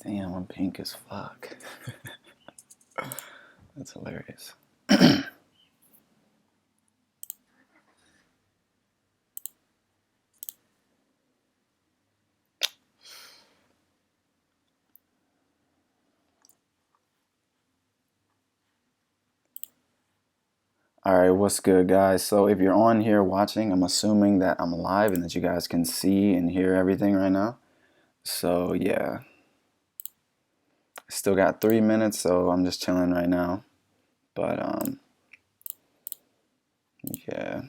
Damn, I'm pink as fuck. That's hilarious. Alright, what's good, guys? So if you're on here watching, I'm assuming that I'm live and that you guys can see and hear everything right now. So yeah, still got 3 minutes, so I'm just chilling right now. But yeah.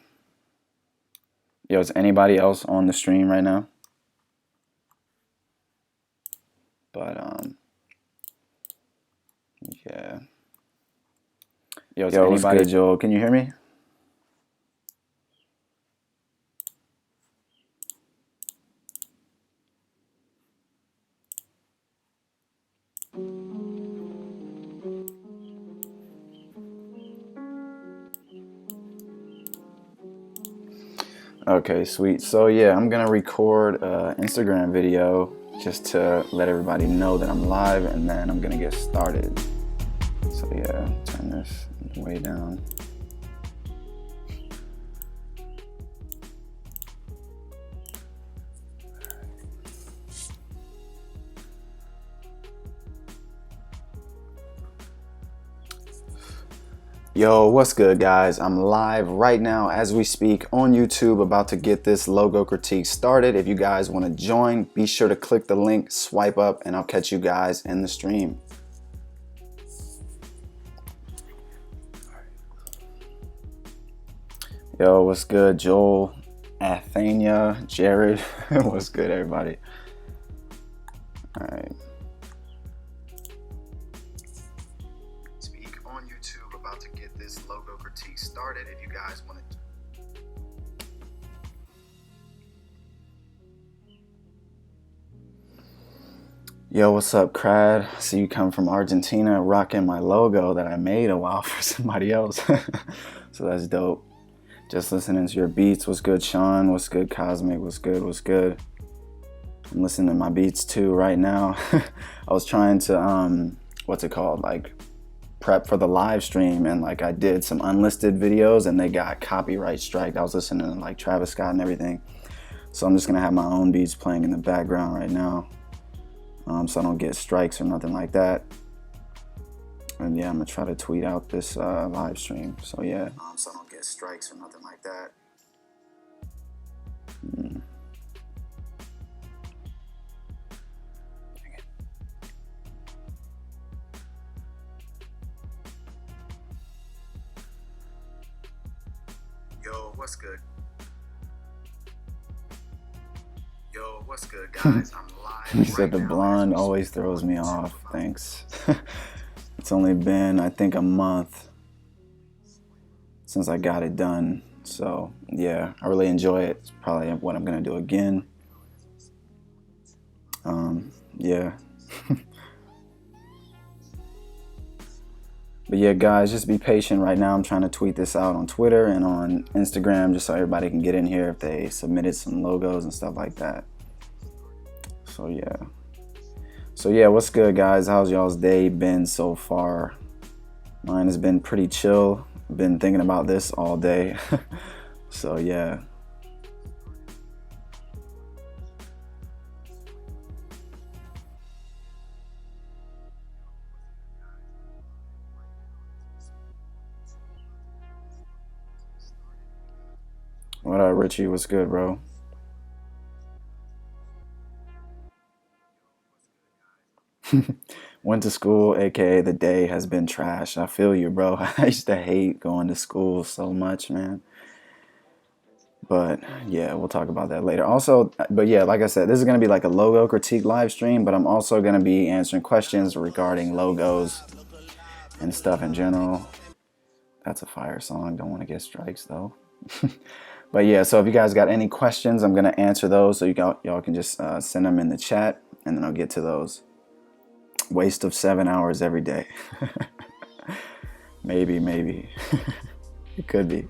Yo, is anybody else on the stream right now? But yeah. Yo, what's good, Joel? Can you hear me? Okay, sweet. So yeah, I'm gonna record an Instagram video just to let everybody know that I'm live, and then I'm gonna get started. So yeah, turn this way down. Yo, what's good, guys? I'm live right now as we speak on YouTube, about to get this logo critique started. If you guys want to join, be sure to click the link, swipe up, and I'll catch you guys in the stream. Yo, what's good, Joel, Athenia, Jared? What's good, everybody? All right. Speak on YouTube, about to get this logo critique started. If you guys want to. Yo, what's up, Crad? I see you come from Argentina, rocking my logo that I made a while for somebody else. So that's dope. Just listening to your beats. What's good, Sean? What's good, Cosmic? What's good? What's good? I'm listening to my beats too right now. I was trying to what's it called, like prep for the live stream, and like I did some unlisted videos and they got copyright striked. I was listening to like Travis Scott and everything, so I'm just gonna have my own beats playing in the background right now, so I don't get strikes or nothing like that. And yeah, I'm gonna try to tweet out this live stream. So yeah, so I don't get strikes or nothing like that. Yo, what's good? Yo, what's good, guys? I'm live. You said the blonde always throws me off. Thanks. It's only been, I think, a month since I got it done. So yeah, I really enjoy it. It's probably what I'm gonna do again. Yeah. But yeah, guys, just be patient right now. I'm trying to tweet this out on Twitter and on Instagram just so everybody can get in here if they submitted some logos and stuff like that. So yeah. So yeah, what's good, guys? How's y'all's day been so far? Mine has been pretty chill. Been thinking about this all day. So yeah. What up, Richie? What's good, bro? Went to school, aka the day has been trash. I feel you, bro. I used to hate going to school so much, man. But yeah, we'll talk about that later. Also, but yeah, like I said, this is going to be like a logo critique live stream, but I'm also going to be answering questions regarding logos and stuff in general. That's a fire song. Don't want to get strikes though. But yeah, so if you guys got any questions, I'm going to answer those. So y'all can just send them in the chat, and then I'll get to those. Waste of 7 hours every day. Maybe. It could be.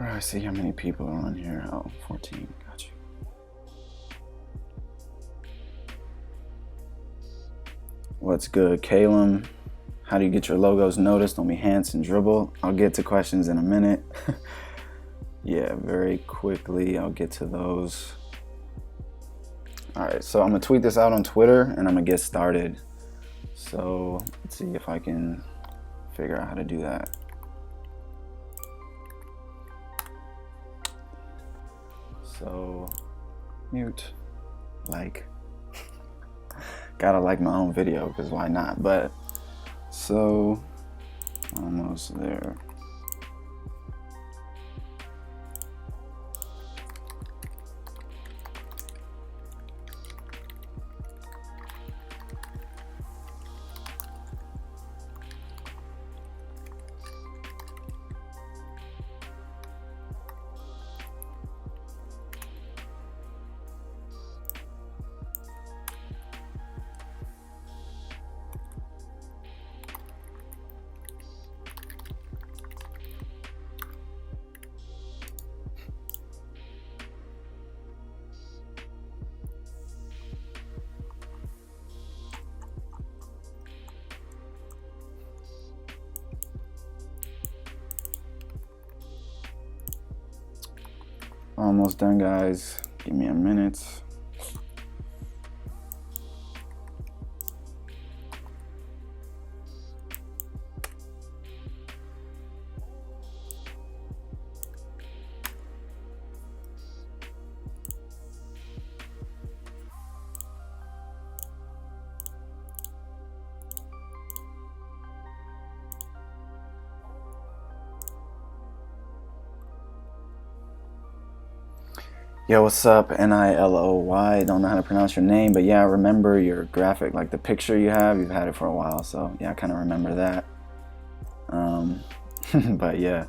Where do I see how many people are on here? Oh, 14. Got you. What's good, Calum? How do you get your logos noticed on Behance and Dribble? I'll get to questions in a minute. Yeah, very quickly, I'll get to those. All right, so I'm gonna tweet this out on Twitter and I'm gonna get started. So let's see if I can figure out how to do that. So mute, like, gotta like my own video because why not? But so almost there. Almost done, guys. Give me a minute. Yo, what's up? Niloy. Don't know how to pronounce your name, but yeah, I remember your graphic, like the picture you have. You've had it for a while, so yeah, I kind of remember that. But yeah.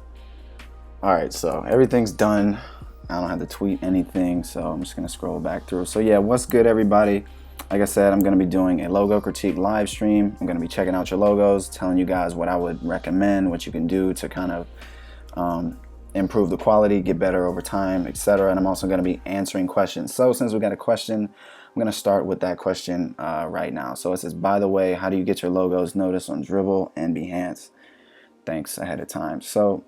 All right, so everything's done. I don't have to tweet anything, so I'm just gonna scroll back through. So yeah, what's good, everybody? Like I said, I'm gonna be doing a logo critique live stream. I'm gonna be checking out your logos, telling you guys what I would recommend, what you can do to kind of improve the quality, get better over time, etc. And I'm also going to be answering questions. So since we got a question, I'm going to start with that question right now. So it says, by the way, how do you get your logos noticed on Dribble and Behance? Thanks ahead of time. So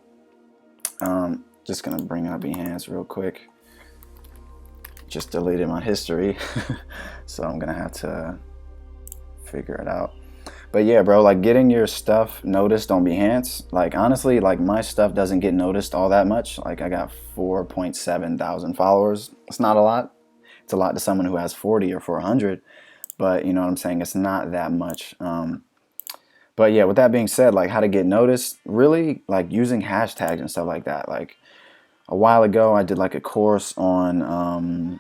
just going to bring up Behance real quick. Just deleted my history. So I'm going to have to figure it out. But yeah, bro, like getting your stuff noticed on Behance, like honestly, like my stuff doesn't get noticed all that much. Like I got 4.7 thousand followers. It's not a lot. It's a lot to someone who has 40 or 400, but you know what I'm saying? It's not that much. But yeah, with that being said, like how to get noticed, really like using hashtags and stuff like that. Like a while ago, I did like a course on,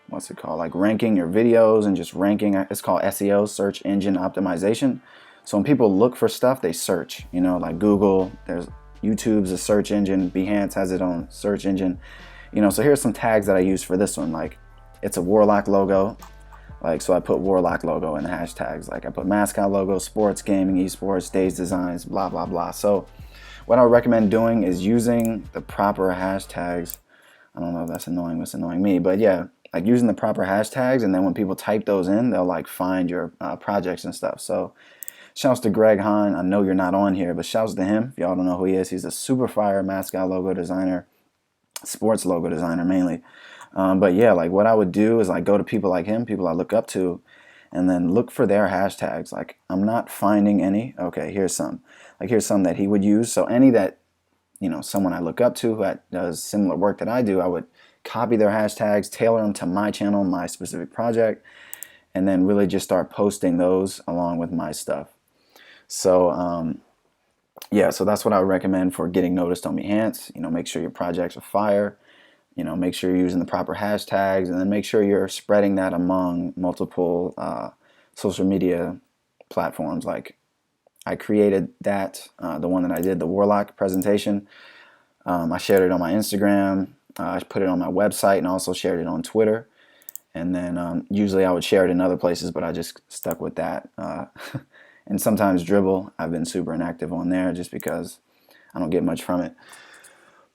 what's it called, like ranking your videos and just ranking. It's called SEO, search engine optimization. So when people look for stuff, they search, you know, like Google, there's YouTube's a search engine, Behance has its own search engine, you know. So here's some tags that I use for this one. Like it's a Warlock logo, like, so I put Warlock logo in the hashtags. Like I put mascot logo, sports, gaming, esports, dasedesigns, blah blah blah. So what I would recommend doing is using the proper hashtags. I don't know if that's annoying, what's annoying me, but yeah, like using the proper hashtags, and then when people type those in, they'll like find your projects and stuff. So shouts to Greg Hahn. I know you're not on here, but shouts to him. If y'all don't know who he is, he's a super fire mascot logo designer, sports logo designer mainly. But yeah, like what I would do is like go to people like him, people I look up to, and then look for their hashtags. Like I'm not finding any. Okay, here's some. Like here's some that he would use. So any that, you know, someone I look up to who does similar work that I do, I would copy their hashtags, tailor them to my channel, my specific project, and then really just start posting those along with my stuff. So yeah, so that's what I would recommend for getting noticed on Behance. You know, make sure your projects are fire. You know, make sure you're using the proper hashtags, and then make sure you're spreading that among multiple social media platforms. Like I created that, the one that I did, the Warlock presentation. I shared it on my Instagram. I put it on my website and also shared it on Twitter. And then usually I would share it in other places, but I just stuck with that. And sometimes Dribble, I've been super inactive on there just because I don't get much from it.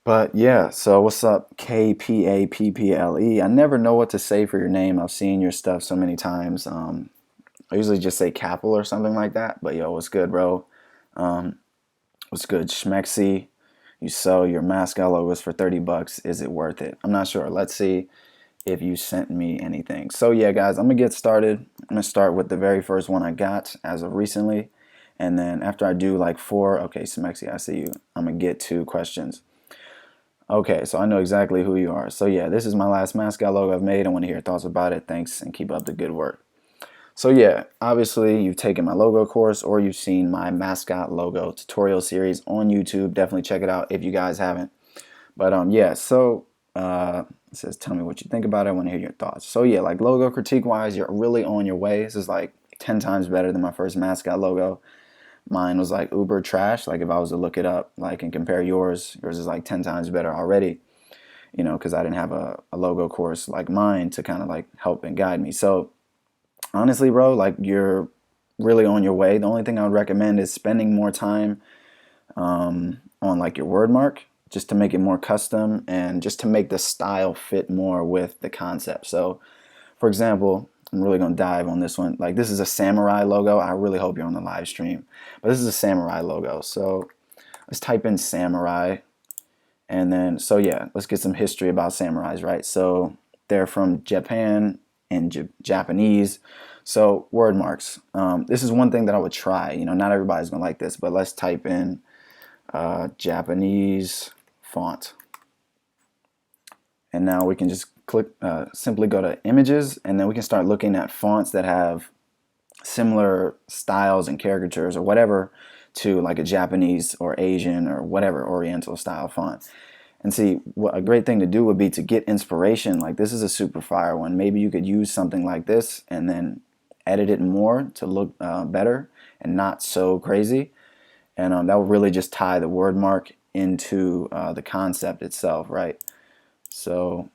But yeah, so what's up, KPAPPLE? I never know what to say for your name. I've seen your stuff so many times. I usually just say Capel or something like that. But yo, what's good, bro? Um, what's good, Schmexy? You sell your mascot logos for 30 bucks. Is it worth it? I'm not sure. Let's see if you sent me anything. So yeah, guys, I'm gonna get started. I'm gonna start with the very first one I got as of recently. And then after I do like 4, okay, Smexy, I see you. I'm gonna get 2 questions. Okay, so I know exactly who you are. So yeah, this is my last mascot logo I've made. I want to hear your thoughts about it. Thanks, and keep up the good work. So yeah, obviously you've taken my logo course or you've seen my mascot logo tutorial series on YouTube. Definitely check it out if you guys haven't. But yeah, so it says, tell me what you think about it. I want to hear your thoughts. So yeah, like logo critique wise, you're really on your way. This is like 10 times better than my first mascot logo. Mine was like uber trash. Like if I was to look it up, like and compare yours is like 10 times better already, you know, because I didn't have a logo course like mine to kind of like help and guide me. So honestly, bro, like you're really on your way. The only thing I would recommend is spending more time on like your word mark, just to make it more custom and just to make the style fit more with the concept. So for example, I'm really going to dive on this one. Like this is a samurai logo. I really hope you're on the live stream, but this is a samurai logo. So let's type in samurai, and then, so yeah, let's get some history about samurais, right? So they're from Japan and Japanese. So word marks. This is one thing that I would try. You know, not everybody's going to like this, but let's type in Japanese font. And now we can just click, simply go to images, and then we can start looking at fonts that have similar styles and caricatures or whatever to like a Japanese or Asian or whatever Oriental style font. And see, what a great thing to do would be to get inspiration. Like this is a super fire one. Maybe you could use something like this and then edit it more to look better and not so crazy. And that will really just tie the word mark into the concept itself, right? So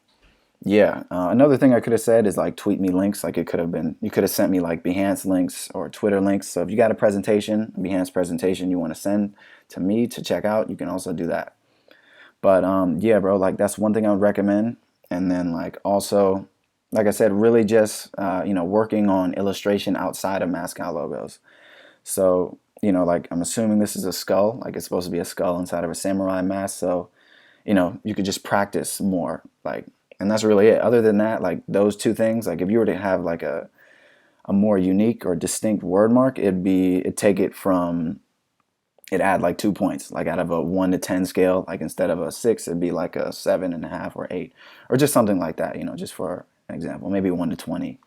yeah, another thing I could have said is like tweet me links. Like it could have been, you could have sent me like Behance links or Twitter links. So if you got a presentation, a Behance presentation you want to send to me to check out, you can also do that. But yeah, bro, like that's one thing I would recommend. And then like also, like I said, really just you know, working on illustration outside of mascot logos. So you know, like I'm assuming this is a skull, like it's supposed to be a skull inside of a samurai mask. So you know, you could just practice more, like, and that's really it. Other than that, like those 2 things, like if you were to have like a more unique or distinct word mark, it'd take it from, it add like 2 points, like out of a 1 to 10 scale, like instead of a 6, it'd be like a 7.5 or 8, or just something like that, you know, just for an example, maybe 1 to 20,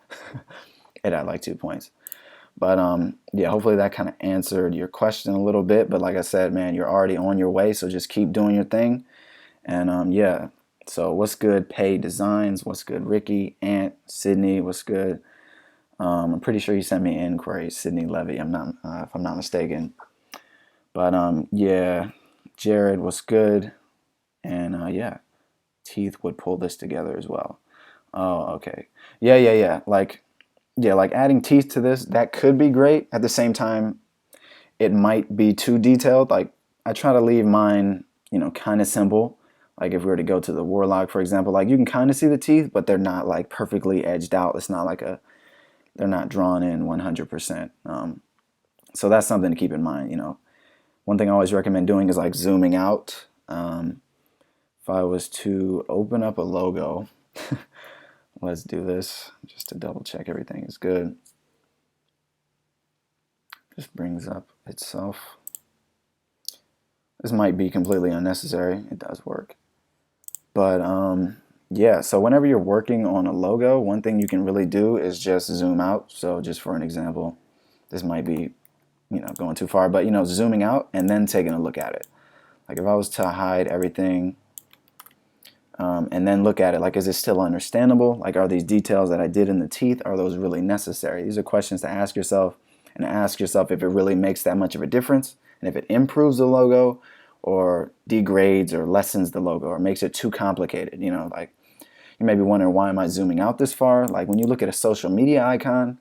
it add like 2 points. But yeah, hopefully that kind of answered your question a little bit. But like I said, man, you're already on your way, so just keep doing your thing. And yeah, so what's good, Pay Designs? What's good, Ricky, Ant, Sydney? What's good? I'm pretty sure you sent me an inquiry, Sydney Levy. I'm not, if I'm not mistaken. But yeah, Jared, what's good? And yeah, Teeth would pull this together as well. Oh, okay. Yeah. Like, yeah, like adding teeth to this, that could be great. At the same time, it might be too detailed. Like I try to leave mine, you know, kind of simple. Like if we were to go to the Warlock, for example, like you can kind of see the teeth, but they're not like perfectly edged out. It's not like they're not drawn in 100%. So that's something to keep in mind, you know. One thing I always recommend doing is like zooming out. If I was to open up a logo, let's do this just to double check everything is good. Just brings up itself. This might be completely unnecessary. It does work. But yeah, so whenever you're working on a logo, one thing you can really do is just zoom out. So just for an example, this might be, you know, going too far, but you know, zooming out and then taking a look at it. Like if I was to hide everything and then look at it, like is it still understandable? Like are these details that I did in the teeth, are those really necessary? These are questions to ask yourself, and ask yourself if it really makes that much of a difference, and if it improves the logo or degrades or lessens the logo or makes it too complicated. You know, like you may be wondering, why am I zooming out this far? Like when you look at a social media icon,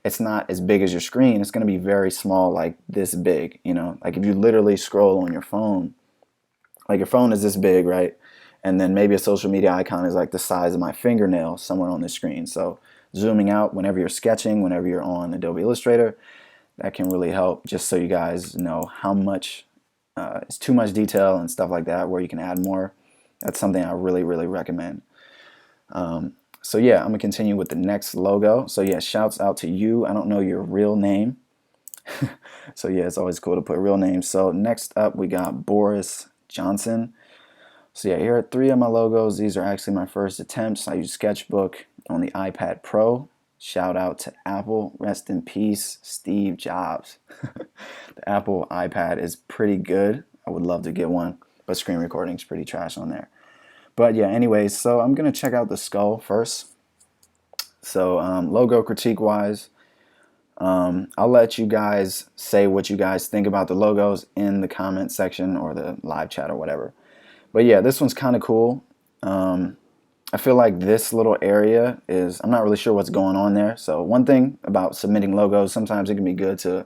it's not as big as your screen. It's going to be very small, like this big, you know. Like if you literally scroll on your phone like your phone is this big, right? And then maybe a social media icon is like the size of my fingernail somewhere on the screen. So zooming out whenever you're sketching, whenever you're on Adobe Illustrator, that can really help, just so you guys know how much is too much detail and stuff like that, where you can add more. That's something I really, really recommend. So yeah, I'm gonna continue with the next logo. So yeah, shouts out to you. I don't know your real name. So yeah, it's always cool to put real names. So next up we got Boris Johnson. So yeah, here are 3 of my logos. These are actually my first attempts. I use Sketchbook on the iPad Pro. Shout out to Apple. Rest in peace, Steve Jobs. The Apple iPad is pretty good. I would love to get one, but screen recording is pretty trash on there. But yeah, anyways, so I'm gonna check out the skull first. So logo critique wise, I'll let you guys say what you guys think about the logos in the comment section or the live chat or whatever. But yeah, this one's kind of cool. I feel like this little area is, I'm not really sure what's going on there. So one thing about submitting logos, sometimes it can be good to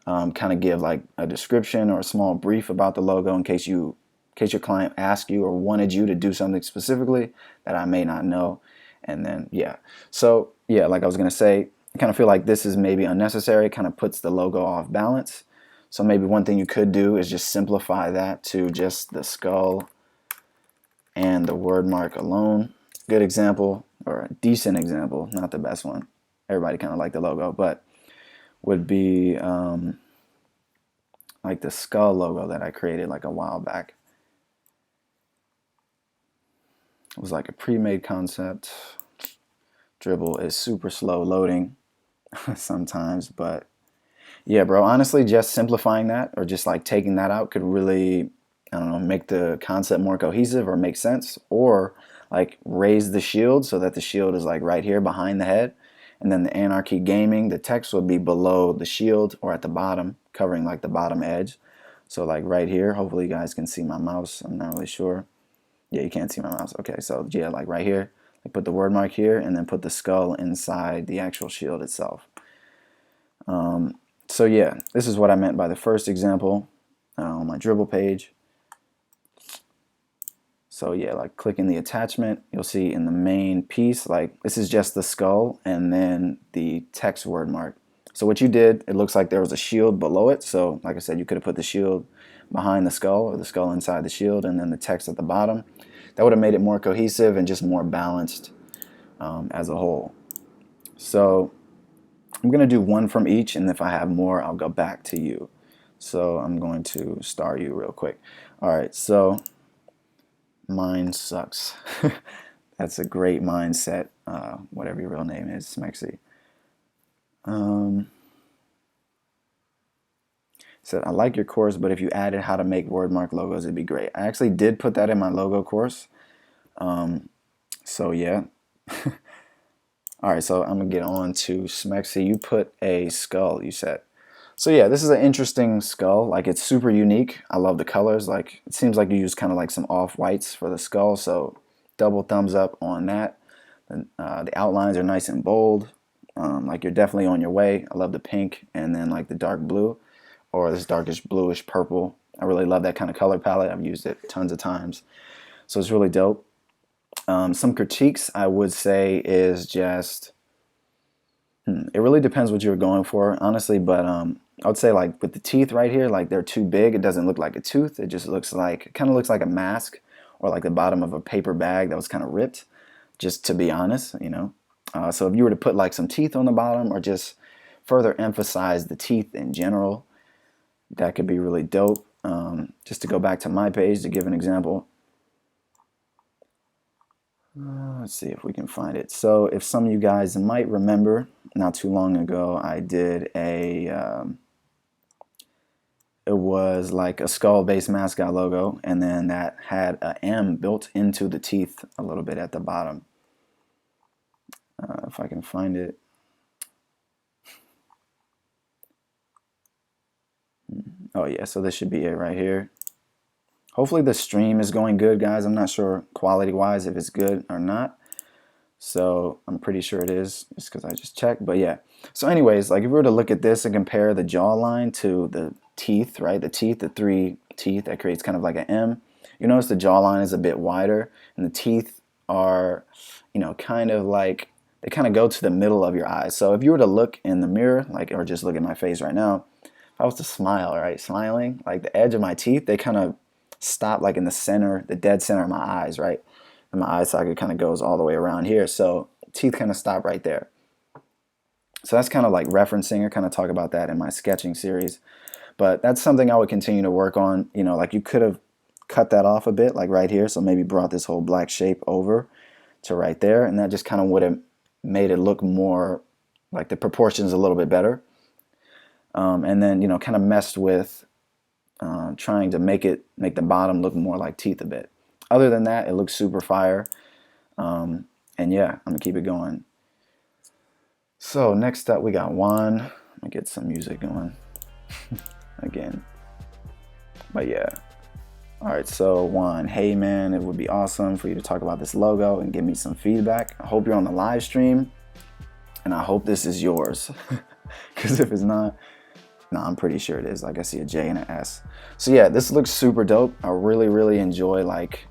kind of give like a description or a small brief about the logo in case your client asked you or wanted you to do something specifically that I may not know. And then yeah, so yeah, like I was gonna say, I kind of feel like this is maybe unnecessary. It kind of puts the logo off balance. So maybe one thing you could do is just simplify that to just the skull and the word mark alone. Good example, or a decent example, not the best one. Everybody kind of liked the logo, but would be like the skull logo that I created like a while back. It was like a pre-made concept. Dribble is super slow loading sometimes, but yeah, bro, honestly, just simplifying that or just like taking that out could really, I don't know, make the concept more cohesive or make sense, or like raise the shield so that the shield is like right here behind the head, and then the Anarchy Gaming, the text would be below the shield or at the bottom, covering like the bottom edge. So like right here, hopefully you guys can see my mouse. I'm not really sure. Yeah, you can't see my mouse. Okay, so yeah, like right here, like put the word mark here and then put the skull inside the actual shield itself. So yeah, this is what I meant by the first example on my Dribble page. So yeah, like clicking the attachment, you'll see in the main piece, like this is just the skull and then the text word mark. So what you did, it looks like there was a shield below it. So like I said, you could have put the shield behind the skull or the skull inside the shield and then the text at the bottom. That would have made it more cohesive and just more balanced as a whole. So I'm going to do one from each, and if I have more, I'll go back to you. So I'm going to star you real quick. All right, so mine sucks. That's a great mindset, whatever your real name is, Smexy. Said, I like your course, but if you added how to make wordmark logos, it'd be great. I actually did put that in my logo course. So yeah. All right, so I'm gonna get on to Smexy. You put a skull, you said. So yeah, this is an interesting skull. Like it's super unique. I love the colors. Like it seems like you use kind of like some off-whites for the skull. So double thumbs up on that. The outlines are nice and bold. Like you're definitely on your way. I love the pink and then like the dark blue or this darkish bluish purple. I really love that kind of color palette. I've used it tons of times. So it's really dope. Some critiques I would say is just, it really depends what you're going for, honestly, but I would say like with the teeth right here, like they're too big. It doesn't look like a tooth. It just looks like, it kind of looks like a mask or like the bottom of a paper bag that was kind of ripped, just to be honest, you know. So if you were to put like some teeth on the bottom or just further emphasize the teeth in general, that could be really dope. Just to go back to my page to give an example. Let's see if we can find it. So if some of you guys might remember, not too long ago, I did a, it was like a skull-based mascot logo, and then that had a M built into the teeth a little bit at the bottom. If I can find it. Oh yeah, so this should be it right here. Hopefully the stream is going good, guys. I'm not sure quality-wise if it's good or not. So I'm pretty sure it is, just because I just checked. But yeah. So anyways, like if we were to look at this and compare the jawline to the teeth, right? The teeth, the 3 teeth, that creates kind of like an M. you notice the jawline is a bit wider, and the teeth are, you know, kind of like, they kind of go to the middle of your eyes. So if you were to look in the mirror, like, or just look at my face right now, if I was to smile, right, smiling, like the edge of my teeth, they kind of stop like in the center, the dead center of my eyes, right? And my eye socket kind of goes all the way around here. So teeth kind of stop right there. So that's kind of like referencing. I kind of talk about that in my sketching series. But that's something I would continue to work on. You know, like you could have cut that off a bit, like right here. So maybe brought this whole black shape over to right there. And that just kind of would have made it look more like the proportions a little bit better. And then, you know, kind of messed with trying to make the bottom look more like teeth a bit. Other than that, it looks super fire. And yeah, I'm gonna keep it going. So next up we got Juan. I'm gonna get some music going again. But yeah. Alright, so Juan, hey man, it would be awesome for you to talk about this logo and give me some feedback. I hope you're on the live stream, and I hope this is yours. Because if it's not, no, I'm pretty sure it is. Like I see a J and an S. So yeah, this looks super dope. I really enjoy like,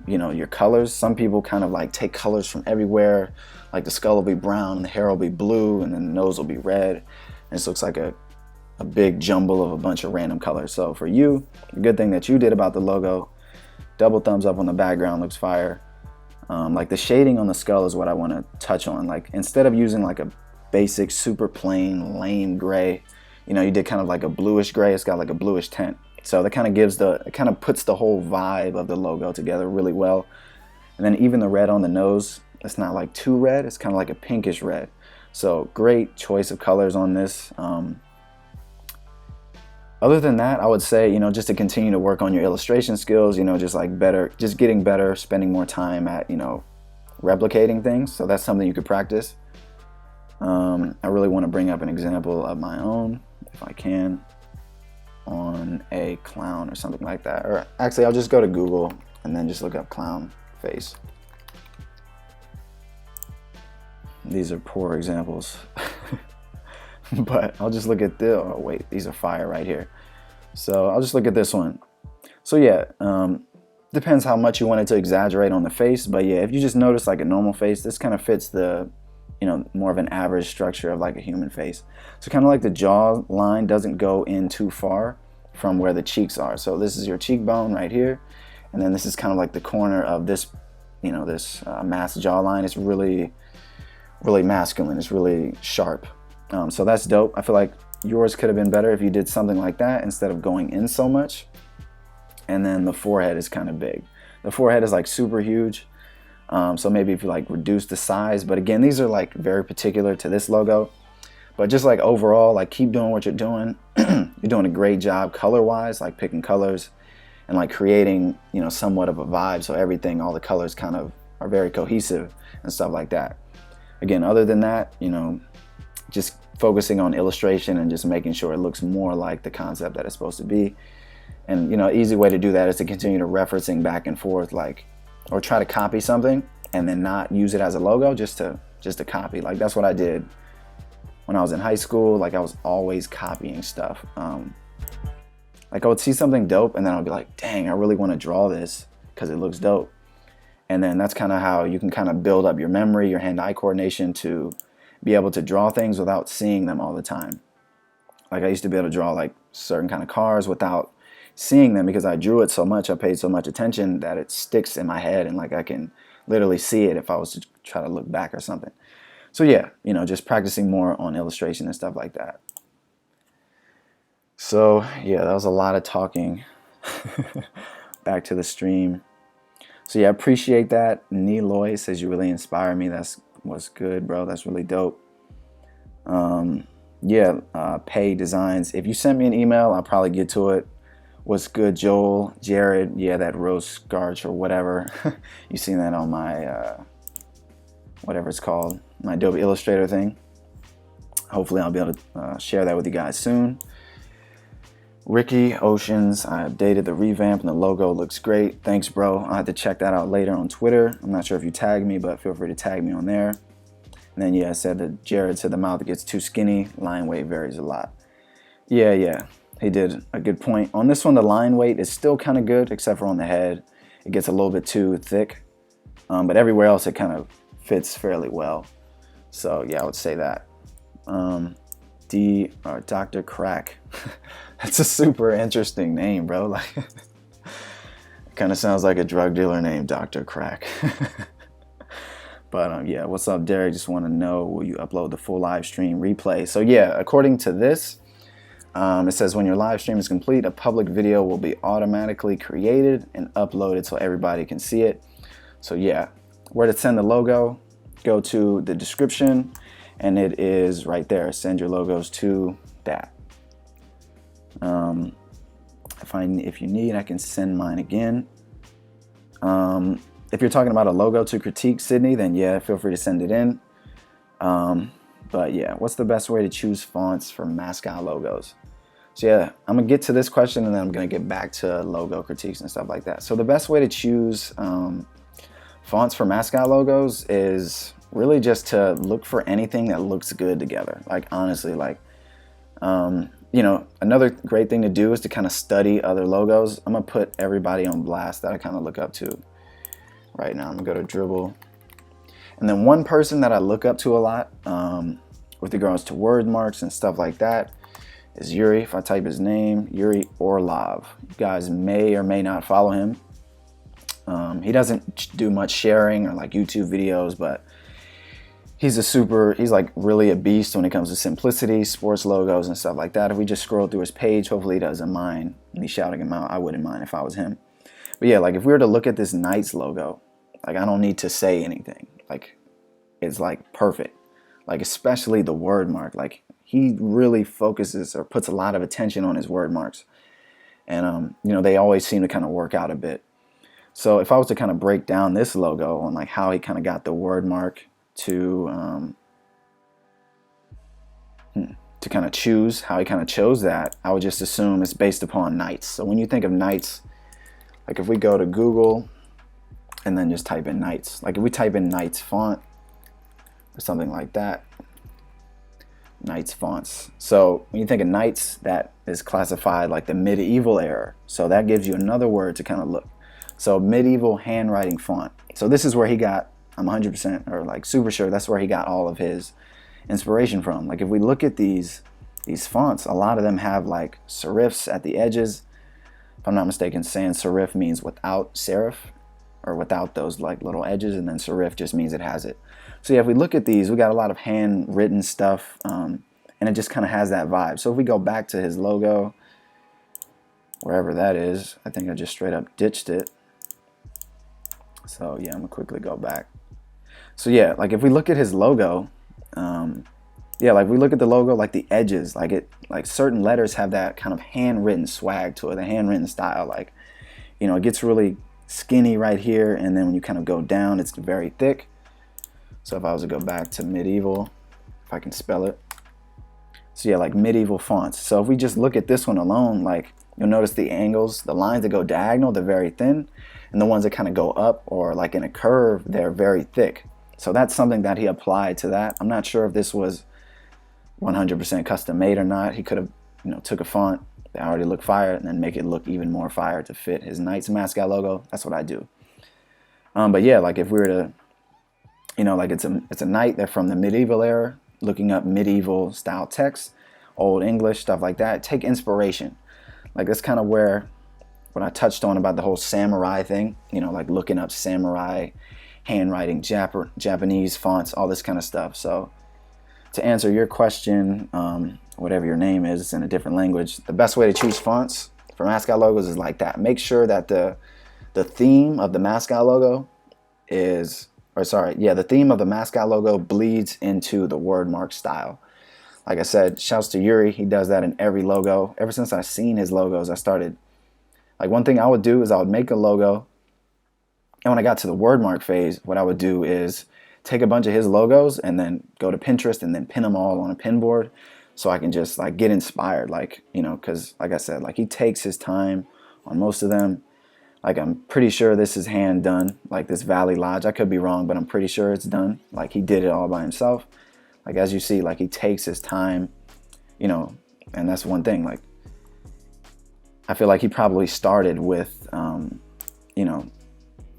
you know, your colors. Some people kind of like take colors from everywhere. Like the skull will be brown, and the hair will be blue, and then the nose will be red. And this looks like a big jumble of a bunch of random colors. So for you, the good thing that you did about the logo, double thumbs up on the background, looks fire. Like the shading on the skull is what I want to touch on. Like instead of using like a basic, super plain, lame gray, you know, you did kind of like a bluish gray. It's got like a bluish tint. So that kind of it kind of puts the whole vibe of the logo together really well. And then even the red on the nose, it's not like too red. It's kind of like a pinkish red. So great choice of colors on this. Other than that, I would say, you know, just to continue to work on your illustration skills, you know, just getting better, spending more time at, you know, replicating things. So that's something you could practice. I really want to bring up an example of my own, if I can, on a clown or something like that. Or actually, I'll just go to Google and then just look up clown face. These are poor examples. But I'll just look at the, oh wait, these are fire right here. So I'll just look at this one. So yeah, depends how much you wanted to exaggerate on the face, but yeah, if you just notice like a normal face, this kind of fits the, you know, more of an average structure of like a human face. So kind of like the jaw line doesn't go in too far from where the cheeks are. So this is your cheekbone right here, and then this is kind of like the corner of this, you know, this masked jawline. It's really masculine. It's really sharp. So that's dope. I feel like yours could have been better if you did something like that instead of going in so much. And then the forehead is kind of big. The forehead is like super huge. So maybe if you like reduce the size, but again, these are like very particular to this logo. But just like overall, like keep doing what you're doing. You're doing a great job color-wise, like picking colors and like creating, you know, somewhat of a vibe. So everything, all the colors kind of are very cohesive and stuff like that. Again, other than that, you know, just focusing on illustration and just making sure it looks more like the concept that it's supposed to be. And, you know, an easy way to do that is to continue to referencing back and forth, like, or try to copy something and then not use it as a logo, just to copy. Like that's what I did when I was in high school. Like I was always copying stuff. Like I would see something dope and then I'd be like, dang, I really want to draw this because it looks dope. And then that's kind of how you can kind of build up your memory, your hand-eye coordination to be able to draw things without seeing them all the time. Like I used to be able to draw like certain kind of cars without seeing them because I drew it so much, I paid so much attention that it sticks in my head and like I can literally see it if I was to try to look back or something. So yeah, you know, just practicing more on illustration and stuff like that. So yeah, that was a lot of talking. Back to the stream. So yeah, I appreciate that. Neloy says you really inspire me. That's what's good, bro. That's really dope. Yeah, Pay Designs. If you send me an email, I'll probably get to it. What's good, Joel? Jared, yeah, that rose scarch or whatever. You seen that on my, whatever it's called, my Adobe Illustrator thing. Hopefully I'll be able to share that with you guys soon. Ricky Oceans, I updated the revamp and the logo looks great. Thanks, bro. I'll have to check that out later on Twitter. I'm not sure if you tagged me, but feel free to tag me on there. And then, yeah, I said that Jared said the mouth gets too skinny. Line weight varies a lot. Yeah. he did a good point. On this one, the line weight is still kind of good, except for on the head. It gets a little bit too thick, but everywhere else it kind of fits fairly well. So yeah, I would say that. Dr. Crack. That's a super interesting name, bro. Like, kind of sounds like a drug dealer named Dr. Crack. But yeah, what's up, Derek? Just want to know, will you upload the full live stream replay? So yeah, according to this, it says when your live stream is complete, a public video will be automatically created and uploaded so everybody can see it. So yeah, where to send the logo, go to the description and it is right there. Send your logos to that. If you need, I can send mine again. If you're talking about a logo to critique, Sydney, then yeah, feel free to send it in. But yeah, what's the best way to choose fonts for mascot logos? So yeah, I'm gonna get to this question and then I'm gonna get back to logo critiques and stuff like that. So the best way to choose fonts for mascot logos is really just to look for anything that looks good together. Like honestly, like, you know, another great thing to do is to kind of study other logos. I'm gonna put everybody on blast that I kind of look up to right now. I'm gonna go to Dribble. And then one person that I look up to a lot with regards to word marks and stuff like that is Yuri. If I type his name, Yuri Orlov. You guys may or may not follow him. He doesn't do much sharing or like YouTube videos, but he's like really a beast when it comes to simplicity, sports logos and stuff like that. If we just scroll through his page, hopefully he doesn't mind me shouting him out. I wouldn't mind if I was him. But yeah, like if we were to look at this Knights logo, like I don't need to say anything. Like it's like perfect. Like especially the word mark. Like he really focuses or puts a lot of attention on his word marks. And you know, they always seem to kind of work out a bit. So if I was to kind of break down this logo on like how he kind of got the word mark to kind of choose, how he kind of chose that, I would just assume it's based upon Knights. So when you think of Knights, like if we go to Google and then just type in Knights, like if we type in Knights font or something like that, Knights fonts. So when you think of Knights, that is classified like the medieval era. So that gives you another word to kind of look. So medieval handwriting font. So this is where he got, I'm 100% or like super sure that's where he got all of his inspiration from. Like if we look at these fonts, a lot of them have like serifs at the edges. If I'm not mistaken, sans serif means without serif or without those like little edges, and then serif just means it has it. So yeah, if we look at these, we got a lot of handwritten stuff, and it just kind of has that vibe. So if we go back to his logo, wherever that is, I think I just straight up ditched it. So yeah, I'm gonna quickly go back. So yeah, like if we look at his logo, yeah, like we look at the logo, like the edges, like certain letters have that kind of handwritten swag to it, the handwritten style. Like, you know, it gets really skinny right here, and then when you kind of go down, it's very thick. So if I was to go back to medieval, if I can spell it. So yeah, like medieval fonts. So if we just look at this one alone, like you'll notice the angles, the lines that go diagonal, they're very thin, and the ones that kind of go up or like in a curve, they're very thick. So that's something that he applied to that. I'm not sure if this was 100% custom made or not. He could have, you know, took a font that already looked fire and then make it look even more fire to fit his Knights mascot logo. That's what I do. But yeah, like if we were to, you know, like it's a knight, they're from the medieval era, looking up medieval style text, old English, stuff like that. Take inspiration. Like that's kind of where, when I touched on about the whole samurai thing, you know, like looking up samurai handwriting, Japanese fonts, all this kind of stuff. So to answer your question, whatever your name is, it's in a different language, the best way to choose fonts for mascot logos is like that. Make sure that the theme of the mascot logo is, the theme of the mascot logo bleeds into the word mark style. Like I said, shouts to Yuri. He does that in every logo. Ever since I've seen his logos, I started, like one thing I would do is I would make a logo, and when I got to the word mark phase, what I would do is take a bunch of his logos and then go to Pinterest and then pin them all on a pin board so I can just like get inspired, like, you know, because like I said, like he takes his time on most of them. Like I'm pretty sure this is hand done, like this Valley Lodge. I could be wrong, but I'm pretty sure it's done. Like he did it all by himself. Like as you see, like he takes his time, you know, and that's one thing. Like I feel like he probably started with, you know,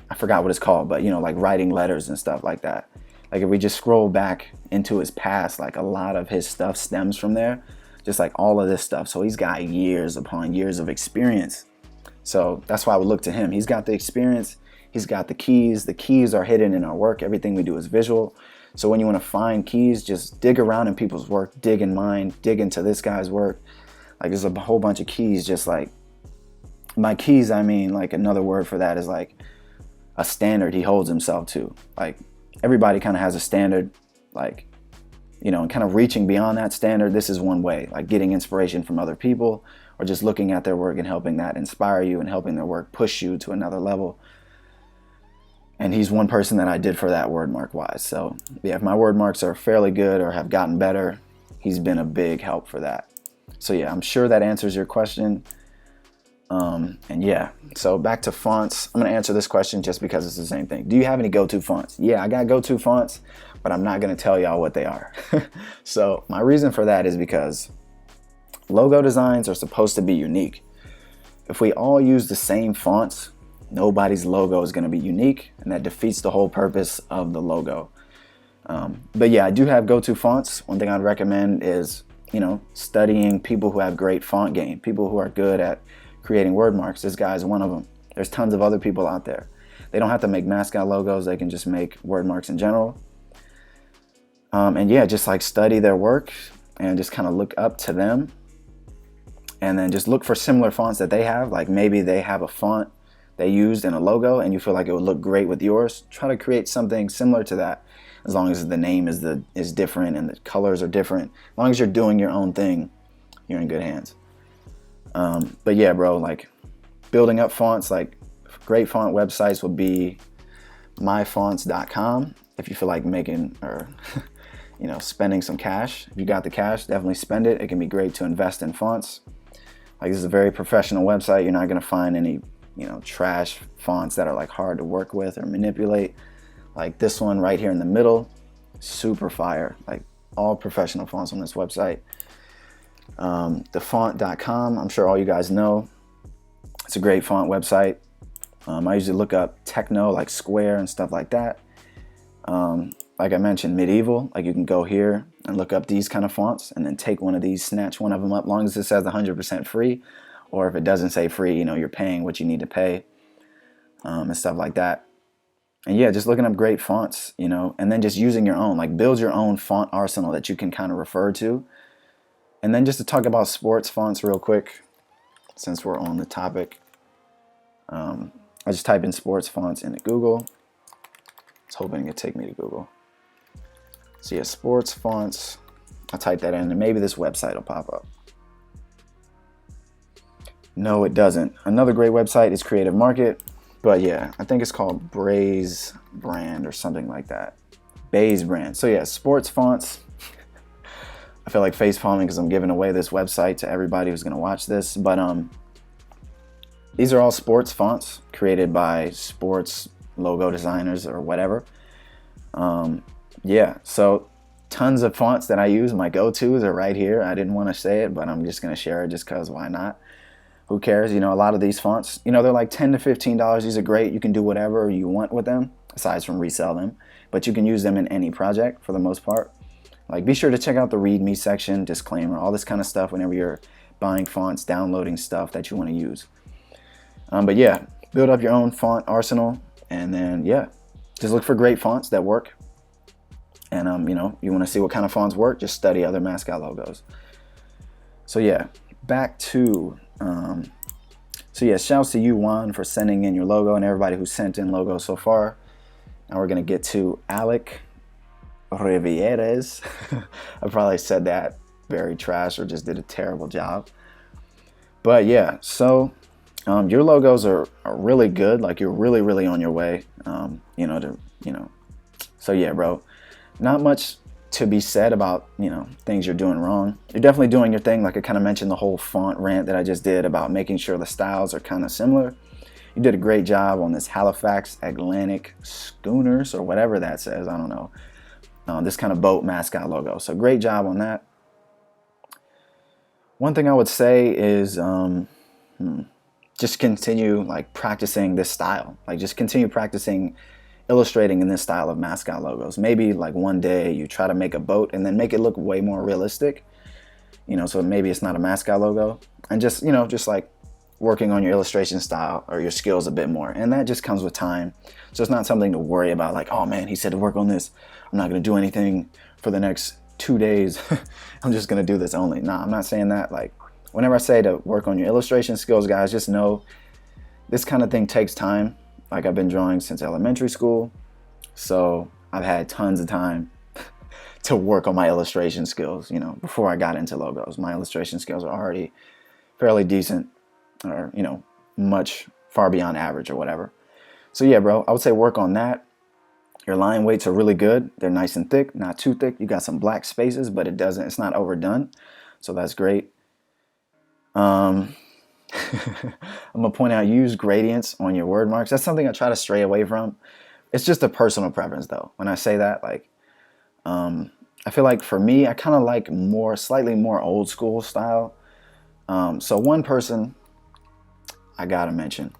I forgot what it's called, but, you know, like writing letters and stuff like that. Like if we just scroll back into his past, like a lot of his stuff stems from there, just like all of this stuff. So he's got years upon years of experience. So that's why I would look to him. He's got the experience. He's got the keys. The keys are hidden in our work. Everything we do is visual. So when you want to find keys, just dig around in people's work, dig in mine, dig into this guy's work. Like there's a whole bunch of keys, just like my keys. I mean, like another word for that is like a standard he holds himself to. Like everybody kind of has a standard, like, you know, and kind of reaching beyond that standard. This is one way, like getting inspiration from other people or just looking at their work and helping that inspire you and helping their work push you to another level. And he's one person that I did for that word mark wise. So yeah, if my word marks are fairly good or have gotten better, he's been a big help for that. So yeah, I'm sure that answers your question. And yeah, so back to fonts. I'm going to answer this question just because it's the same thing. Do you have any go-to fonts? Yeah, I got go-to fonts, but I'm not going to tell y'all what they are. So my reason for that is because logo designs are supposed to be unique. If we all use the same fonts, nobody's logo is going to be unique, and that defeats the whole purpose of the logo. But yeah, I do have go-to fonts. One thing I'd recommend is, you know, studying people who have great font game, people who are good at creating word marks. This guy is one of them. There's tons of other people out there. They don't have to make mascot logos. They can just make word marks in general. And yeah, just like study their work and just kind of look up to them. And then just look for similar fonts that they have. Like maybe they have a font they used in a logo and you feel like it would look great with yours. Try to create something similar to that, as long as the name is different and the colors are different. As long as you're doing your own thing, you're in good hands. But yeah, bro, like building up fonts, like great font websites would be myfonts.com. If you feel like making or you know, spending some cash, if you got the cash, definitely spend it. It can be great to invest in fonts. Like this is a very professional website. You're not going to find any, you know, trash fonts that are like hard to work with or manipulate. Like this one right here in the middle, super fire. Like all professional fonts on this website. Thefont.com, I'm sure all you guys know. It's a great font website. I usually look up techno, like Square and stuff like that. Like I mentioned, medieval, like you can go here and look up these kind of fonts and then take one of these, snatch one of them up, long as it says 100% free, or if it doesn't say free, you know, you're paying what you need to pay, and stuff like that. And yeah, just looking up great fonts, you know, and then just using your own, like build your own font arsenal that you can kind of refer to. And then just to talk about sports fonts real quick, since we're on the topic, I just type in sports fonts into Google. I was hoping it'd take me to Google. So yeah, sports fonts, I'll type that in and maybe this website will pop up. No, it doesn't. Another great website is Creative Market, but yeah, I think it's called Braze Brand or something like that. Baze Brand. So yeah, sports fonts. I feel like face palming because I'm giving away this website to everybody who's going to watch this. But these are all sports fonts created by sports logo designers or whatever. Yeah, so tons of fonts that I use. My go-tos are right here. I didn't want to say it, but I'm just going to share it just because why not? Who cares? You know, a lot of these fonts, you know, they're like $10 to $15. These are great. You can do whatever you want with them, aside from resell them. But you can use them in any project for the most part. Like, be sure to check out the README section, disclaimer, all this kind of stuff whenever you're buying fonts, downloading stuff that you want to use. But yeah, build up your own font arsenal, and then yeah, just look for great fonts that work. And you know, you want to see what kind of fonts work, just study other mascot logos. So yeah, back to so yeah, shouts to you, Juan, for sending in your logo and everybody who sent in logos so far. Now we're gonna get to Alec Rivieres. I probably said that very trash or just did a terrible job. But yeah, so your logos are really good. Like you're really on your way. So yeah, bro, not much to be said about, you know, things you're doing wrong. You're definitely doing your thing. Like I kind of mentioned the whole font rant that I just did about making sure the styles are kind of similar. You did a great job on this Halifax Atlantic Schooners or whatever that says. I don't know. This kind of boat mascot logo. So great job on that. One thing I would say is just continue like practicing this style. Like just continue practicing illustrating in this style of mascot logos. Maybe like one day you try to make a boat and then make it look way more realistic, so maybe it's not a mascot logo, and just, just like working on your illustration style or your skills a bit more. And that just comes with time. So it's not something to worry about like, oh man, he said to work on this, I'm not going to do anything for the next 2 days. I'm just going to do this only. Nah, I'm not saying that. Like, whenever I say to work on your illustration skills, guys, just know this kind of thing takes time. Like, I've been drawing since elementary school, so I've had tons of time to work on my illustration skills. Before I got into logos, my illustration skills are already fairly decent, or much far beyond average or whatever. So yeah, bro, I would say work on that. Your line weights are really good. They're nice and thick, not too thick. You got some black spaces, but it's not overdone, so that's great. I'm gonna point out, use gradients on your word marks. That's something I try to stray away from. It's just a personal preference though. When I say that, like, I feel like for me, I kind of like slightly more old school style. So one person I gotta mention,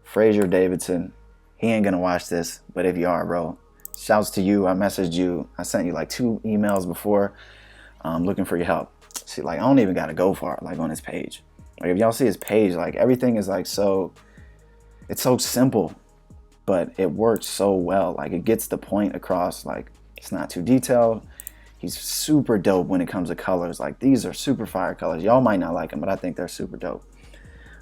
Fraser Davidson. He ain't gonna watch this, but if you are, bro, shouts to you. I messaged you. I sent you like 2 emails before, looking for your help. See, like, I don't even gotta go far, like, on his page. Like, if y'all see his page, like, everything is like it's so simple, but it works so well. Like, it gets the point across. Like, it's not too detailed. He's super dope when it comes to colors. Like, these are super fire colors. Y'all might not like them, but I think they're super dope.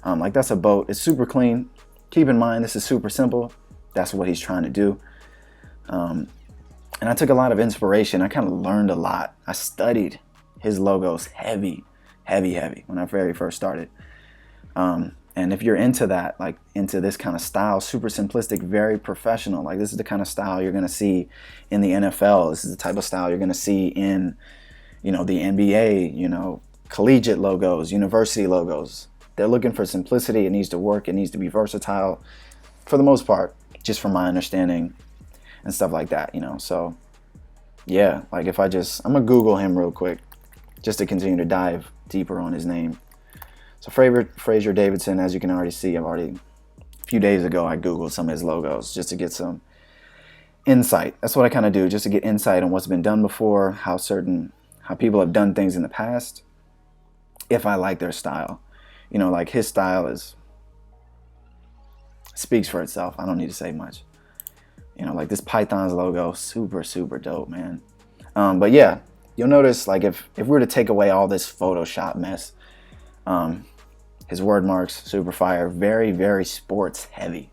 Like, that's a boat. It's super clean. Keep in mind, this is super simple. That's what he's trying to do. And I took a lot of inspiration. I kind of learned a lot. I studied his logos heavy when I very first started. And if you're into that, like into this kind of style, super simplistic, very professional, like this is the kind of style you're going to see in the NFL. This is the type of style you're going to see in, the NBA, collegiate logos, university logos. They're looking for simplicity. It needs to work. It needs to be versatile for the most part, just from my understanding and stuff like that, So yeah, like I'm going to Google him real quick just to continue to dive deeper on his name. So Fraser Davidson, as you can already see, a few days ago, I Googled some of his logos just to get some insight. That's what I kind of do, just to get insight on what's been done before, how people have done things in the past, if I like their style. Like his style speaks for itself. I don't need to say much. Like this Python's logo, super, super dope, man. But yeah, you'll notice, like, if we were to take away all this Photoshop mess, his word marks, super fire, very, very sports heavy.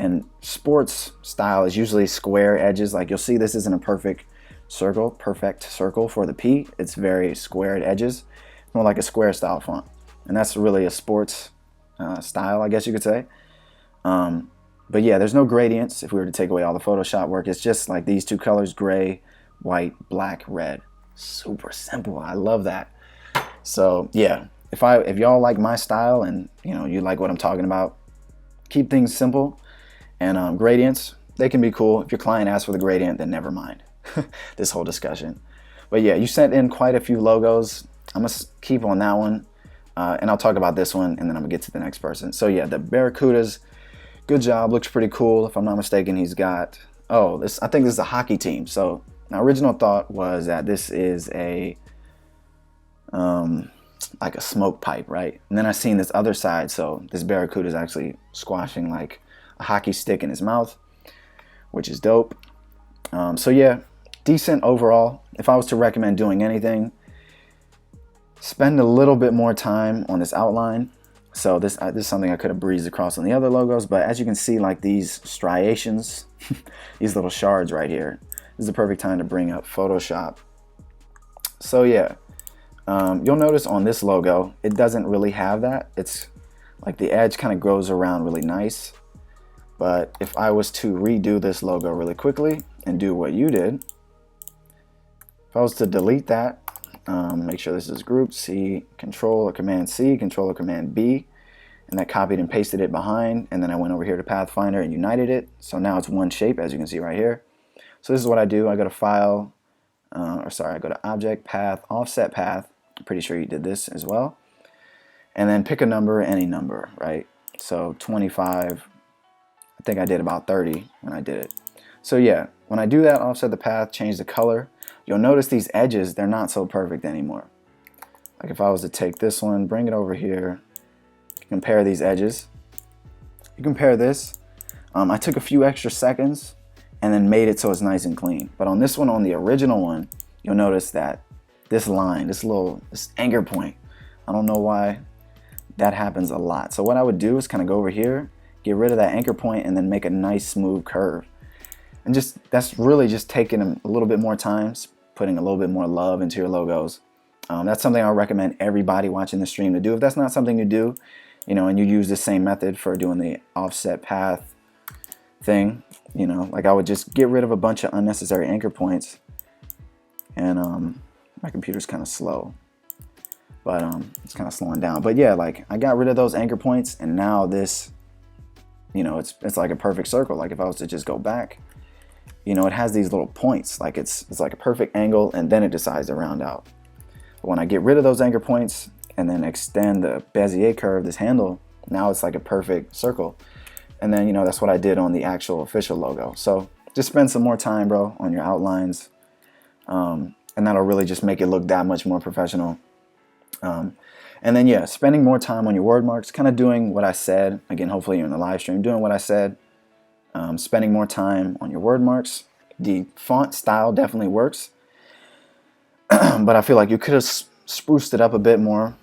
And sports style is usually square edges. Like, you'll see this isn't a perfect circle for the P. It's very squared edges, more like a square style font. And that's really a sports style, I guess you could say. But yeah, there's no gradients if we were to take away all the Photoshop work. It's just like these 2 colors, gray, white, black, red. Super simple. I love that. So yeah, if y'all like my style and you like what I'm talking about, keep things simple. And gradients, they can be cool. If your client asks for the gradient, then never mind this whole discussion. But yeah, you sent in quite a few logos. I'm gonna keep on that one, and I'll talk about this one, and then I'm gonna get to the next person. So yeah, the Barracudas, good job. Looks pretty cool. If I'm not mistaken, he's got, I think this is a hockey team. So my original thought was that this is a like a smoke pipe, right? And then I seen this other side, so this Barracuda is actually squashing like a hockey stick in his mouth, which is dope. So yeah, decent overall. If I was to recommend doing anything, spend a little bit more time on this outline. So this is something I could have breezed across on the other logos, but as you can see, like these striations, these little shards right here, this is the perfect time to bring up Photoshop. So yeah, you'll notice on this logo, it doesn't really have that. It's like the edge kind of grows around really nice. But if I was to redo this logo really quickly and do what you did, if I was to delete that, make sure this is grouped, Control or Command C, Control or Command B, and that copied and pasted it behind, and then I went over here to Pathfinder and united it. So now it's one shape, as you can see right here. So this is what I do. I go to File, I go to Object, Path, Offset Path. I'm pretty sure you did this as well. and then pick a number, any number, right? So 25, I think I did about 30 when I did it. So yeah, when I do that, offset the path, change the color, you'll notice these edges, they're not so perfect anymore. Like if I was to take this one, bring it over here, compare these edges, you compare this, I took a few extra seconds and then made it so it's nice and clean. But on this one, on the original one, you'll notice that this line, this anchor point, I don't know why that happens a lot. So what I would do is kind of go over here, get rid of that anchor point, and then make a nice smooth curve. And that's really just taking a little bit more time, putting a little bit more love into your logos. That's something I recommend everybody watching the stream to do. If that's not something you do, and you use the same method for doing the offset path thing, like I would just get rid of a bunch of unnecessary anchor points. And my computer's kind of slow, but it's kind of slowing down. But yeah, like I got rid of those anchor points, and now this, it's like a perfect circle. Like if I was to just go back, it has these little points, like it's like a perfect angle, and then it decides to round out. But when I get rid of those anchor points and then extend the Bezier curve, this handle, now it's like a perfect circle. And then, that's what I did on the actual official logo. So just spend some more time, bro, on your outlines. And that'll really just make it look that much more professional. And then, yeah, spending more time on your word marks, kind of doing what I said. Again, hopefully you're in the live stream, doing what I said. Spending more time on your word marks. The font style definitely works. But I feel like you could have spruced it up a bit more.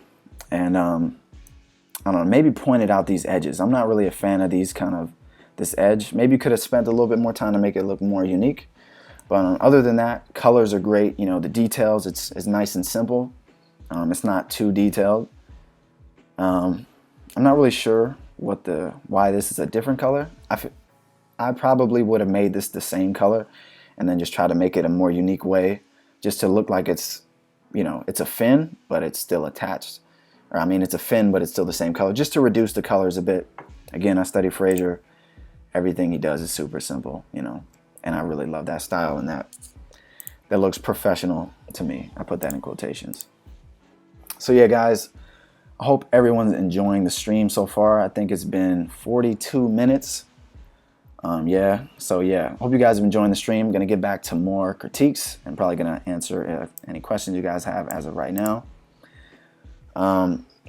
And, I don't know, maybe pointed out these edges. I'm not really a fan of this edge. Maybe you could have spent a little bit more time to make it look more unique. But other than that, colors are great. The details, it's nice and simple. It's not too detailed. I'm not really sure why this is a different color. I probably would have made this the same color and then just try to make it a more unique way, just to look like it's a fin, but it's still attached. Or I mean, it's a fin, but it's still the same color, just to reduce the colors a bit. Again, I study Fraser. Everything he does is super simple, and I really love that style, and that looks professional to me. I put that in quotations. So yeah, guys, I hope everyone's enjoying the stream so far. I think it's been 42 minutes. So hope you guys have enjoyed the stream. I'm gonna get back to more critiques and probably gonna answer any questions you guys have as of right now.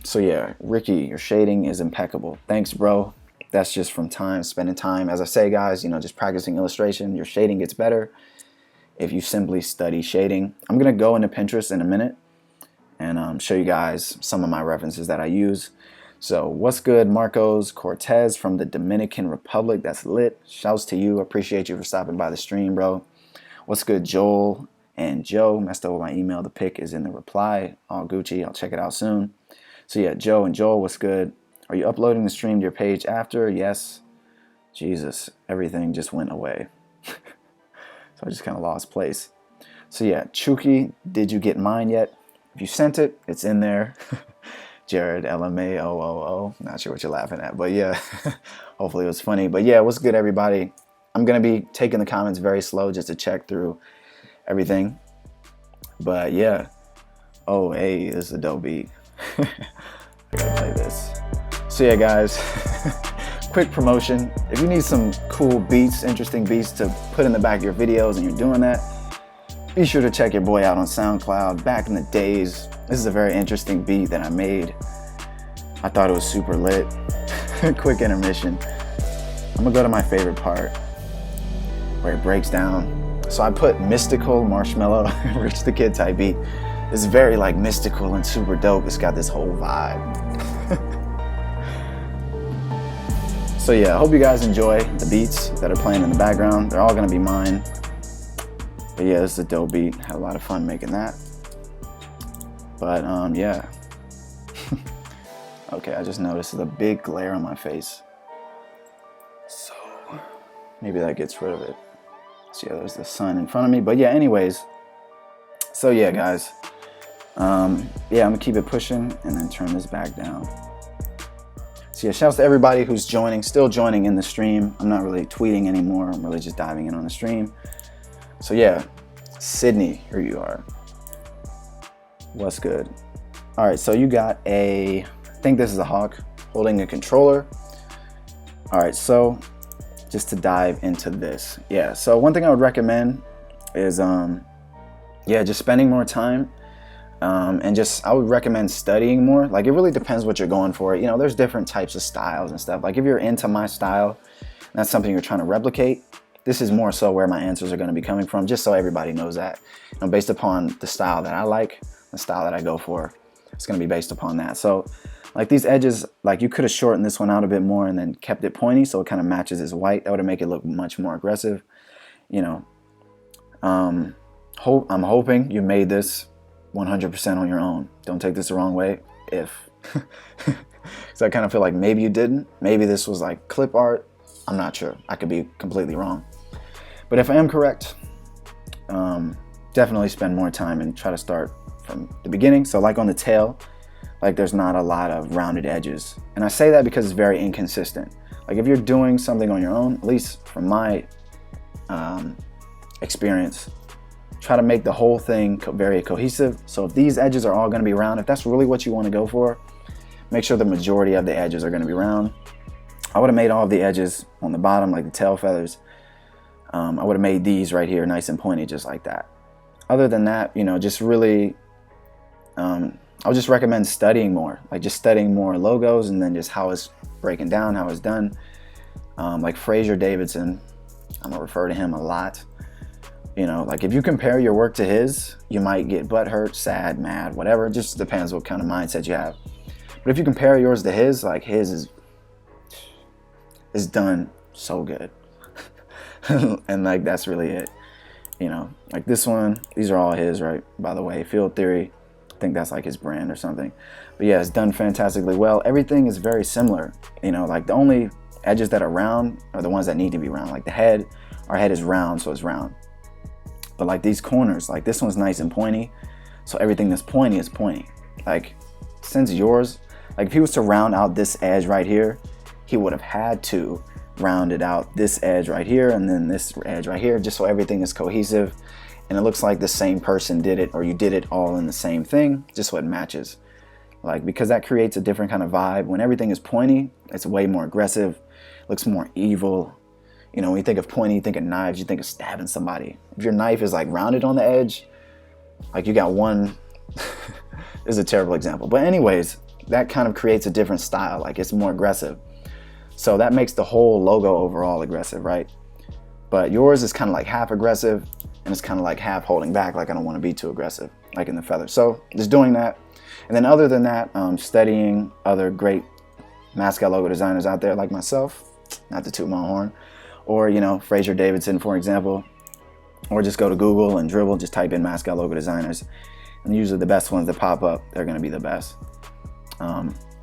So yeah, Ricky, your shading is impeccable. Thanks, bro. That's just from spending time. As I say, guys, just practicing illustration. Your shading gets better if you simply study shading. I'm gonna go into Pinterest in a minute and show you guys some of my references that I use. So what's good, Marcos Cortez from the Dominican Republic? That's lit. Shouts to you. Appreciate you for stopping by the stream, bro. What's good, Joel and Joe? Messed up with my email. The pic is in the reply. All Gucci. I'll check it out soon. So yeah, Joe and Joel, what's good? Are you uploading the stream to your page after? Yes. Jesus, everything just went away. So I just kind of lost place. So yeah, Chuki, did you get mine yet? If you sent it, it's in there. Jared, LMAOOO. Not sure what you're laughing at, but yeah, hopefully it was funny. But yeah, what's good, everybody? I'm going to be taking the comments very slow just to check through everything. But yeah. Oh, hey, this is a dope beat. I gotta play this. So yeah, guys, quick promotion. If you need some cool beats, interesting beats to put in the back of your videos and you're doing that, be sure to check your boy out on SoundCloud. Back in the days, this is a very interesting beat that I made. I thought it was super lit. Quick intermission. I'm gonna go to my favorite part where it breaks down. So I put mystical marshmallow, Rich the Kid type beat. It's very like mystical and super dope. It's got this whole vibe. So yeah, I hope you guys enjoy the beats that are playing in the background. They're all gonna be mine. But yeah, this is a dope beat. Had a lot of fun making that. But yeah. Okay, I just noticed a big glare on my face. So maybe that gets rid of it. So yeah, there's the sun in front of me. But yeah, anyways. So yeah, guys. Yeah, I'm gonna keep it pushing and then turn this back down. So yeah, shouts to everybody who's still joining in the stream. I'm not really tweeting anymore. I'm really just diving in on the stream. So yeah, Sydney, here you are. What's good? All right, so you got a think this is a hawk holding a controller. All right, so just to dive into this. Yeah, so one thing I would recommend is, just spending more time. And I would recommend studying more. Like, it really depends what you're going for. You know, there's different types of styles and stuff. Like, if you're into my style, and that's something you're trying to replicate, this is more so where my answers are going to be coming from, just so everybody knows that. You know, based upon the style that I like, the style that I go for, it's going to be based upon that. So, like, these edges, like, you could have shortened this one out a bit more and then kept it pointy so it kind of matches this white. That would make it look much more aggressive. You know, I'm hoping you made this 100% on your own. Don't take this the wrong way. So I kind of feel like maybe you didn't. Maybe this was like clip art. I'm not sure. I could be completely wrong. But if I am correct, definitely spend more time and try to start from the beginning. So like on the tail, like there's not a lot of rounded edges. And I say that because it's very inconsistent. Like if you're doing something on your own, at least from my experience, try to make the whole thing very cohesive. So if these edges are all going to be round, if that's really what you want to go for, make sure the majority of the edges are going to be round. I would have made all of the edges on the bottom, like the tail feathers. I would have made these right here nice and pointy, just like that. Other than that, you know, just really, I would just recommend studying more, like just studying more logos and then just how it's breaking down, how it's done. Like Fraser Davidson, I'm gonna refer to him a lot. You know, like if you compare your work to his, you might get butthurt, sad, mad, whatever. It just depends what kind of mindset you have. But if you compare yours to his, like his is done so good. And like that's really it. You know, like this one, these are all his, right? By the way, Field Theory, I think that's like his brand or something. But yeah, it's done fantastically well. Everything is very similar. You know, like the only edges that are round are the ones that need to be round. Like the head, our head is round, so it's round. But like these corners, like this one's nice and pointy, so everything that's pointy is pointy. Like since yours, like if he was to round out this edge right here, he would have had to round it out this edge right here and then this edge right here, just so everything is cohesive and it looks like the same person did it, or you did it all in the same thing, just so it matches. Like, because that creates a different kind of vibe. When everything is pointy, it's way more aggressive, looks more evil. You know, when you think of pointy, you think of knives, you think of stabbing somebody. If your knife is like rounded on the edge, like you got one, this is a terrible example. But anyways, that kind of creates a different style, like it's more aggressive. So that makes the whole logo overall aggressive, right? But yours is kind of like half aggressive and it's kind of like half holding back, like I don't want to be too aggressive, like in the feather. So just doing that. And then other than that, studying other great mascot logo designers out there like myself, not to toot my own horn, or, you know, Fraser Davidson, for example, or just go to Google and dribble, just type in mascot logo designers. And usually the best ones that pop up, they're going to be the best.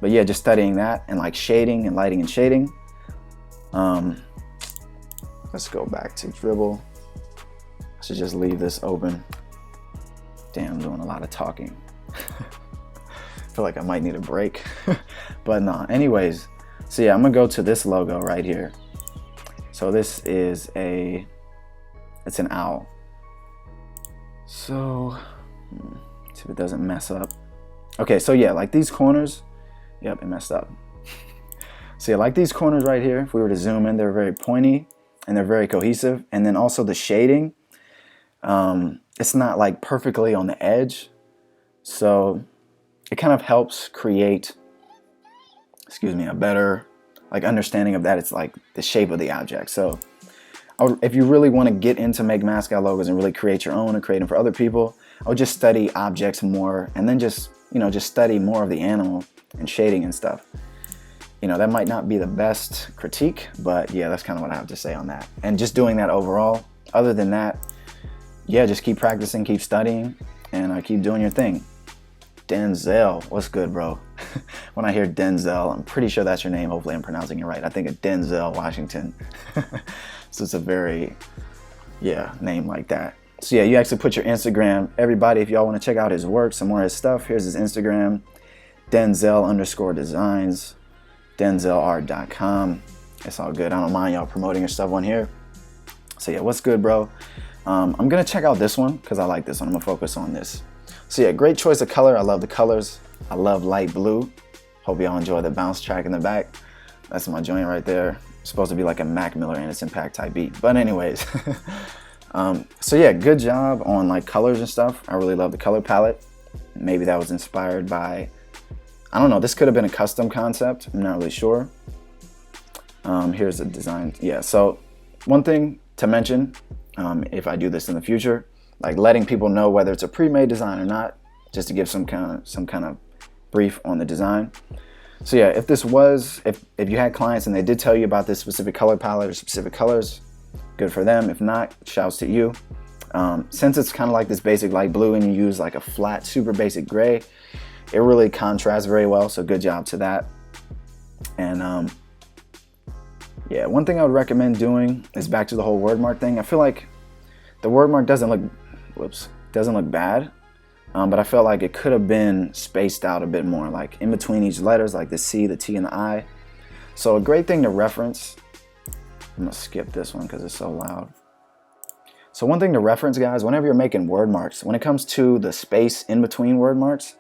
But yeah, just studying that and like shading and lighting and shading. Let's go back to dribble. I should just leave this open. Damn, I'm doing a lot of talking. I feel like I might need a break. But no, anyways. So yeah, I'm going to go to this logo right here. So this is it's an owl. So, see if it doesn't mess up. Okay, so yeah, like these corners, yep, it messed up. So yeah, like these corners right here, if we were to zoom in, they're very pointy and they're very cohesive. And then also the shading, it's not like perfectly on the edge. So it kind of helps create, a better like understanding of that. It's like the shape of the object. So if you really want to get into make mascot logos and really create your own and create them for other people, I would just study objects more and then just study more of the animal and shading and stuff. You know, that might not be the best critique, but yeah, that's kind of what I have to say on that. And just doing that overall. Other than that, yeah, just keep practicing, keep studying, and keep doing your thing. Denzel, what's good, bro? When I hear Denzel, I'm pretty sure that's your name. Hopefully I'm pronouncing it right. I think of Denzel Washington. So it's a very, name like that. So yeah, you actually put your Instagram. Everybody, if y'all want to check out his work, some more of his stuff, here's his Instagram, Denzel_designs, denzelart.com. It's all good. I don't mind y'all promoting your stuff on here. So yeah, what's good, bro? I'm going to check out this one because I like this one. I'm going to focus on this. So yeah, great choice of color. I love the colors. I love light blue. Hope y'all enjoy the bounce track in the back. That's my joint right there. It's supposed to be like a Mac Miller Anderson .Paak type beat. But anyways, so yeah, good job on like colors and stuff. I really love the color palette. Maybe that was inspired by, I don't know, this could have been a custom concept. I'm not really sure. Here's the design. Yeah, so one thing to mention, if I do this in the future, like letting people know whether it's a pre-made design or not, just to give some kind of brief on the design. So yeah, if you had clients and they did tell you about this specific color palette or specific colors, good for them. If not, shouts to you. Since it's kind of like this basic light blue and you use like a flat, super basic gray, it really contrasts very well. So good job to that. And yeah, one thing I would recommend doing is back to the whole word mark thing. I feel like the word mark doesn't look bad. But I felt like it could have been spaced out a bit more, like in between each letters, like the C, the T, and the I. So a great thing to reference, I'm gonna skip this one because it's so loud. So one thing to reference, guys, whenever you're making word marks, when it comes to the space in between word marks,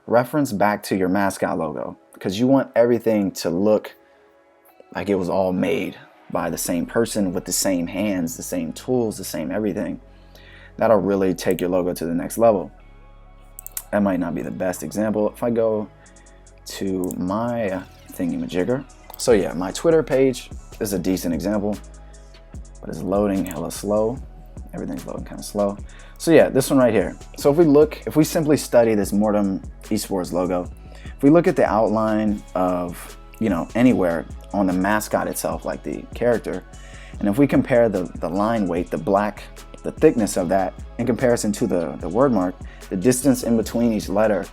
reference back to your mascot logo, because you want everything to look like it was all made by the same person with the same hands, the same tools, the same everything. That'll really take your logo to the next level. That might not be the best example. If I go to my thingy-majigger, so yeah, my Twitter page is a decent example, but it's loading hella slow. Everything's loading kind of slow. So yeah, this one right here. So if we simply study this Mortem Esports logo, if we look at the outline of, anywhere on the mascot itself, like the character, and if we compare the line weight, the thickness of that in comparison to the word mark, the distance in between each letter,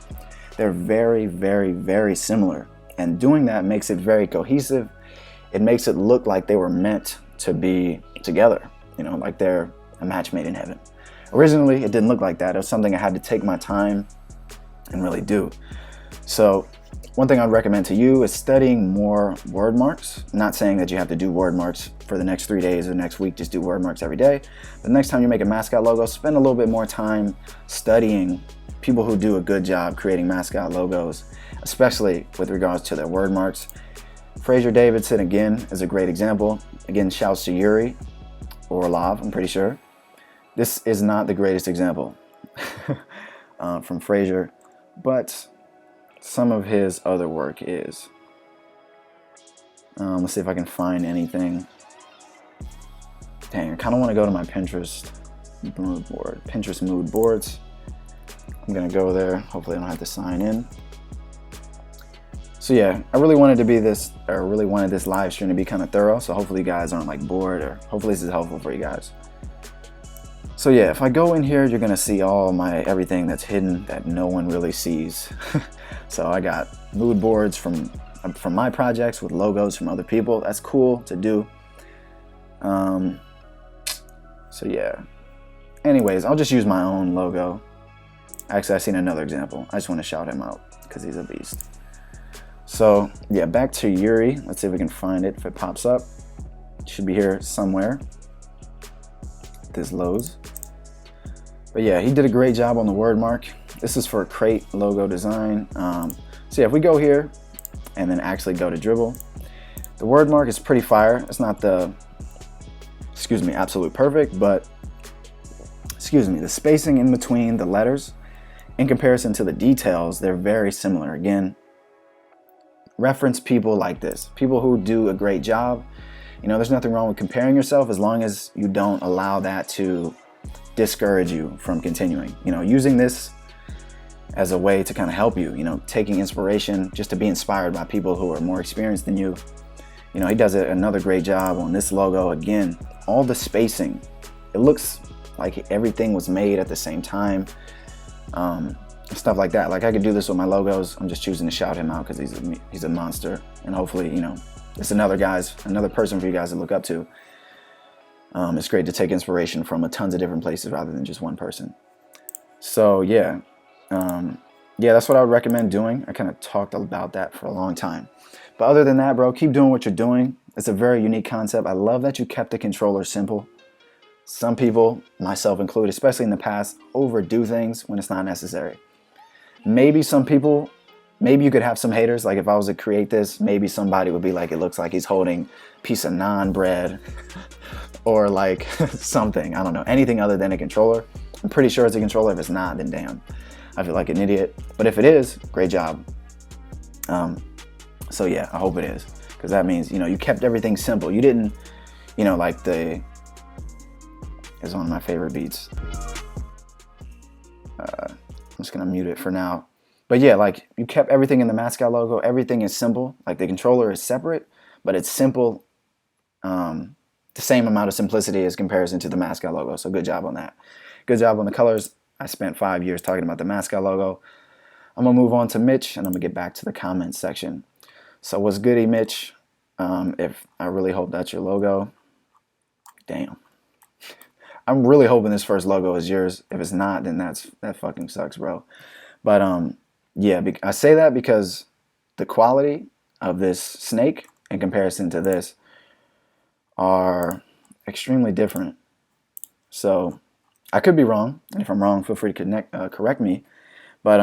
they're very, very, very similar. And doing that makes it very cohesive. It makes it look like they were meant to be together, like they're a match made in heaven. Originally, it didn't look like that. It was something I had to take my time and really do. So one thing I'd recommend to you is studying more word marks. I'm not saying that you have to do word marks for the next 3 days or next week, just do word marks every day. The next time you make a mascot logo, spend a little bit more time studying people who do a good job creating mascot logos, especially with regards to their word marks. Fraser Davidson, again, is a great example. Again, shouts to Yuri Orlov, I'm pretty sure. This is not the greatest example from Fraser, but some of his other work is. Let's see if I can find anything. Dang, I kind of want to go to my Pinterest mood boards. I'm gonna go there. Hopefully I don't have to sign in. So yeah, I really wanted this live stream to be kind of thorough. So hopefully you guys aren't like bored, or hopefully this is helpful for you guys. So yeah, if I go in here, you're gonna see all my everything that's hidden that no one really sees. So I got mood boards from my projects with logos from other people. That's cool to do. So yeah. Anyways, I'll just use my own logo. Actually, I've seen another example. I just want to shout him out because he's a beast. So yeah, back to Yuri. Let's see if we can find it. If it pops up, it should be here somewhere. This loads. But yeah, he did a great job on the word mark. This is for a Crate logo design. So yeah, if we go here and then actually go to dribble, the word mark is pretty fire. It's not the, absolute perfect, but the spacing in between the letters in comparison to the details, they're very similar. Again, reference people like this, people who do a great job. There's nothing wrong with comparing yourself as long as you don't allow that to discourage you from continuing. Using this as a way to kind of help you, taking inspiration just to be inspired by people who are more experienced than you. He does another great job on this logo. Again, all the spacing, it looks like everything was made at the same time. Stuff like that. Like I could do this with my logos. I'm just choosing to shout him out because he's a monster, and hopefully, it's another person for you guys to look up to. It's great to take inspiration from tons of different places rather than just one person. So yeah, that's what I would recommend doing. I kind of talked about that for a long time. But other than that, bro, keep doing what you're doing. It's a very unique concept. I love that you kept the controller simple. Some people, myself included, especially in the past, overdo things when it's not necessary. Maybe some people maybe you could have some haters. Like if I was to create this, maybe somebody would be like, it looks like he's holding a piece of naan bread or like something. I don't know, anything other than a controller. I'm pretty sure it's a controller. If it's not, then damn, I feel like an idiot. But if it is, great job. So yeah, I hope it is, because that means, you know, you kept everything simple. You didn't, you know, like it's one of my favorite beats. I'm just gonna mute it for now. But yeah, like you kept everything in the mascot logo. Everything is simple. Like the controller is separate, but it's simple. The same amount of simplicity as comparison to the mascot logo. So good job on that. Good job on the colors. I spent 5 years talking about the mascot logo. I'm gonna move on to Mitch, and I'm gonna get back to the comments section. So what's goody, Mitch? If I really hope that's your logo. Damn. I'm really hoping this first logo is yours. If it's not, then that fucking sucks, bro. But yeah, I say that because the quality of this snake in comparison to this are extremely different. So I could be wrong, and if I'm wrong, feel free to correct me. But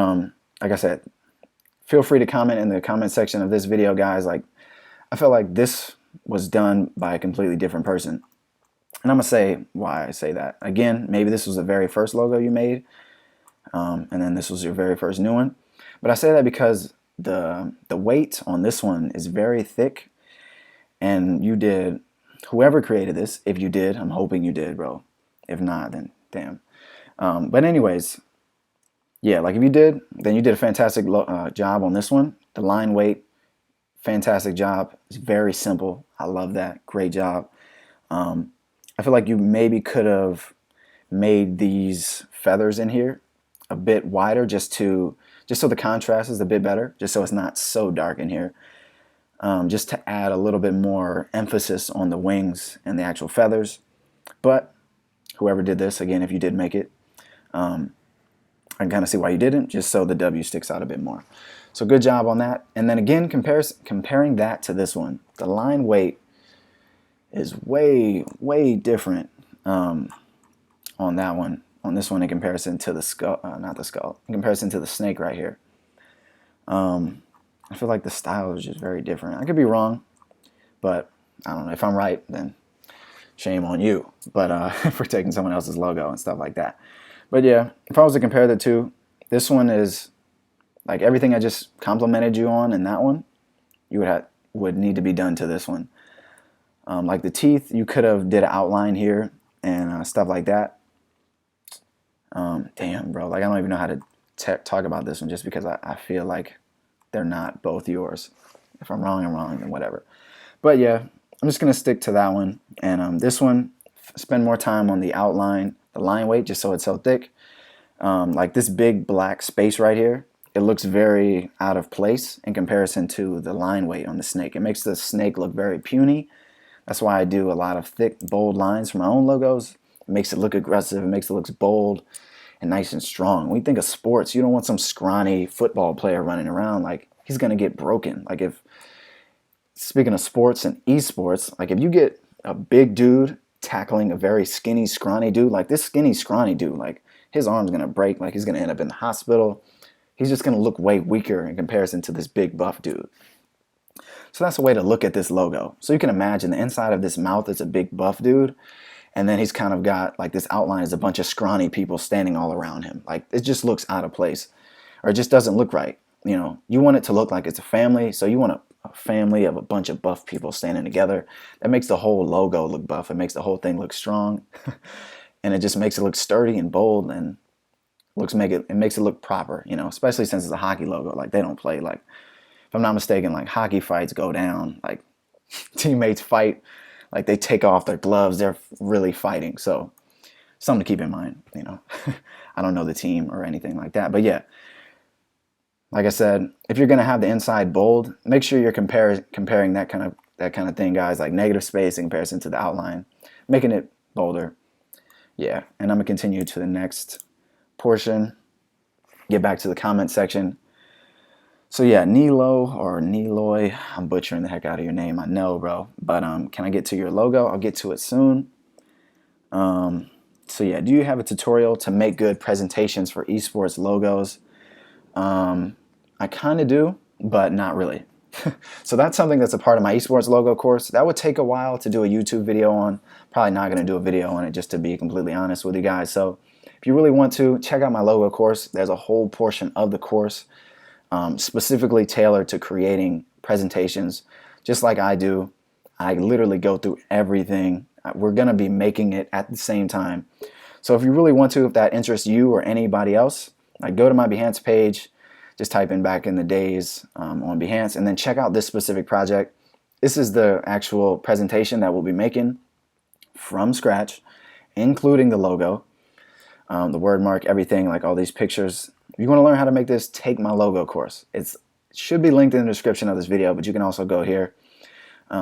like I said, feel free to comment in the comment section of this video, guys. Like, I feel like this was done by a completely different person. And I'm going to say why I say that. Again, maybe this was the very first logo you made, and then this was your very first new one. But I say that because the weight on this one is very thick, and you did, whoever created this, if you did, I'm hoping you did, bro. If not, then damn. But anyways, yeah, like if you did, then you did a fantastic job on this one. The line weight, fantastic job. It's very simple. I love that. Great job. I feel like you maybe could have made these feathers in here a bit wider, just so the contrast is a bit better, just so it's not so dark in here. Just to add a little bit more emphasis on the wings and the actual feathers. But whoever did this, again, if you did make it, I can kind of see why you didn't, just so the W sticks out a bit more. So good job on that. And then again, comparing that to this one, the line weight is way, way different on that one, on this one in comparison to the skull, not the skull, in comparison to the snake right here. I feel like the style is just very different. I could be wrong, but I don't know. If I'm right, then shame on you. But for taking someone else's logo and stuff like that. But yeah, if I was to compare the two, this one is like everything I just complimented you on, and that one, you would need to be done to this one. Like the teeth, you could have did an outline here and stuff like that. Damn, bro. Like I don't even know how to talk about this one, just because I feel like they're not both yours. If I'm wrong, I'm wrong, then whatever. But yeah, I'm just gonna stick to that one. And this one, spend more time on the outline, the line weight, just so it's so thick. Like this big black space right here, it looks very out of place in comparison to the line weight on the snake. It makes the snake look very puny. That's why I do a lot of thick, bold lines for my own logos. It makes it look aggressive. It makes it look bold and nice and strong. When you think of sports, you don't want some scrawny football player running around. Like, he's going to get broken. Like, speaking of sports and esports, like if you get a big dude tackling a very skinny, scrawny dude, like this skinny, scrawny dude, like his arm's going to break. Like he's going to end up in the hospital. He's just going to look way weaker in comparison to this big buff dude. So that's a way to look at this logo. So you can imagine the inside of this mouth is a big buff dude, and then he's kind of got like this outline is a bunch of scrawny people standing all around him. Like it just looks out of place, or it just doesn't look right. You know, you want it to look like it's a family, so you want a family of a bunch of buff people standing together. That makes the whole logo look buff. It makes the whole thing look strong, and it just makes it look sturdy and bold, and it makes it look proper. You know, especially since it's a hockey logo. Like they don't play like. If I'm not mistaken, like hockey fights go down, like teammates fight, like they take off their gloves, they're really fighting. So something to keep in mind, you know. I don't know the team or anything like that, but yeah, like I said, if you're gonna have the inside bold, make sure you're comparing that kind of thing, guys, like negative space in comparison to the outline, making it bolder. Yeah, and I'm gonna continue to the next portion, get back to the comment section. So yeah, Nilo or Niloy, I'm butchering the heck out of your name, I know, bro. But can I get to your logo? I'll get to it soon. So yeah, do you have a tutorial to make good presentations for esports logos? I kind of do, but not really. So that's something that's a part of my esports logo course. That would take a while to do a YouTube video on. Probably not going to do a video on it, just to be completely honest with you guys. So if you really want to, check out my logo course. There's a whole portion of the course specifically tailored to creating presentations just like I do. I literally go through everything. We're going to be making it at the same time. So if you really want to, if that interests you or anybody else, go to my Behance page, just type in BackintheDase on Behance, and then check out this specific project. This is the actual presentation that we'll be making from scratch, including the logo, the word mark, everything, like all these pictures. If you want to learn how to make this, take my logo course. It should be linked in the description of this video, but you can also go here.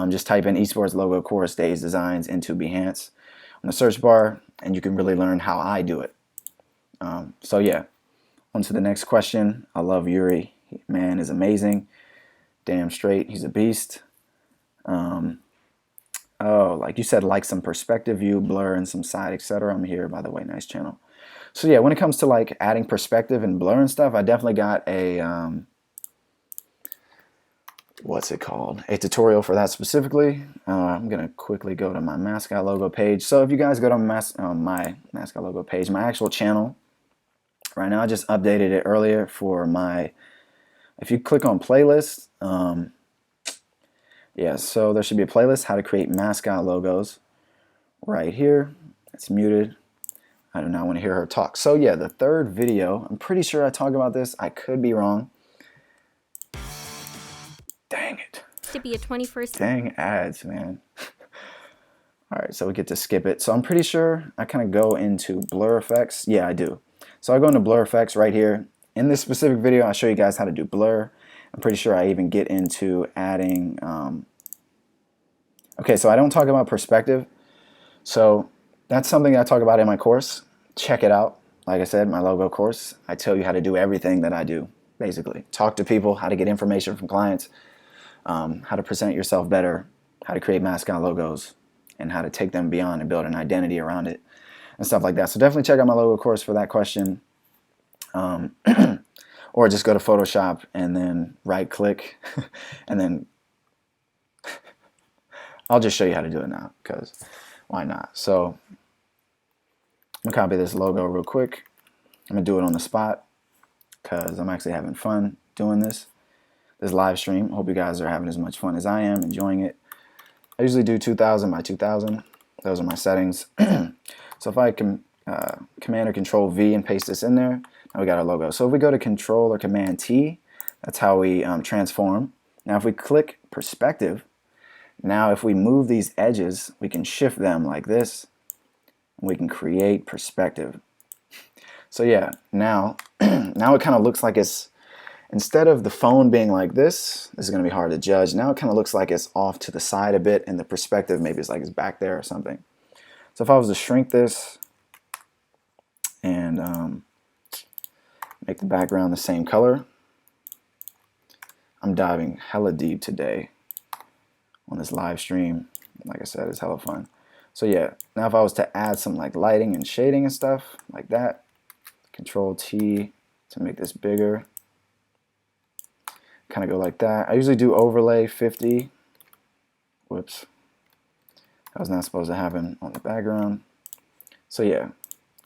Just type in esports logo course dasedesigns into Behance on the search bar, and you can really learn how I do it. So yeah, on to the next question. I love Yuri. Man is amazing. Damn straight, he's a beast. Oh, like you said, like some perspective view, blur, and some side, etc. I'm here, by the way. Nice channel. So yeah, when it comes to like adding perspective and blur and stuff, I definitely got a what's it called? A tutorial for that specifically. I'm gonna quickly go to my mascot logo page. So if you guys go to my mascot logo page, my actual channel, right now I just updated it earlier for my. If you click on playlist, yeah, so there should be a playlist, how to create mascot logos, right here. It's muted. I do not want to hear her talk. So yeah, the third video, I'm pretty sure I talk about this. I could be wrong. Dang it. To be a 21st. Dang ads, man. All right, so we get to skip it. So I'm pretty sure I kind of go into blur effects. Yeah, I do. So I go into blur effects right here. In this specific video, I'll show you guys how to do blur. I'm pretty sure I even get into adding, okay, so I don't talk about perspective. So that's something I talk about in my course. Check it out. Like I said, my logo course, I tell you how to do everything that I do, basically. Talk to people, how to get information from clients, how to present yourself better, how to create mascot logos, and how to take them beyond and build an identity around it, and stuff like that. So definitely check out my logo course for that question. Or just go to Photoshop and then right click and then I'll just show you how to do it now, because why not? So I'm gonna copy this logo real quick. I'm gonna do it on the spot because I'm actually having fun doing this live stream. Hope you guys are having as much fun as I am, enjoying it. I usually do 2000 by 2000. Those are my settings. So if I can Command or Control V and paste this in there, now we got our logo. So if we go to Control or Command T, that's how we transform. Now if we click perspective, now if we move these edges, we can shift them like this, and we can create perspective. So yeah, now now it kind of looks like it's, instead of the phone being like this is going to be hard to judge. Now it kind of looks like it's off to the side a bit, and the perspective maybe it's like it's back there or something. So if I was to shrink this and make the background the same color. I'm diving hella deep today on this live stream. Like I said, it's hella fun. So yeah, now if I was to add some like lighting and shading and stuff like that, Control T to make this bigger. Kind of go like that. I usually do overlay 50. Whoops. That was not supposed to happen on the background. So yeah,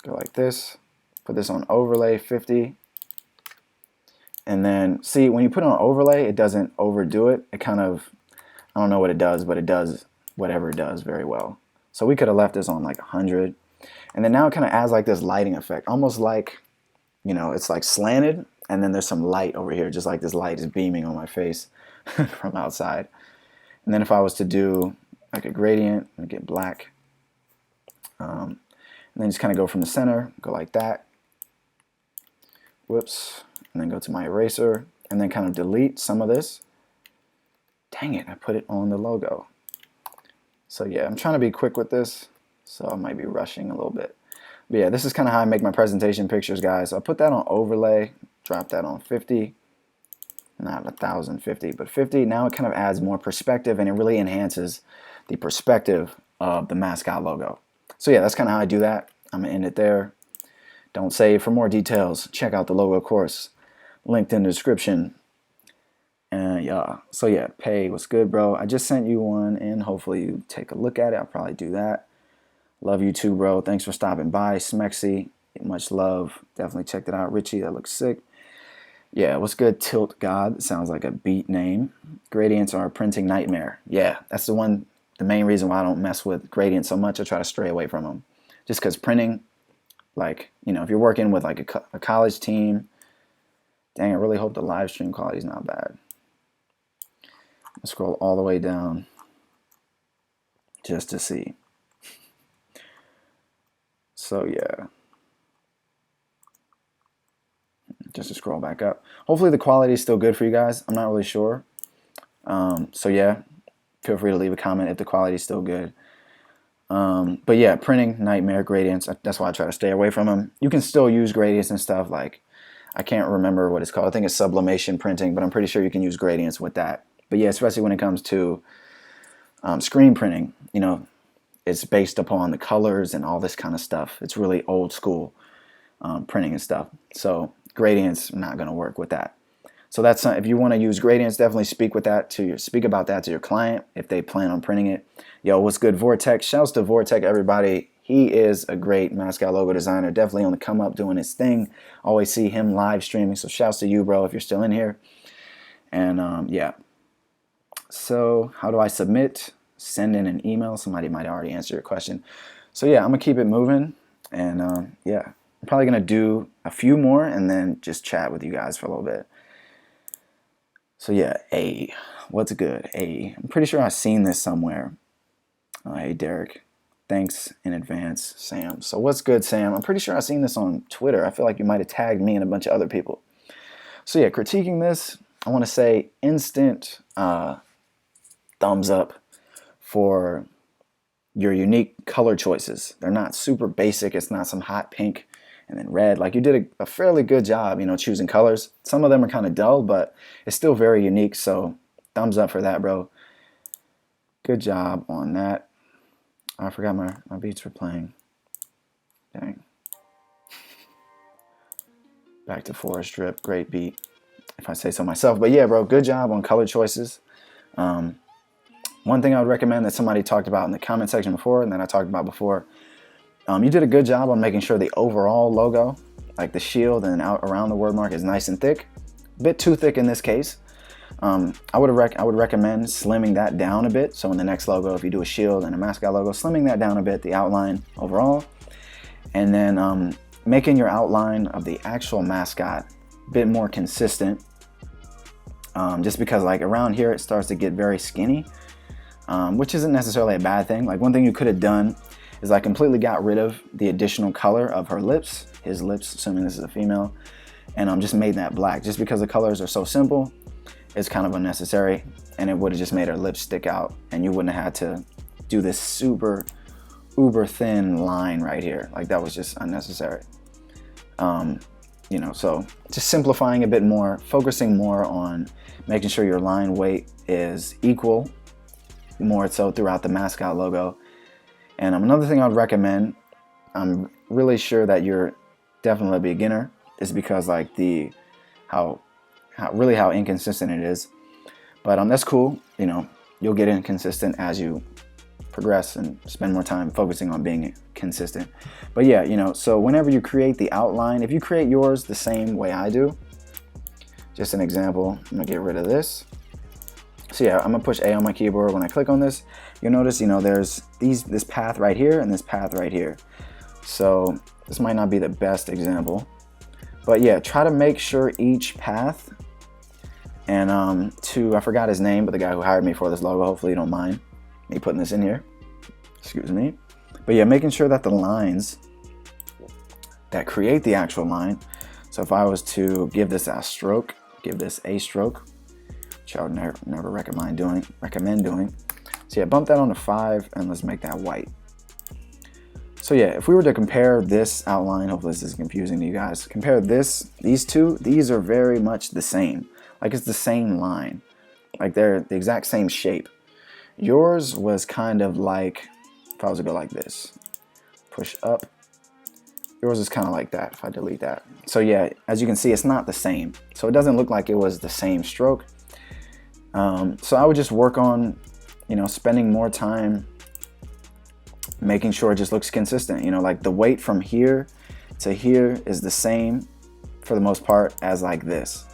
go like this. Put this on overlay 50. And then see, when you put it on overlay, it doesn't overdo it. It kind of, I don't know what it does, but it does whatever it does very well. So we could have left this on like 100. And then now it kind of adds like this lighting effect, almost like, you know, it's like slanted, and then there's some light over here, just like this light is beaming on my face from outside. And then if I was to do like a gradient, and get black, and then just kind of go from the center, go like that. Whoops. And then go to my eraser, and then kind of delete some of this. Dang it, I put it on the logo. So yeah, I'm trying to be quick with this, so I might be rushing a little bit. But yeah, this is kind of how I make my presentation pictures, guys. So I'll put that on overlay, drop that on 50, not 1050, but 50. Now it kind of adds more perspective, and it really enhances the perspective of the mascot logo. So yeah, that's kind of how I do that. I'm gonna end it there. Don't save. For more details, check out the logo course linked in the description. And yeah, so yeah, pay was good, bro. I just sent you one and hopefully you take a look at it. I'll probably do that. Love you too, bro. Thanks for stopping by. Smexy, much love. Definitely checked it out. Richie, that looks sick. Yeah, what's good? Tilt God. Sounds like a beat name. Gradients are a printing nightmare. Yeah, that's the main reason why I don't mess with gradients so much. I try to stray away from them. Just because printing, like, you know, if you're working with like a college team, dang, I really hope the live stream quality is not bad. I'll scroll all the way down just to see. So yeah, just to scroll back up. Hopefully the quality is still good for you guys. I'm not really sure. So yeah, feel free to leave a comment if the quality is still good. But yeah, printing nightmare, gradients. That's why I try to stay away from them. You can still use gradients and stuff. Like, I can't remember what it's called. I think it's sublimation printing, but I'm pretty sure you can use gradients with that. But yeah, especially when it comes to screen printing, you know, it's based upon the colors and all this kind of stuff. It's really old school printing and stuff. So gradients are not going to work with that. So that's if you want to use gradients, definitely speak about that to your client if they plan on printing it. Yo, what's good, Vortex? Shouts to Vortex, everybody. He is a great mascot logo designer. Definitely on the come up doing his thing. Always see him live streaming. So shouts to you, bro, if you're still in here. And yeah. So how do I submit? Send in an email. Somebody might already answer your question. So yeah, I'm gonna keep it moving, and yeah, I'm probably gonna do a few more and then just chat with you guys for a little bit. So yeah, what's good? I'm pretty sure I've seen this somewhere. Hey Derek, thanks in advance, Sam. So what's good, Sam? I'm pretty sure I've seen this on Twitter. I feel like you might have tagged me and a bunch of other people. So yeah, critiquing this, I want to say instant thumbs up for your unique color choices. They're not super basic. It's not some hot pink and then red. Like, you did a fairly good job, you know, choosing colors. Some of them are kind of dull, but it's still very unique. So thumbs up for that, bro. Good job on that. I forgot my beats were playing. Dang. Back to Forest Drip. Great beat, if I say so myself. But yeah, bro, good job on color choices. One thing I would recommend that somebody talked about in the comment section before, and that I talked about before, you did a good job on making sure the overall logo, like the shield and out around the word mark, is nice and thick. A bit too thick in this case. I would recommend slimming that down a bit. So in the next logo, if you do a shield and a mascot logo, slimming that down a bit, the outline overall, and then making your outline of the actual mascot a bit more consistent. Just because like around here it starts to get very skinny. Which isn't necessarily a bad thing. Like, one thing you could have done is I completely got rid of the additional color of her lips, his lips, assuming this is a female, and just made that black. Just because the colors are so simple, it's kind of unnecessary, and it would have just made her lips stick out, and you wouldn't have had to do this super uber thin line right here. Like, that was just unnecessary. You know, so just simplifying a bit more, focusing more on making sure your line weight is equal, more so throughout the mascot logo. And another thing I'd recommend, I'm really sure that you're definitely a beginner, is because like how inconsistent it is. But that's cool. You know, you'll get inconsistent as you progress and spend more time focusing on being consistent. But yeah, you know, so whenever you create the outline, if you create yours the same way I do, just an example, I'm gonna get rid of this. So yeah, I'm gonna push A on my keyboard. When I click on this, you'll notice, you know, there's this path right here and this path right here. So this might not be the best example, but yeah, try to make sure each path, and I forgot his name, but the guy who hired me for this logo, hopefully you don't mind me putting this in here, excuse me. But yeah, making sure that the lines that create the actual line, so if I was to give this a stroke, which I would never recommend doing. So yeah, bump that on to 5, and let's make that white. So yeah, if we were to compare this outline, hopefully this is confusing to you guys, compare these two, these are very much the same. Like, it's the same line. Like, they're the exact same shape. Yours was kind of like, if I was to go like this, push up, yours is kind of like that if I delete that. So yeah, as you can see, it's not the same. So it doesn't look like it was the same stroke. So I would just work on, spending more time making sure it just looks consistent. Like the weight from here to here is the same for the most part as like this.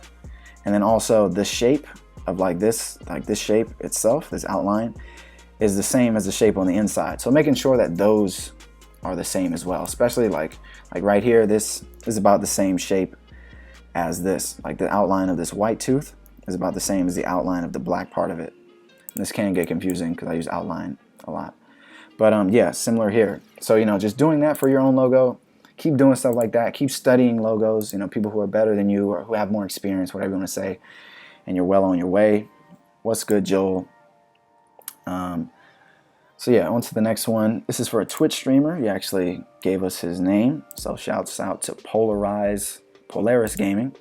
And then also the shape of like this shape itself, this outline, is the same as the shape on the inside. So making sure that those are the same as well, especially like right here, this is about the same shape as this. Like the outline of this white tooth is about the same as the outline of the black part of it. And this can get confusing because I use outline a lot. But yeah, similar here. So, just doing that for your own logo, keep doing stuff like that. Keep studying logos, people who are better than you or who have more experience, whatever you want to say, and you're well on your way. What's good, Joel? So yeah, on to the next one. This is for a Twitch streamer. He actually gave us his name. So shouts out to Polaris Gaming.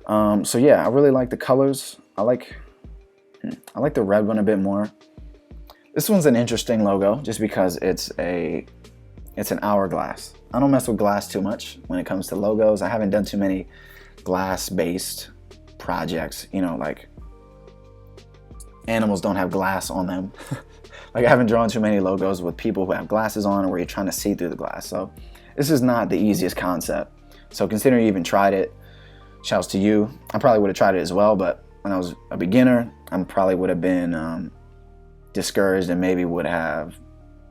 So yeah, I really like the colors. I like the red one a bit more. This one's an interesting logo just because it's an hourglass. I don't mess with glass too much when it comes to logos. I haven't done too many glass-based projects. Like animals don't have glass on them. Like I haven't drawn too many logos with people who have glasses on or where you're trying to see through the glass. So this is not the easiest concept. So considering you even tried it, shouts to you. I probably would have tried it as well, but when I was a beginner, I probably would have been discouraged and maybe would have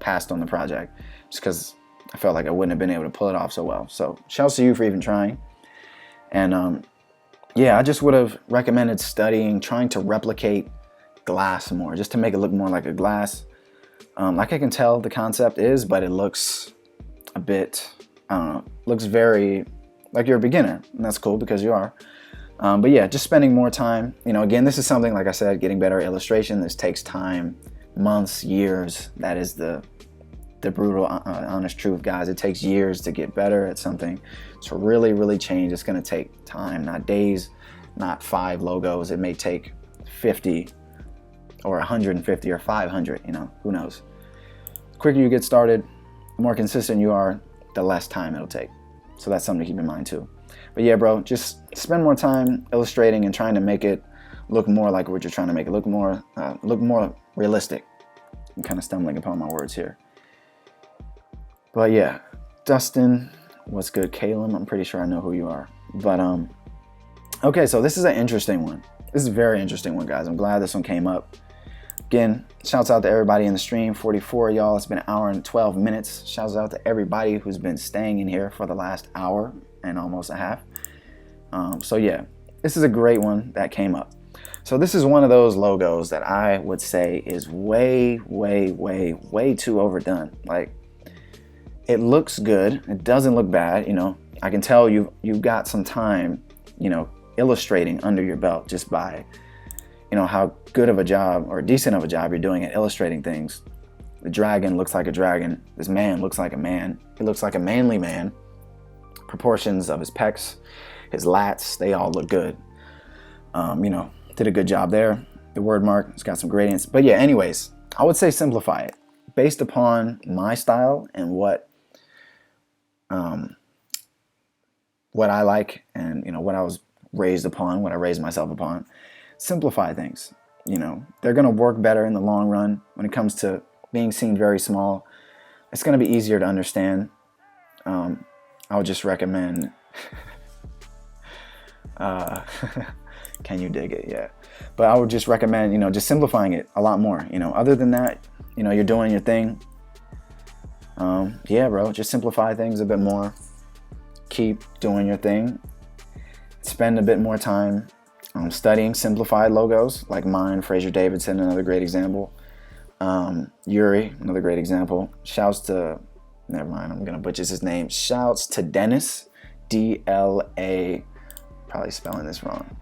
passed on the project just because I felt like I wouldn't have been able to pull it off so well. So shouts to you for even trying. And yeah, I just would have recommended studying, trying to replicate glass more, just to make it look more like a glass. Like I can tell the concept is, but it looks a bit, I don't know, looks very like you're a beginner, and that's cool because you are. But yeah, just spending more time. Again, this is something, like I said, getting better at illustration. This takes time, months, years. That is the brutal, honest truth, guys. It takes years to get better at something. To really, really change, it's going to take time, not days, not 5 logos. It may take 50 or 150 or 500, who knows. The quicker you get started, the more consistent you are, the less time it'll take. So that's something to keep in mind too. But yeah, bro, just spend more time illustrating and trying to make it look more like what you're trying to make it look more realistic. I'm kind of stumbling upon my words here. But yeah, Dustin, what's good? Caleb, I'm pretty sure I know who you are. But okay, so this is an interesting one. This is a very interesting one, guys. I'm glad this one came up. Again, shouts out to everybody in the stream. 44 of y'all. It's been an hour and 12 minutes. Shouts out to everybody who's been staying in here for the last hour and almost a half. So yeah, this is a great one that came up. So this is one of those logos that I would say is way, way, way, way too overdone. Like, it looks good. It doesn't look bad. I can tell you've got some time, illustrating under your belt just by, how good of a job or decent of a job you're doing at illustrating things. The dragon looks like a dragon. This man looks like a man. He looks like a manly man. Proportions of his pecs, his lats, they all look good. Did a good job there. The word mark, it's got some gradients. But yeah, anyways, I would say simplify it based upon my style and what I like and, what I was raised upon, what I raised myself upon. Simplify things. They're going to work better in the long run when it comes to being seen very small. It's going to be easier to understand. I would just recommend can you dig it? Yeah. But I would just recommend, just simplifying it a lot more. Other than that, you're doing your thing. Yeah, bro, just simplify things a bit more. Keep doing your thing. Spend a bit more time studying simplified logos like mine. Fraser Davidson, another great example. Yuri, another great example. Shouts to, never mind, I'm gonna butcher his name. Shouts to Dennis, D-L-A, probably spelling this wrong.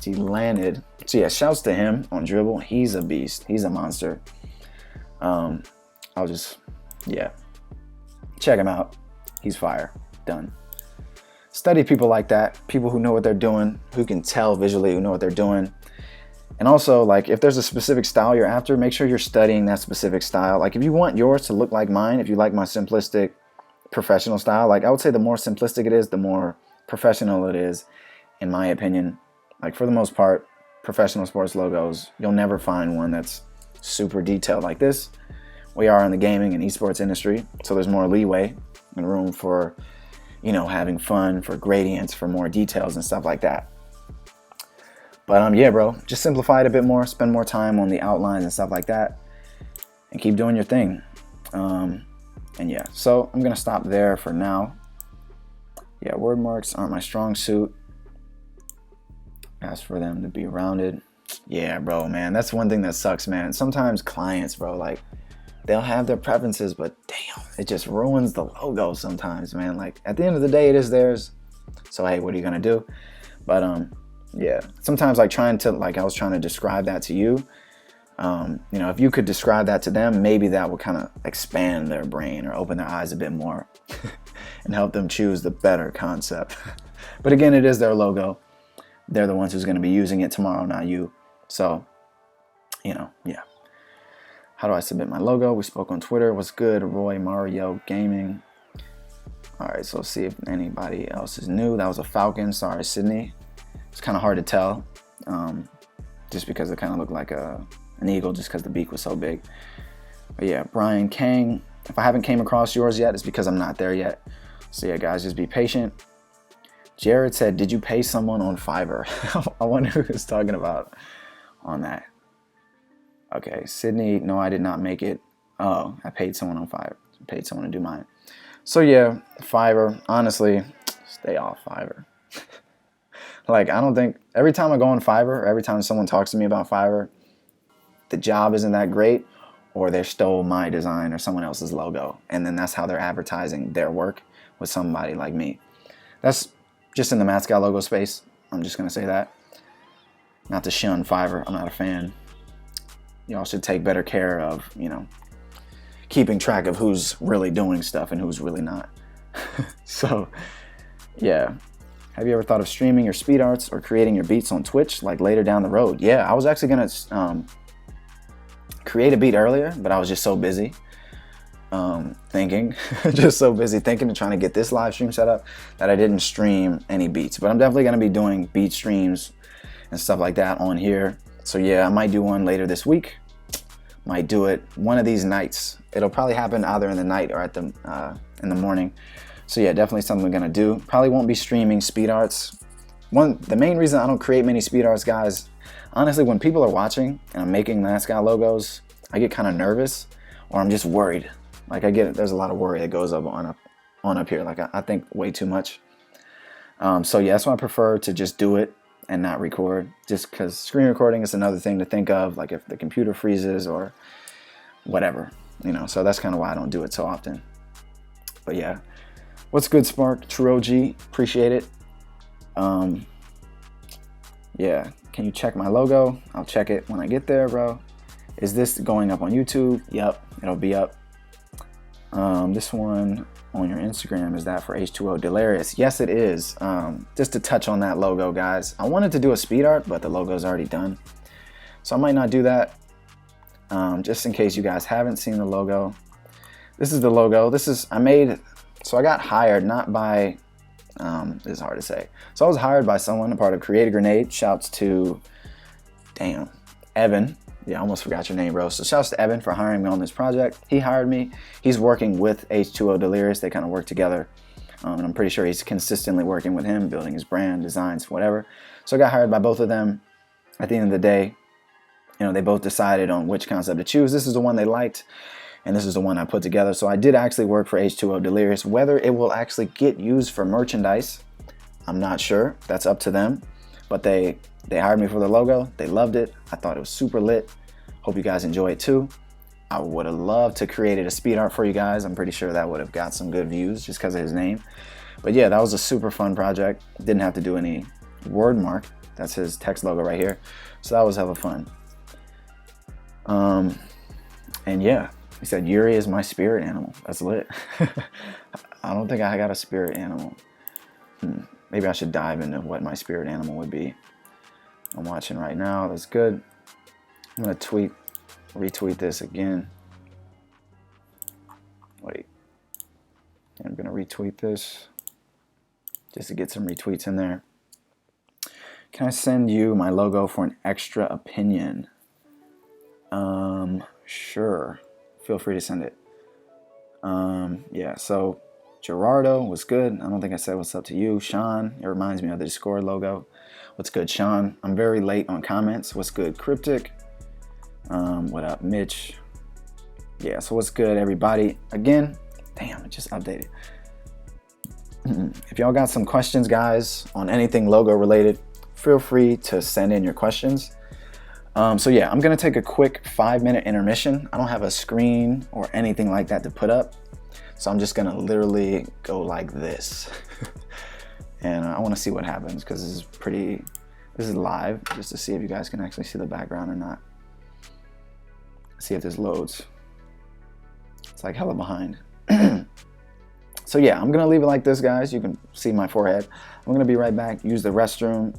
He landed. So yeah, shouts to him on Dribble. He's a beast. He's a monster. I'll just, yeah, check him out. He's fire. Done. Study people like that, people who know what they're doing, who can tell visually, who know what they're doing. And also, like, if there's a specific style you're after, make sure you're studying that specific style. Like, if you want yours to look like mine, if you like my simplistic professional style, like, I would say the more simplistic it is, the more professional it is, in my opinion. Like, for the most part, professional sports logos, you'll never find one that's super detailed like this. We are in the gaming and esports industry, so there's more leeway and room for, you know, having fun, for gradients, for more details and stuff like that. But yeah, bro, just simplify it a bit more, spend more time on the outlines and stuff like that, and keep doing your thing. And yeah, so I'm gonna stop there for now. Yeah, word marks aren't my strong suit. Ask for them to be rounded. Yeah, bro, man, that's one thing that sucks, man. Sometimes clients, bro, like, they'll have their preferences, but damn, it just ruins the logo sometimes, man. Like, at the end of the day, it is theirs. So hey, what are you gonna do? But yeah, sometimes like I was trying to describe that to you. You know, if you could describe that to them, maybe that would kind of expand their brain or open their eyes a bit more and help them choose the better concept. But again, it is their logo. They're the ones who's going to be using it tomorrow, not you. So, you know, yeah. How do I submit my logo? We spoke on Twitter. What's good? Roy Mario Gaming. All right, so let's see if anybody else is new. That was a falcon. Sorry, Sydney. It's kind of hard to tell, just because it kind of looked like an eagle, just because the beak was so big. But yeah, Brian Kang. If I haven't came across yours yet, it's because I'm not there yet. So yeah, guys, just be patient. Jared said, did you pay someone on Fiverr? I wonder who he's talking about on that. Okay, Sydney, no, I did not make it. Oh, I paid someone on Fiverr. Paid someone to do mine. So yeah, Fiverr, honestly, stay off Fiverr. Like, I don't think, every time I go on Fiverr, every time someone talks to me about Fiverr, the job isn't that great, or they stole my design or someone else's logo. And then that's how they're advertising their work with somebody like me. That's just in the mascot logo space. I'm just gonna say that. Not to shun Fiverr, I'm not a fan. Y'all should take better care of, you know, keeping track of who's really doing stuff and who's really not. So, yeah. Have you ever thought of streaming your speed arts or creating your beats on Twitch, like later down the road? Yeah, I was actually gonna create a beat earlier, but I was just so busy thinking, just so busy thinking and trying to get this live stream set up that I didn't stream any beats. But I'm definitely gonna be doing beat streams and stuff like that on here. So yeah, I might do one later this week. Might do it one of these nights. It'll probably happen either in the night or at the in the morning. So yeah, definitely something we're gonna do. Probably won't be streaming speed arts. The main reason I don't create many speed arts, guys, honestly, when people are watching and I'm making mascot logos, I get kind of nervous, or I'm just worried. Like there's a lot of worry that goes up on up here. Like I think way too much. So yeah, that's why I prefer to just do it and not record, just because screen recording is another thing to think of, like if the computer freezes or whatever, you know. So that's kind of why I don't do it so often. But yeah, what's good, Spark? True OG, appreciate it. Yeah, can you check my logo? I'll check it when I get there, bro. Is this going up on YouTube? Yep, it'll be up. This one on your Instagram, is that for H2O Delirious? Yes, it is. Just to touch on that logo, guys. I wanted to do a speed art, but the logo's already done. So I might not do that. Just in case you guys haven't seen the logo. This is the logo. So I got hired, not by, this is hard to say. So I was hired by someone, a part of Create a Grenade. Shouts to, Evan. Yeah, I almost forgot your name, bro. So shouts to Evan for hiring me on this project. He hired me. He's working with H2O Delirious. They kind of work together. And I'm pretty sure he's consistently working with him, building his brand, designs, whatever. So I got hired by both of them. At the end of the day, you know, they both decided on which concept to choose. This is the one they liked, and this is the one I put together. So I did actually work for H2O Delirious. Whether it will actually get used for merchandise, I'm not sure. That's up to them. But they hired me for the logo. They loved it. I thought it was super lit. Hope you guys enjoy it too. I would have loved to create a speed art for you guys. I'm pretty sure that would have got some good views just because of his name. But yeah, that was a super fun project. Didn't have to do any word mark. That's his text logo right here. So that was hella fun. And yeah, he said, Yuri is my spirit animal. That's lit. I don't think I got a spirit animal. Maybe I should dive into what my spirit animal would be. I'm watching right now. That's good. I'm gonna retweet this again. Wait. I'm gonna retweet this just to get some retweets in there. Can I send you my logo for an extra opinion? Sure. Feel free to send it. Yeah, so Gerardo, what's good? I don't think I said what's up to you. Sean, it reminds me of the Discord logo. What's good, Sean? I'm very late on comments. What's good, Cryptic? What up, Mitch? Yeah, so what's good, everybody? Again, damn, it just updated. If y'all got some questions, guys, on anything logo related, feel free to send in your questions. So yeah, I'm gonna take a quick 5-minute intermission. I don't have a screen or anything like that to put up, so I'm just gonna literally go like this. And I wanna see what happens, because this is live, just to see if you guys can actually see the background or not. See if this loads. It's like hella behind. So yeah, I'm gonna leave it like this, guys. You can see my forehead. I'm gonna be right back, use the restroom,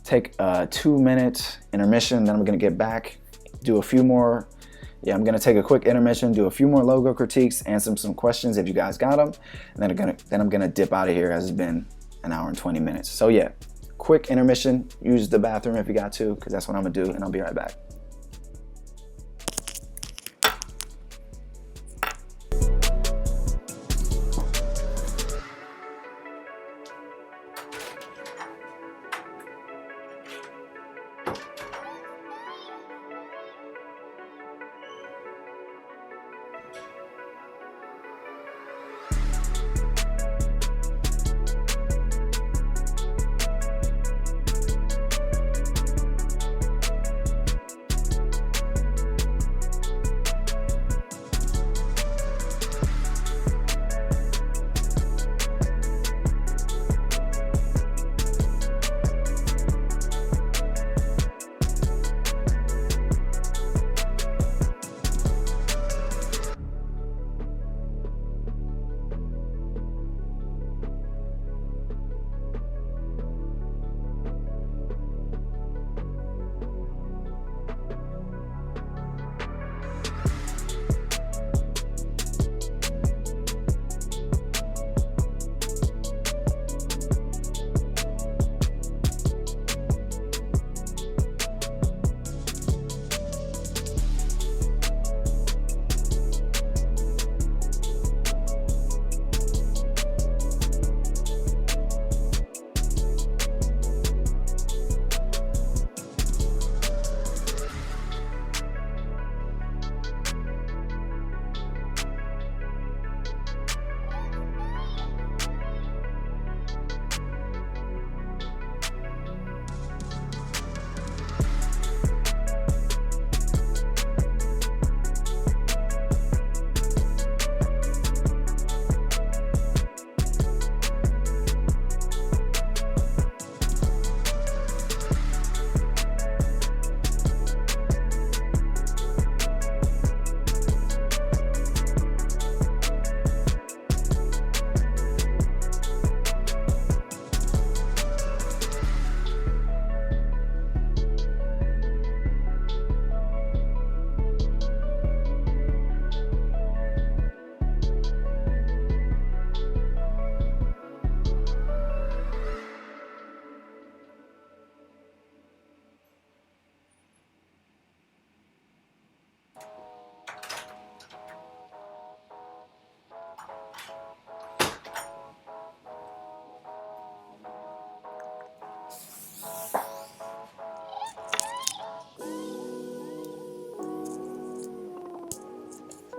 take a 2-minute intermission, then I'm gonna get back, do a few more. Yeah, I'm gonna take a quick intermission, do a few more logo critiques, answer some questions if you guys got them, and then I'm gonna dip out of here, as it's been an hour and 20 minutes. So yeah, quick intermission, use the bathroom if you got to, because that's what I'm gonna do, and I'll be right back.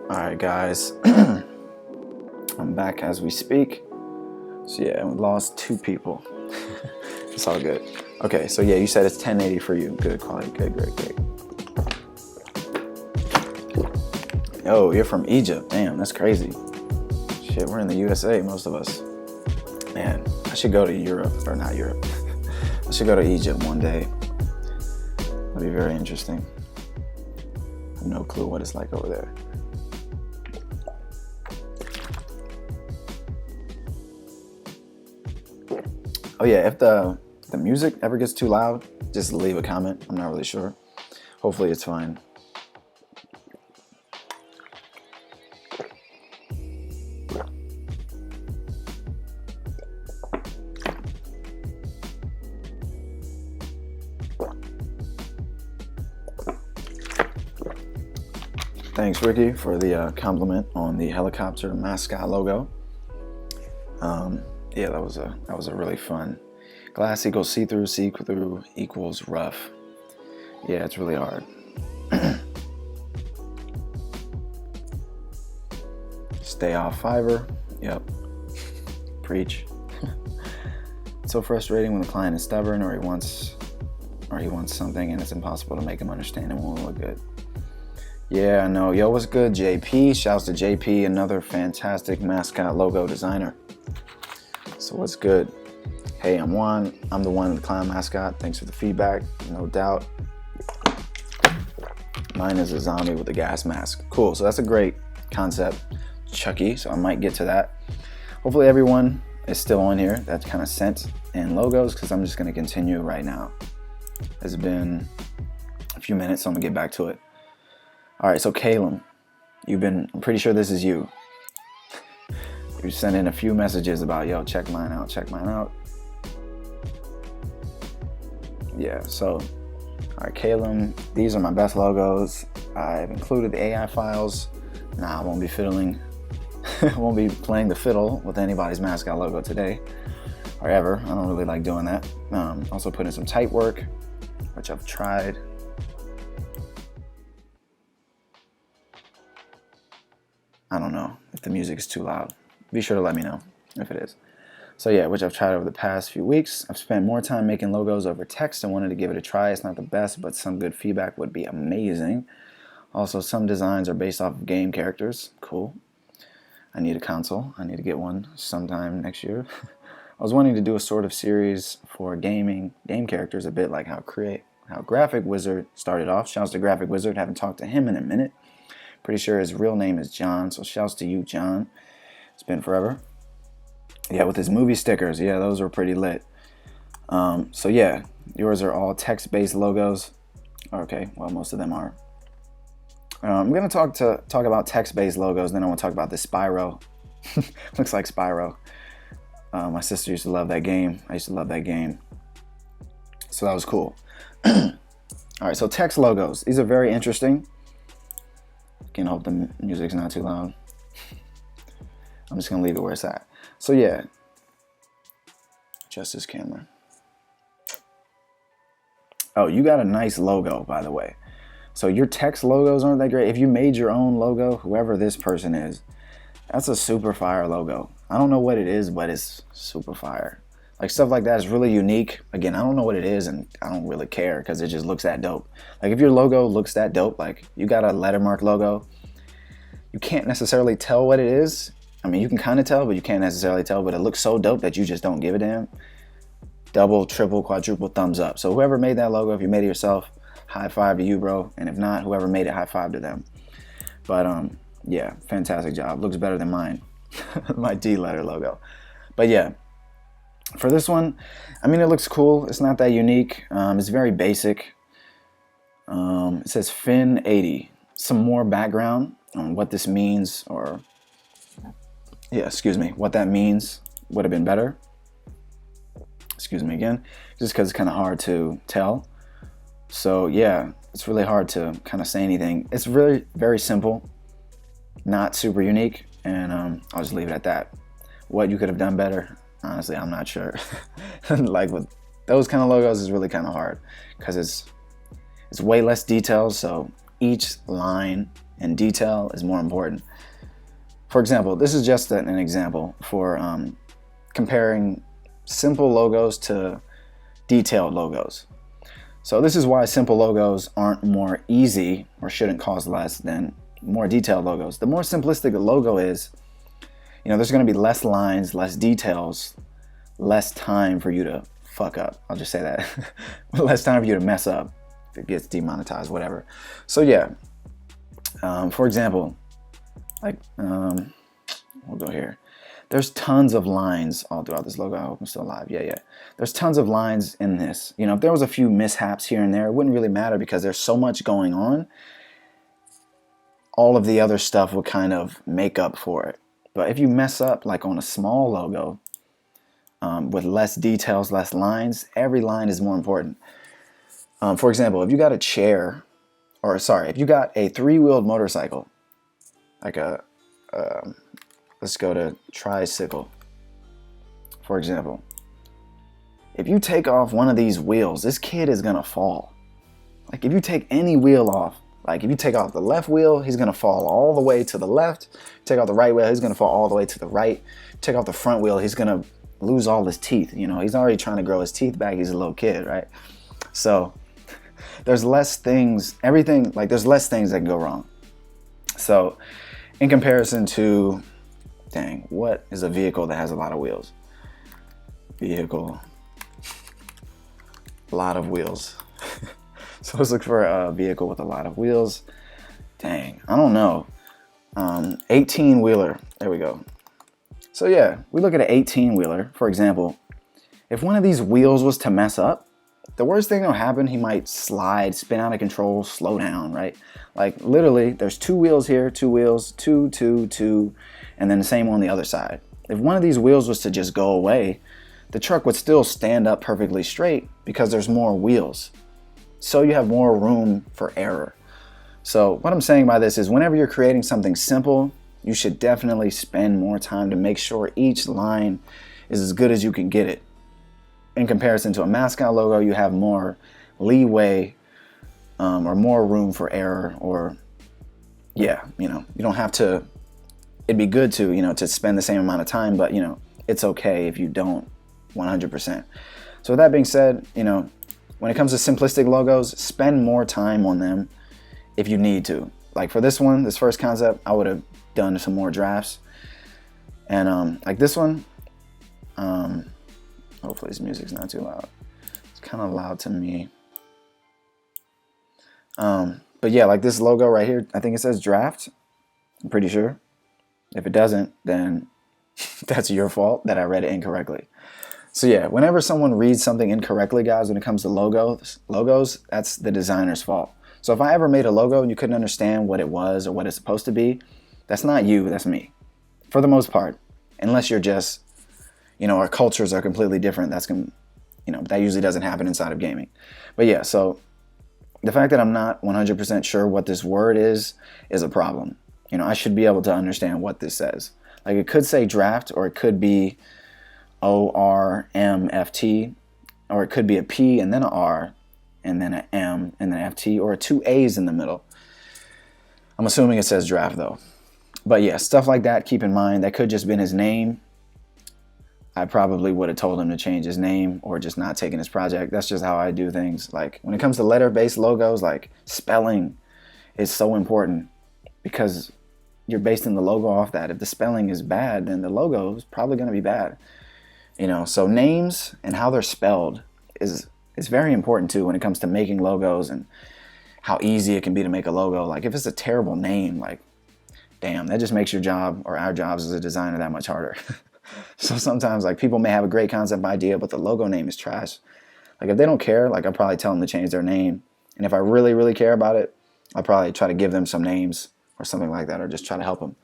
All right, guys, I'm back as we speak. So yeah, we lost 2 people. It's all good. Okay, so yeah, you said it's 1080 for you. Good quality, good, great. Yo, you're from Egypt. Damn, that's crazy. Shit, we're in the USA, most of us. Man, I should go to Europe, or not Europe. I should go to Egypt one day. That'd be very interesting. I have no clue what it's like over there. Oh yeah, if the music ever gets too loud, just leave a comment. I'm not really sure. Hopefully it's fine. Thanks, Ricky, for the compliment on the helicopter mascot logo. Yeah, that was a really fun. Glass equals see-through, see-through equals rough. Yeah, it's really hard. Stay off Fiverr. Yep. Preach. It's so frustrating when the client is stubborn or he wants something and it's impossible to make him understand. It won't look good. Yeah, I know. Yo, what's good, JP? Shouts to JP, another fantastic mascot logo designer. So what's good? Hey, I'm Juan. I'm the one, the clown mascot. Thanks for the feedback. No doubt. Mine is a zombie with a gas mask. Cool. So that's a great concept, Chucky. So I might get to that. Hopefully everyone is still on here that's kind of sent in logos, because I'm just going to continue right now. It's been a few minutes, so I'm going to get back to it. All right, so Caleb, I'm pretty sure this is you. You sent in a few messages about, yo, check mine out, check mine out. Yeah, so, all right, Caleb, these are my best logos. I've included the AI files. Nah, I won't be fiddling. I won't be playing the fiddle with anybody's mascot logo today, or ever. I don't really like doing that. Also put in some type work, which I've tried. I don't know if the music is too loud. Be sure to let me know if it is. So yeah, which I've tried over the past few weeks. I've spent more time making logos over text and wanted to give it a try. It's not the best, but some good feedback would be amazing. Also, some designs are based off of game characters. Cool. I need a console. I need to get one sometime next year. I was wanting to do a sort of series for game characters, a bit like how Graphic Wizard started off. Shouts to Graphic Wizard. Haven't talked to him in a minute. Pretty sure his real name is John, so shouts to you, John. It's been forever. Yeah, with his movie stickers. Yeah, those were pretty lit. So yeah, yours are all text-based logos. Okay, well, most of them are. I'm going to talk about text-based logos, then I want to talk about the Spyro. Looks like Spyro. My sister used to love that game. I used to love that game. So that was cool. All right, so text logos. These are very interesting. Can hope the music's not too loud. I'm just gonna leave it where it's at. So yeah, just this camera. Oh, you got a nice logo, by the way. So your text logos aren't that great. If you made your own logo, whoever this person is, that's a super fire logo. I don't know what it is, but it's super fire. Like stuff like that is really unique. Again, I don't know what it is and I don't really care because it just looks that dope. Like if your logo looks that dope, like you got a lettermark logo, you can't necessarily tell what it is. I mean, you can kind of tell, but you can't necessarily tell, but it looks so dope that you just don't give a damn. Double, triple, quadruple thumbs up. So whoever made that logo, if you made it yourself, high five to you, bro. And if not, whoever made it, high five to them. But yeah, fantastic job. Looks better than mine. My D letter logo. But yeah, for this one, I mean, it looks cool. It's not that unique. It's very basic. It says Fin 80. Some more background on what this means, or yeah, excuse me, what that means would have been better. Excuse me again, just because it's kind of hard to tell. So yeah, it's really hard to kind of say anything. It's really very simple, not super unique, and I'll just leave it at that. What you could have done better, honestly, I'm not sure. Like with those kind of logos, it's really kind of hard because it's way less details. So each line and detail is more important. For example, this is just an example for comparing simple logos to detailed logos. So this is why simple logos aren't more easy or shouldn't cost less than more detailed logos. The more simplistic a logo is, you know, there's going to be less lines, less details, less time for you to fuck up. I'll just say that. Less time for you to mess up if it gets demonetized, whatever. So yeah, for example, like we'll go here. There's tons of lines all throughout this logo. I hope I'm still alive. Yeah. There's tons of lines in this. You know, if there was a few mishaps here and there, it wouldn't really matter because there's so much going on. All of the other stuff would kind of make up for it. But if you mess up like on a small logo with less details, less lines, every line is more important. For example, if you got a chair or sorry, if you got a 3-wheeled motorcycle, like a, let's go to tricycle, for example. If you take off one of these wheels, this kid is gonna fall. Like if you take any wheel off, like if you take off the left wheel, he's gonna fall all the way to the left. Take off the right wheel, he's gonna fall all the way to the right. Take off the front wheel, he's gonna lose all his teeth. You know, he's already trying to grow his teeth back. He's a little kid, right? So there's less things, everything, like there's less things that can go wrong. So in comparison to, dang, what is a vehicle that has a lot of wheels? Vehicle, a lot of wheels. So let's look for a vehicle with a lot of wheels. Dang, I don't know. 18-wheeler, there we go. So yeah, we look at an 18-wheeler, for example. If one of these wheels was to mess up, the worst thing that'll happen, he might slide, spin out of control, slow down, right? Like literally, there's 2 wheels here, 2 wheels, 2, 2, 2, and then the same on the other side. If one of these wheels was to just go away, the truck would still stand up perfectly straight because there's more wheels. So you have more room for error. So what I'm saying by this is whenever you're creating something simple, you should definitely spend more time to make sure each line is as good as you can get it. In comparison to a mascot logo, you have more leeway or more room for error, or yeah, you know, you don't have to, it'd be good to, you know, to spend the same amount of time, but you know, it's okay if you don't 100%. So with that being said, you know, when it comes to simplistic logos, spend more time on them if you need to. Like for this one, this first concept, I would have done some more drafts. And like this one, hopefully this music's not too loud. It's kind of loud to me. But yeah, like this logo right here, I think it says draft. I'm pretty sure. If it doesn't, then that's your fault that I read it incorrectly. So yeah, whenever someone reads something incorrectly, guys, when it comes to logos, that's the designer's fault. So if I ever made a logo and you couldn't understand what it was or what it's supposed to be, that's not you, that's me. For the most part, unless you're just, you know, our cultures are completely different. That's, you know, that usually doesn't happen inside of gaming. But yeah, so the fact that I'm not 100% sure what this word is a problem. You know, I should be able to understand what this says. Like it could say draft, or it could be ORMFT, or it could be a P and then an R and then an M and then an FT, or 2 A's in the middle. I'm assuming it says draft though. But yeah, stuff like that, keep in mind. That could just been his name. I probably would have told him to change his name or just not taking his project. That's just how I do things. Like when it comes to letter-based logos, like spelling is so important because you're basing the logo off that. If the spelling is bad, then the logo is probably going to be bad. You know, so names and how they're spelled is very important too when it comes to making logos and how easy it can be to make a logo. Like if it's a terrible name, like damn, that just makes your job or our jobs as a designer that much harder. So sometimes like people may have a great concept idea, but the logo name is trash. Like if they don't care, like I'll probably tell them to change their name. And if I really, really care about it, I'll probably try to give them some names or something like that, or just try to help them.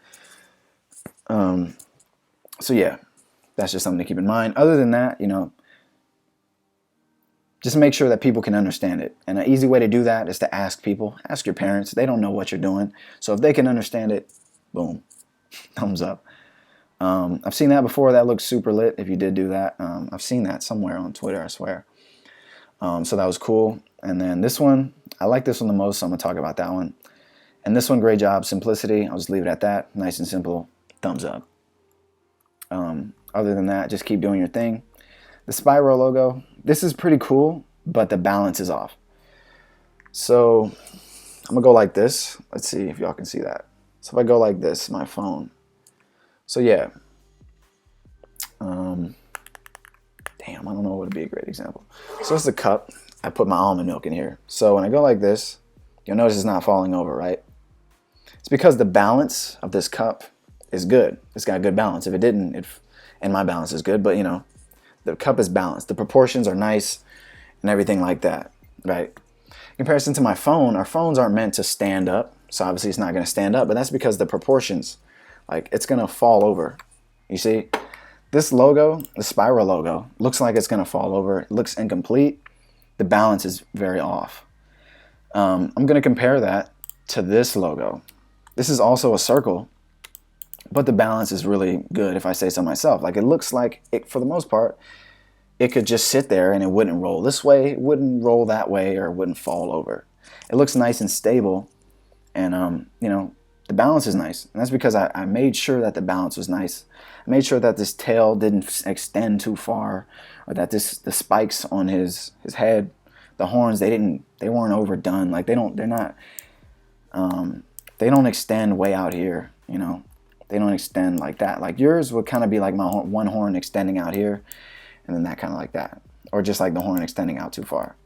So yeah, that's just something to keep in mind. Other than that, you know, just make sure that people can understand it. And an easy way to do that is to ask people. Ask your parents. They don't know what you're doing. So if they can understand it, boom, thumbs up. I've seen that before. That looks super lit if you did do that. I've seen that somewhere on Twitter, I swear. So that was cool. And then this one, I like this one the most, so I'm going to talk about that one. And this one, great job, simplicity. I'll just leave it at that. Nice and simple, thumbs up. Other than that, just keep doing your thing. The spiral logo, this is pretty cool, but the balance is off. So I'm going to go like this. Let's see if y'all can see that. So if I go like this, my phone. So yeah, damn, I don't know what would be a great example. So it's the cup. I put my almond milk in here. So when I go like this, you'll notice it's not falling over, right? It's because the balance of this cup is good. It's got good balance. If it didn't, and my balance is good, but you know, the cup is balanced. The proportions are nice and everything like that, right? In comparison to my phone, our phones aren't meant to stand up. So obviously it's not going to stand up, but that's because the proportions, like it's going to fall over. You see, this logo, the spiral logo, looks like it's going to fall over. It looks incomplete. The balance is very off. I'm going to compare that to this logo. This is also a circle, but the balance is really good if I say so myself. Like, it looks like it, for the most part, it could just sit there and it wouldn't roll this way, it wouldn't roll that way, or it wouldn't fall over. It looks nice and stable, and you know, the balance is nice. And that's because I made sure that the balance was nice. I made sure that this tail didn't extend too far, or that the spikes on his head, the horns, they weren't overdone. Like, they don't extend way out here, you know. They don't extend like that. Like, yours would kind of be like my one horn extending out here, and then that kind of like that, or just like the horn extending out too far.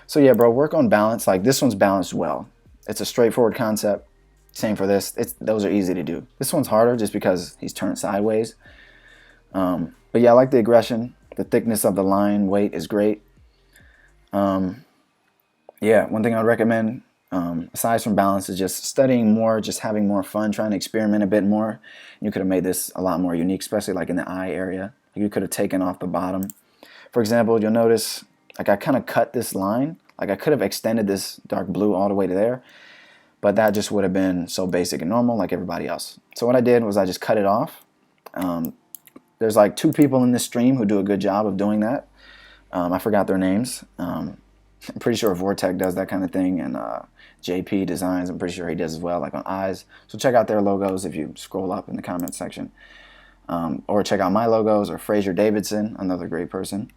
So yeah, bro, work on balance. Like, this one's balanced well. It's a straightforward concept. Same for this. Those are easy to do. This one's harder just because he's turned sideways. But yeah, I like the aggression. The thickness of the line weight is great. Yeah, one thing I'd recommend, aside from balance, is just studying more, just having more fun, trying to experiment a bit more. You could have made this a lot more unique, especially like in the eye area. You could have taken off the bottom. For example, you'll notice, like, I kind of cut this line. Like, I could have extended this dark blue all the way to there, but that just would have been so basic and normal like everybody else. So what I did was I just cut it off. There's like 2 people in this stream who do a good job of doing that. I forgot their names. I'm pretty sure Vortec does that kind of thing, and JP Designs, I'm pretty sure he does as well, like on eyes. So check out their logos if you scroll up in the comment section. Or check out my logos, or Fraser Davidson, another great person.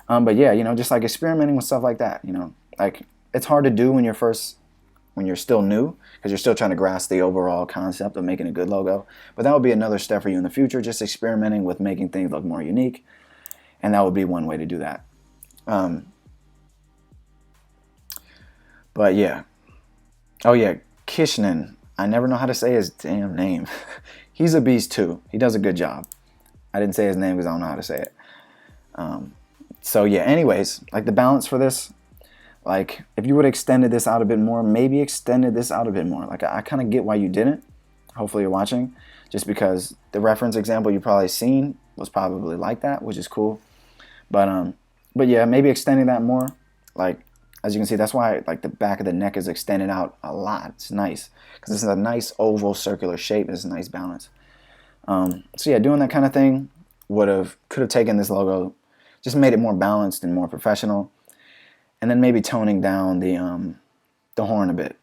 But yeah, you know, just like experimenting with stuff like that, you know. Like, it's hard to do when you're still new, because you're still trying to grasp the overall concept of making a good logo. But that would be another step for you in the future, just experimenting with making things look more unique. And that would be one way to do that. But yeah. Oh yeah, Kishnan. I never know how to say his damn name. He's a beast too. He does a good job. I didn't say his name because I don't know how to say it. So yeah, anyways, like, the balance for this, like, if you would have extended this out a bit more, maybe extended this out a bit more. Like, I kind of get why you didn't. Hopefully you're watching. Just because the reference example you probably seen was probably like that, which is cool. But yeah, maybe extending that more. Like, as you can see, that's why, like, the back of the neck is extended out a lot. It's nice because this is a nice oval circular shape. It's a nice balance. So yeah, doing that kind of thing could have taken this logo, just made it more balanced and more professional, and then maybe toning down the horn a bit,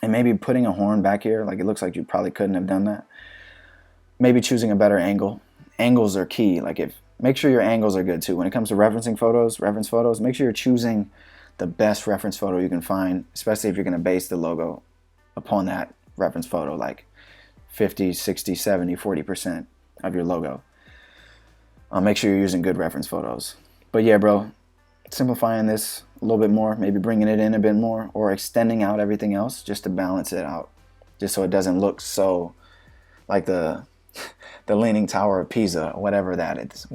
and maybe putting a horn back here. Like, it looks like you probably couldn't have done that. Maybe choosing a better angle. Angles are key. Like, make sure your angles are good too. When it comes to reference photos, make sure you're choosing the best reference photo you can find, especially if you're going to base the logo upon that reference photo, like 50, 60, 70, 40% of your logo. Make sure you're using good reference photos. But yeah, bro, simplifying this a little bit more, maybe bringing it in a bit more, or extending out everything else just to balance it out, just so it doesn't look so like the Leaning Tower of Pisa, whatever that is.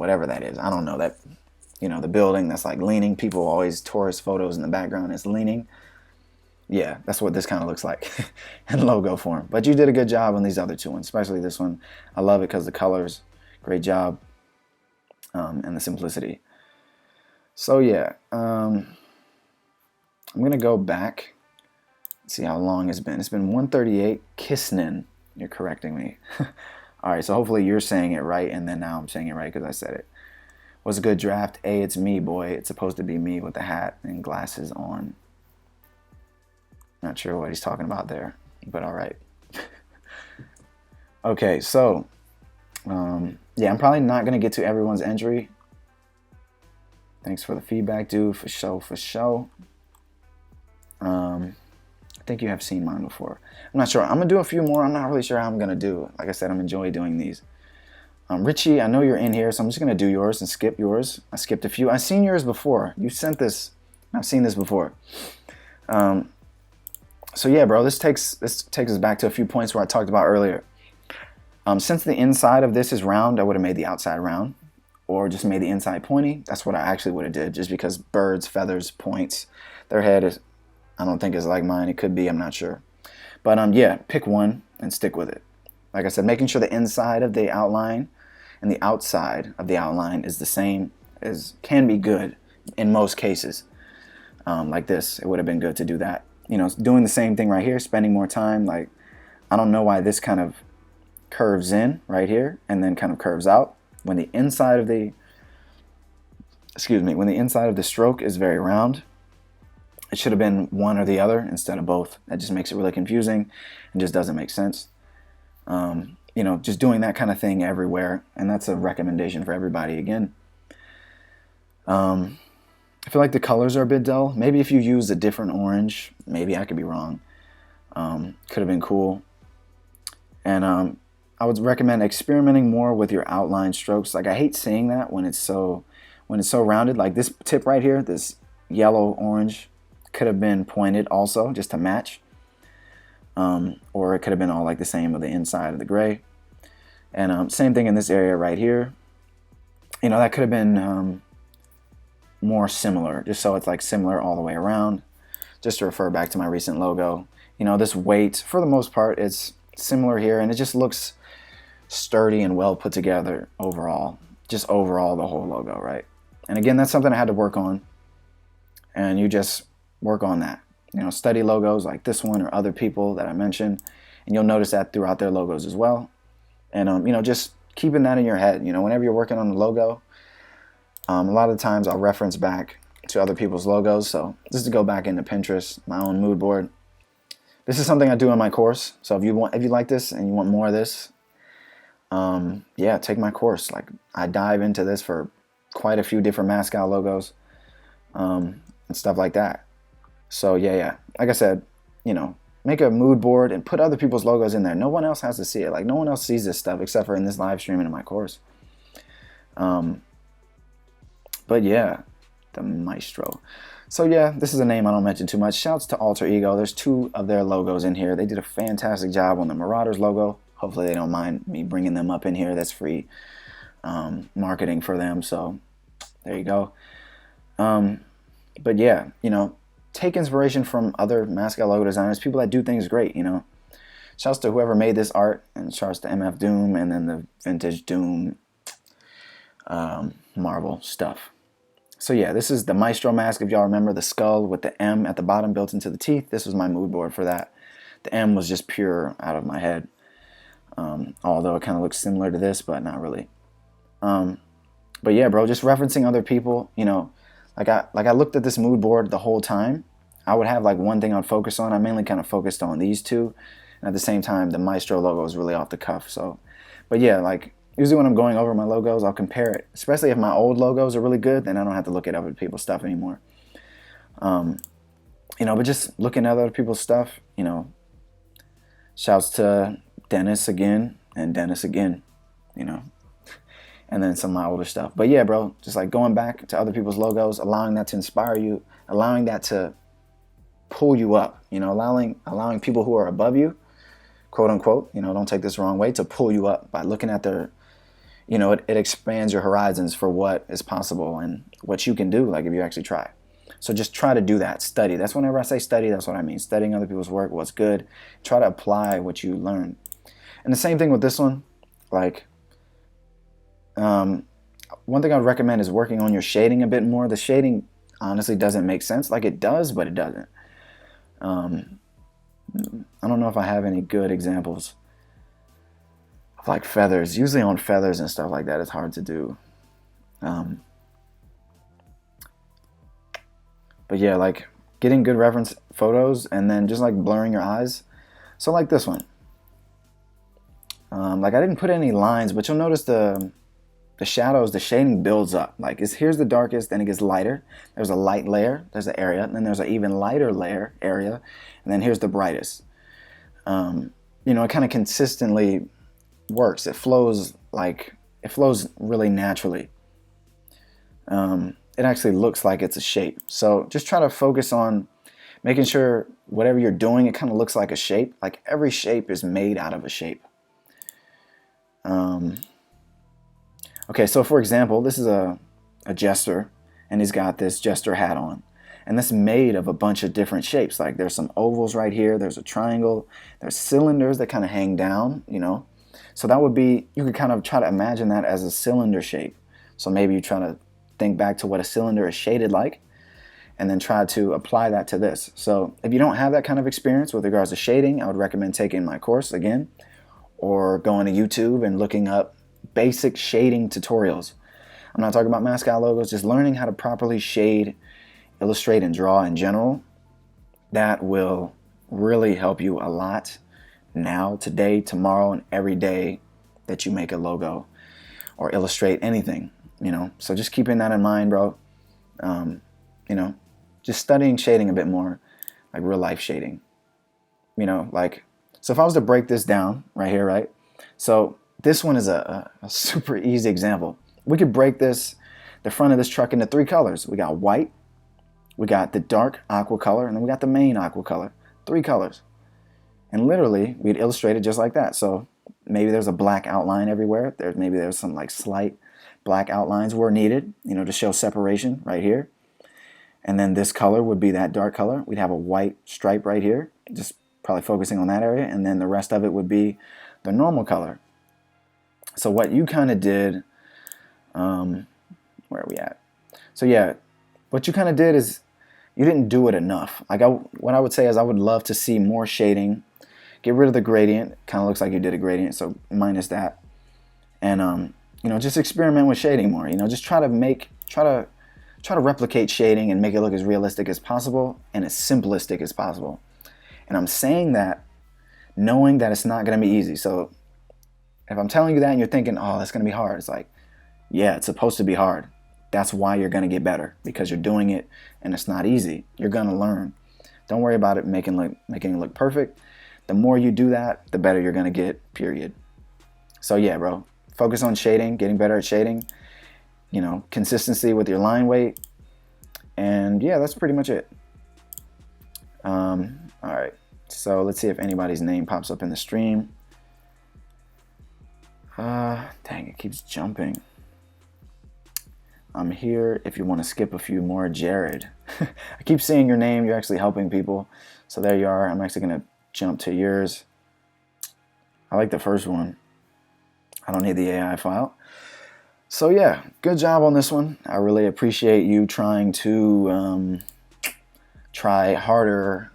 I don't know, that, you know, the building that's like leaning. People always, tourist photos in the background is leaning. Yeah, that's what this kind of looks like in logo form. But you did a good job on these other 2 ones, especially this one. I love it because the colors, great job, and the simplicity. So yeah, I'm gonna go back, see how long it's been. It's been 1:38. Kisnin, you're correcting me. All right, so hopefully you're saying it right, and then now I'm saying it right because I said it. What's a good draft? Hey, it's me, boy. It's supposed to be me with the hat and glasses on. Not sure what he's talking about there, but all right. Okay, so yeah, I'm probably not gonna get to everyone's entry. Thanks for the feedback, dude. For show. I think you have seen mine before. I'm not sure. I'm gonna do a few more. I'm not really sure how I'm gonna do it. Like I said, I'm enjoying doing these. Richie, I know you're in here, so I'm just gonna do yours and skip yours. I skipped a few. I've seen yours before. You sent this. I've seen this before. So yeah, bro, this takes us back to a few points where I talked about earlier. Since the inside of this is round, I would have made the outside round, or just made the inside pointy. That's what I actually would have did, just because birds, feathers, points, their head is, I don't think is like mine. It could be, I'm not sure. But yeah, pick one and stick with it. Like I said, making sure the inside of the outline and the outside of the outline is the same can be good in most cases. like this. It would have been good to do that. You know, doing the same thing right here, spending more time. Like, I don't know why this kind of curves in right here and then kind of curves out when the inside of the, when the inside of the stroke is very round. It should have been one or the other instead of both. That just makes it really confusing and just doesn't make sense. You know, just doing that kind of thing everywhere, and that's a recommendation for everybody again. I feel like the colors are a bit dull. Maybe if you use a different orange, maybe, I could be wrong. Could have been cool. And I would recommend experimenting more with your outline strokes. Like, I hate seeing that when it's so rounded. Like this tip right here, this yellow orange, could have been pointed also just to match. Or it could have been all like the same of the inside of the gray. And same thing in this area right here. You know, that could have been more similar, just so it's like similar all the way around. Just to refer back to my recent logo. You know, this weight, for the most part, it's similar here, and it just looks sturdy and well put together overall. Just overall, the whole logo, right? And again, that's something I had to work on. And you just work on that. You know, study logos like this one or other people that I mentioned, and you'll notice that throughout their logos as well. And you know, just keeping that in your head. You know, whenever you're working on the logo, a lot of the times I'll reference back to other people's logos. So just to go back into Pinterest, my own mood board. This is something I do in my course. So if you like this and you want more of this, yeah, take my course. Like, I dive into this for quite a few different mascot logos, and stuff like that. So yeah. Like I said, you know, make a mood board and put other people's logos in there. No one else has to see it. Like, no one else sees this stuff except for in this live stream and in my course. But yeah, the Maestro. So yeah, this is a name I don't mention too much. Shouts to Alter Ego. There's 2 of their logos in here. They did a fantastic job on the Marauders logo. Hopefully they don't mind me bringing them up in here. That's free marketing for them. So there you go. But yeah, you know, take inspiration from other mascot logo designers, people that do things great, you know. Shouts to whoever made this art, and shouts to MF Doom and then the vintage Doom Marvel stuff. So yeah, this is the Maestro mask. If y'all remember, the skull with the M at the bottom built into the teeth. This was my mood board for that. The M was just pure out of my head. Although it kind of looks similar to this, but not really. But yeah, bro, just referencing other people, you know, like I looked at this mood board the whole time. I would have like one thing I'd focus on. I mainly kind of focused on these 2. And at the same time, the Maestro logo is really off the cuff. So, but yeah, like, usually when I'm going over my logos, I'll compare it. Especially if my old logos are really good, then I don't have to look at other people's stuff anymore. You know, but just looking at other people's stuff, you know, shouts to Dennis again and Dennis again, you know, and then some of my older stuff. But yeah, bro, just like going back to other people's logos, allowing that to inspire you, allowing that to pull you up, you know, allowing people who are above you, quote unquote, you know, don't take this the wrong way, to pull you up by looking at their, you know, it expands your horizons for what is possible and what you can do, like, if you actually try. So just try to do that. Study. That's whenever I say study, that's what I mean. Studying other people's work, what's good. Try to apply what you learn. And the same thing with this one. Like, one thing I would recommend is working on your shading a bit more. The shading honestly doesn't make sense. Like, it does, but it doesn't. I don't know if I have any good examples of like feathers. Usually on feathers and stuff like that, it's hard to do. But yeah, like getting good reference photos and then just like blurring your eyes. So like this one. Like, I didn't put any lines, but you'll notice the shadows, the shading builds up. Like, here's the darkest, then it gets lighter. There's a light layer, there's an area, and then there's an even lighter layer area, and then here's the brightest. You know, it kind of consistently works. It flows really naturally. It actually looks like it's a shape. So just try to focus on making sure whatever you're doing, it kind of looks like a shape. Like, every shape is made out of a shape. Okay, so for example, this is a jester, and he's got this jester hat on. And this is made of a bunch of different shapes. Like, there's some ovals right here, there's a triangle, there's cylinders that kind of hang down, you know. So that would be, you could kind of try to imagine that as a cylinder shape. So maybe you try to think back to what a cylinder is shaded like. and then try to apply that to this. So if you don't have that kind of experience with regards to shading, I would recommend taking my course again, or going to YouTube and looking up basic shading tutorials. I'm not talking about mascot logos, just learning how to properly shade, illustrate, and draw in general. That will really help you a lot now, today, tomorrow, and every day that you make a logo or illustrate anything, you know. So just keeping that in mind, bro. You know, just studying shading a bit more, like real life shading. You know, like, so if I was to break this down right here, right? So this one is a super easy example. We could break the front of this truck into 3 colors. We got white, we got the dark aqua color, and then we got the main aqua color. 3 colors. And literally, we'd illustrate it just like that. So maybe there's a black outline everywhere. Maybe there's some like slight black outlines where needed, you know, to show separation right here. And then this color would be that dark color. We'd have a white stripe right here, just probably focusing on that area. And then the rest of it would be the normal color. So what you kind of did, where are we at? So yeah, what you kind of did is you didn't do it enough. Like what I would say is I would love to see more shading. Get rid of the gradient. Kind of looks like you did a gradient, so minus that. And you know, just experiment with shading more. You know, just try to replicate shading and make it look as realistic as possible and as simplistic as possible. And I'm saying that knowing that it's not going to be easy. So if I'm telling you that and you're thinking, oh, that's going to be hard, it's like, yeah, it's supposed to be hard. That's why you're going to get better, because you're doing it and it's not easy. You're going to learn. Don't worry about it making it look perfect. The more you do that, the better you're going to get, period. So yeah, bro, focus on shading, getting better at shading, you know, consistency with your line weight. And yeah, that's pretty much it. All right, so let's see if anybody's name pops up in the stream. Dang, it keeps jumping. I'm here if you want to skip a few more. Jared. I keep seeing your name. You're actually helping people. So there you are. I'm actually going to jump to yours. I like the first one. I don't need the AI file. So yeah, good job on this one. I really appreciate you trying to try harder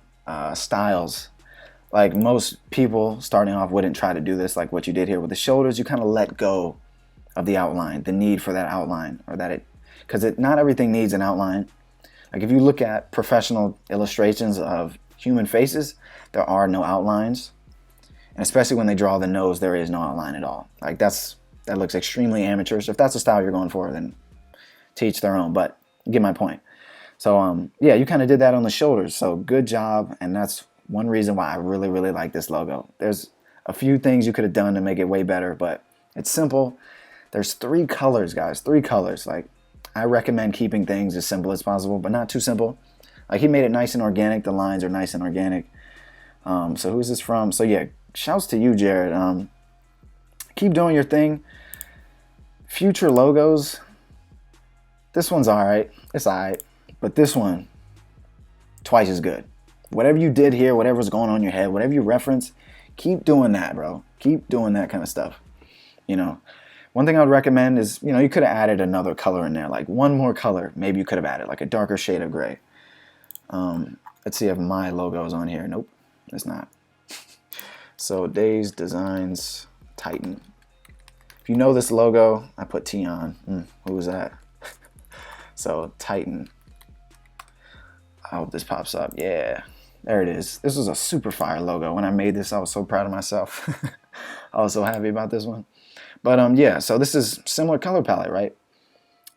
styles. Like most people starting off wouldn't try to do this like what you did here with the shoulders. You kind of let go of the outline, the need for that outline, or that it, because not everything needs an outline. Like if you look at professional illustrations of human faces, there are no outlines. And especially when they draw the nose, there is no outline at all. Like that looks extremely amateurish. If that's the style you're going for, then to each their own, but you get my point. So yeah, you kind of did that on the shoulders. So good job. And that's one reason why I really, really like this logo. There's a few things you could have done to make it way better, but it's simple. There's 3 colors, guys, 3 colors. Like, I recommend keeping things as simple as possible, but not too simple. Like, he made it nice and organic. The lines are nice and organic. So who's this from? So yeah, shouts to you, Jared. Keep doing your thing. Future logos. This one's all right. It's all right. But this one, twice as good. Whatever you did here, whatever's going on in your head, whatever you reference, keep doing that, bro. Keep doing that kind of stuff. You know, one thing I would recommend is, you know, you could have added another color in there, like one more color. Maybe you could have added like a darker shade of gray. Let's see if my logo is on here. Nope, it's not. So dasedesigns Titan. If you know this logo, I put T on. Who was that? So Titan. I hope this pops up. Yeah, there it is. This was a super fire logo. When I made this, I was so proud of myself. I was so happy about this one. But yeah, so this is similar color palette, right?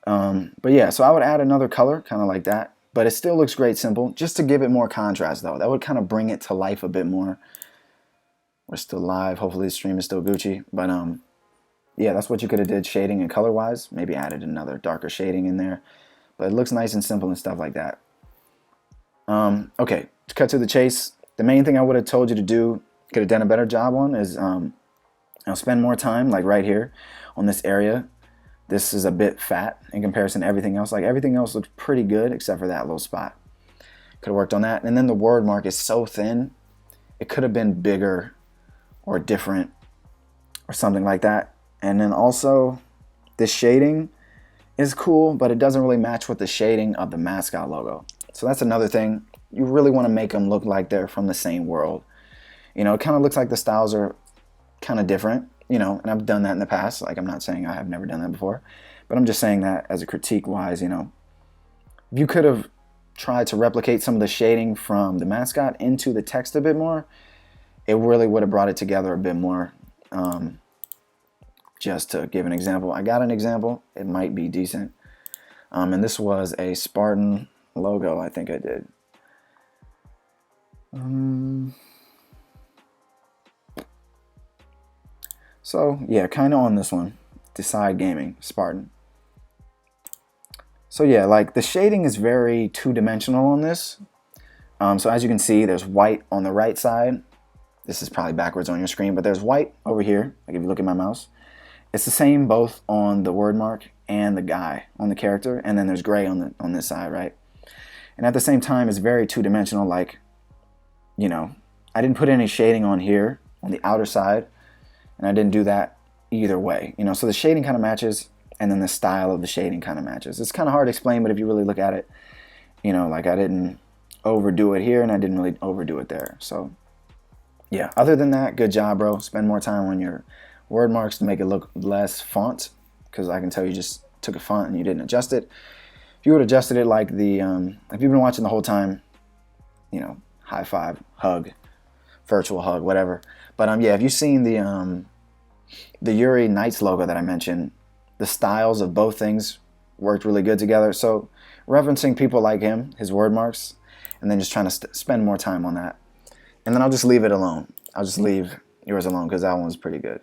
But yeah, so I would add another color, kind of like that. But it still looks great simple, just to give it more contrast though. That would kind of bring it to life a bit more. We're still live. Hopefully the stream is still Gucci. But yeah, that's what you could have did shading and color wise. Maybe added another darker shading in there. But it looks nice and simple and stuff like that. Okay, to cut to the chase, the main thing I would have told you to do, could have done a better job on, is spend more time, like right here on this area. This is a bit fat in comparison to everything else. Like everything else looks pretty good except for that little spot. Could have worked on that. And then the word mark is so thin, it could have been bigger or different or something like that. And then also this shading is cool, but it doesn't really match with the shading of the mascot logo. So that's another thing. You really want to make them look like they're from the same world. You know, it kind of looks like the styles are kind of different, you know, and I've done that in the past. Like, I'm not saying I have never done that before, but I'm just saying that as a critique wise, you know, you could have tried to replicate some of the shading from the mascot into the text a bit more. It really would have brought it together a bit more. Just to give an example, I got an example. It might be decent. And this was a Spartan logo, I think I did. So yeah, kind of on this one, Decide Gaming, Spartan. So yeah, like the shading is very two-dimensional on this. So as you can see, there's white on the right side. This is probably backwards on your screen, but there's white over here. Like if you look at my mouse, it's the same both on the word mark and the guy on the character, and then there's gray on this side, right? And at the same time, it's very two-dimensional. Like, you know, I didn't put any shading on here on the outer side, and I didn't do that either way. You know, so the shading kind of matches, and then the style of the shading kind of matches. It's kind of hard to explain, but if you really look at it, you know, like I didn't overdo it here, and I didn't really overdo it there. So yeah, other than that, good job, bro. Spend more time on your word marks to make it look less font, because I can tell you just took a font and you didn't adjust it. If you would have adjusted it like the, if you've been watching the whole time, you know, high five, hug, virtual hug, whatever. But yeah, if you've seen the Yuri Knights logo that I mentioned, the styles of both things worked really good together. So referencing people like him, his word marks, and then just trying to spend more time on that. And then I'll just leave it alone. I'll just leave yours alone because that one's pretty good.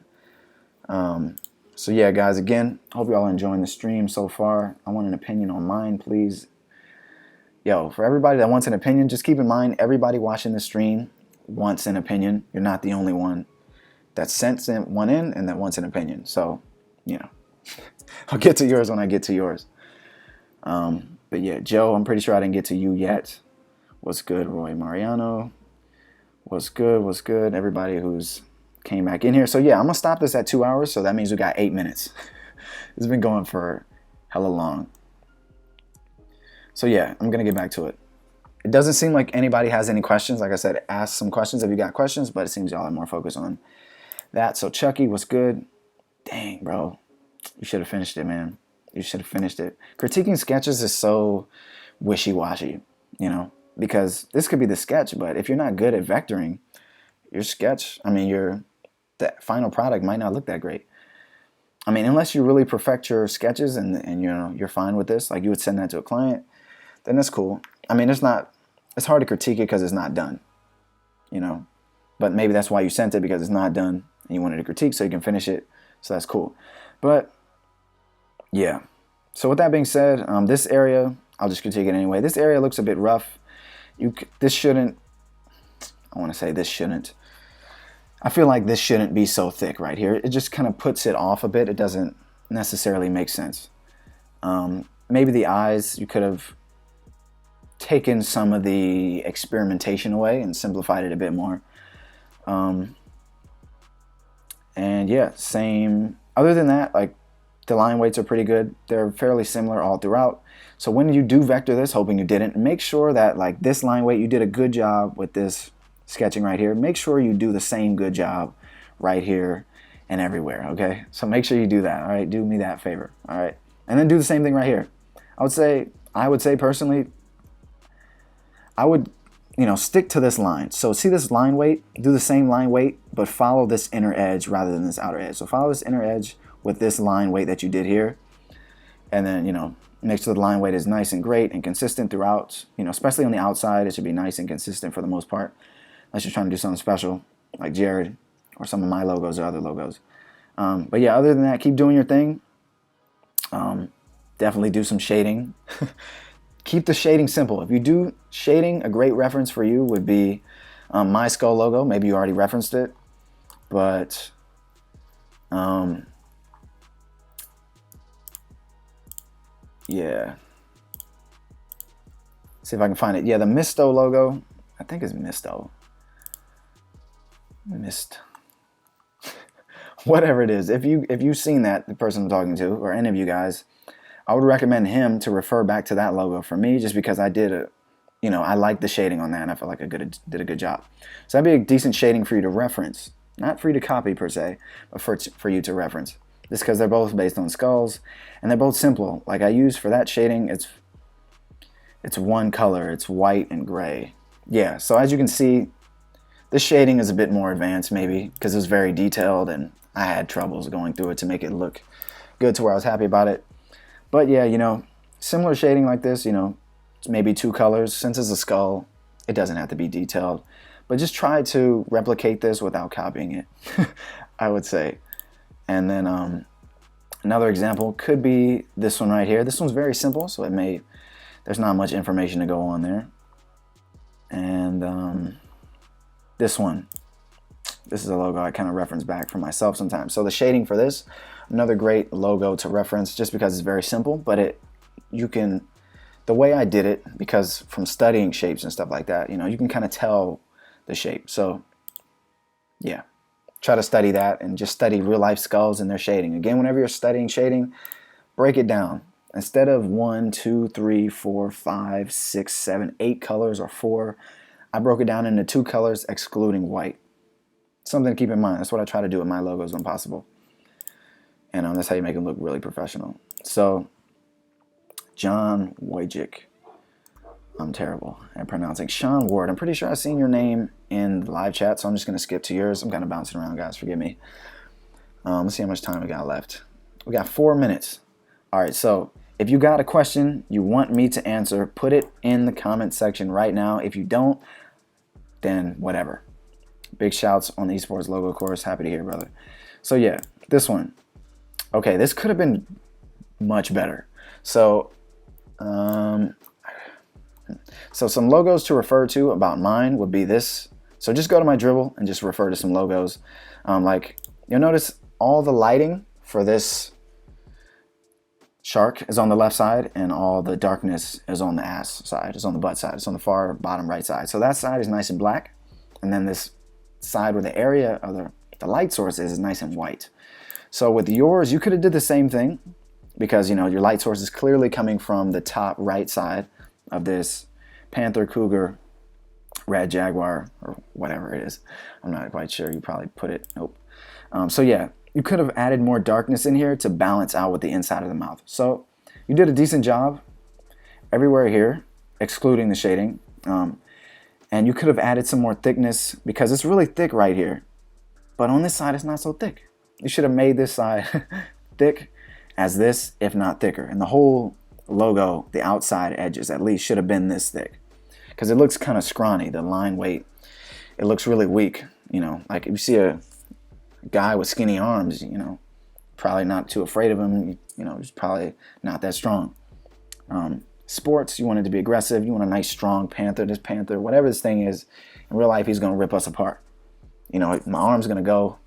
So yeah, guys, again, hope you all are enjoying the stream so far. I want an opinion on mine, please. Yo, for everybody that wants an opinion, just keep in mind, everybody watching the stream wants an opinion. You're not the only one that sent one in and that wants an opinion. So, you know, I'll get to yours when I get to yours. But yeah, Joe, I'm pretty sure I didn't get to you yet. What's good, Roy Mariano? What's good? What's good? Everybody who's came back in here. So yeah, I'm gonna stop this at 2 hours. So that means we got 8 minutes. It's been going for hella long. So yeah, I'm gonna get back to it. It doesn't seem like anybody has any questions. Like I said, ask some questions if you got questions, but it seems y'all are more focused on that. So Chucky, what's good? Dang, bro. You should have finished it, man. You should have finished it. Critiquing sketches is so wishy-washy, you know, because this could be the sketch, but if you're not good at vectoring, your sketch, I mean, the final product might not look that great. I mean, unless you really perfect your sketches and you know, you're fine with this, like you would send that to a client, then that's cool. I mean, it's hard to critique it because it's not done, you know, but maybe that's why you sent it, because it's not done and you wanted to critique so you can finish it. So that's cool. But yeah. So with that being said, this area, I'll just critique it anyway. This area looks a bit rough. This shouldn't, I want to say this shouldn't. I feel like this shouldn't be so thick right here. It just kind of puts it off a bit. It doesn't necessarily make sense. Maybe the eyes, you could have taken some of the experimentation away and simplified it a bit more. And yeah, same. Other than that, like the line weights are pretty good. They're fairly similar all throughout. So when you do vector this, hoping you didn't, make sure that like this line weight, you did a good job with this sketching right here. Make sure you do the same good job right here and everywhere, okay? So make sure you do that, all right? Do me that favor, all right? And then do the same thing right here. I would say personally, I would, you know, stick to this line. So see this line weight, do the same line weight, but follow this inner edge rather than this outer edge. So follow this inner edge with this line weight that you did here. And then, you know, make sure the line weight is nice and great and consistent throughout, you know, especially on the outside. It should be nice and consistent for the most part. Unless you're trying to do something special like Jared or some of my logos or other logos. But yeah, other than that, keep doing your thing. Definitely do some shading. Keep the shading simple. If you do shading, a great reference for you would be my skull logo. Maybe you already referenced it, but yeah. See if I can find it. Yeah, the Misto logo. I think it's Misto. Mist. Whatever it is. If you've seen that, the person I'm talking to, or any of you guys, I would recommend him to refer back to that logo for me, just because I did you know, I like the shading on that, and I feel like I did a good job. So that'd be a decent shading for you to reference. Not for you to copy per se, but for you to reference. Just because they're both based on skulls, and they're both simple. Like I use for that shading, it's one color. It's white and gray. Yeah, so as you can see, this shading is a bit more advanced maybe because it's very detailed, and I had troubles going through it to make it look good to where I was happy about it. But yeah, you know, similar shading like this, you know, maybe 2 colors. Since it's a skull, it doesn't have to be detailed. But just try to replicate this without copying it, I would say. And then another example could be this one right here. This one's very simple, so there's not much information to go on there. And this one, this is a logo I kind of reference back for myself sometimes. So the shading for this, another great logo to reference just because it's very simple, but the way I did it, because from studying shapes and stuff like that, you know, you can kind of tell the shape. So yeah, try to study that and just study real life skulls and their shading. Again, whenever you're studying shading, break it down. Instead of 1, 2, 3, 4, 5, 6, 7, 8 colors or 4, I broke it down into 2 colors excluding white. Something to keep in mind. That's what I try to do with my logos when possible. And that's how you make them look really professional. So, John Wojcik. I'm terrible at pronouncing. Sean Ward. I'm pretty sure I've seen your name in the live chat, so I'm just going to skip to yours. I'm kind of bouncing around, guys. Forgive me. Let's see how much time we got left. We got 4 minutes. All right, so if you got a question you want me to answer, put it in the comment section right now. If you don't, then whatever. Big shouts on the esports logo course. Happy to hear, brother. So yeah, this one. Okay, this could have been much better. So some logos to refer to about mine would be this. So just go to my dribble and just refer to some logos. Like you'll notice all the lighting for this shark is on the left side, and all the darkness is on the ass side, is on the butt side. It's on the far bottom right side. So that side is nice and black, and then this side where the area of the light source is nice and white. So with yours, you could have did the same thing, because you know your light source is clearly coming from the top right side of this panther, cougar, red jaguar, or whatever it is. I'm not quite sure. You probably put it. Nope. So yeah, you could have added more darkness in here to balance out with the inside of the mouth. So you did a decent job everywhere here, excluding the shading. And you could have added some more thickness, because it's really thick right here. But on this side, it's not so thick. You should have made this side thick as this, if not thicker. And the whole logo, the outside edges at least, should have been this thick, because it looks kind of scrawny. The line weight, it looks really weak. You know, like if you see a guy with skinny arms, you know, probably not too afraid of him. You know, he's probably not that strong. Sports, you want it to be aggressive. You want a nice strong panther. This panther, whatever this thing is, in real life, he's gonna rip us apart. You know, my arm's gonna go,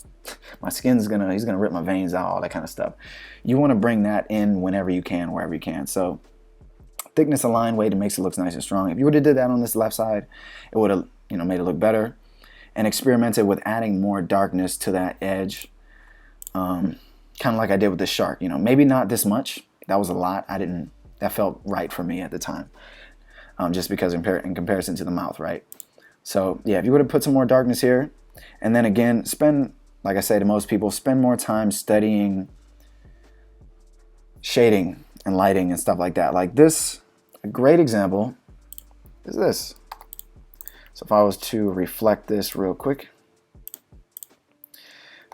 my he's gonna rip my veins out, all that kind of stuff. You want to bring that in whenever you can, wherever you can. So thickness, and line weight, it makes it look nice and strong. If you would have did that on this left side, it would have, you know, made it look better. And experimented with adding more darkness to that edge, kind of like I did with the shark. You know, maybe not this much. That was a lot. That felt right for me at the time, just because in comparison to the mouth, right? So yeah, if you would have put some more darkness here, and then again, like I say to most people, spend more time studying shading and lighting and stuff like that. Like this, a great example is this. So if I was to reflect this real quick,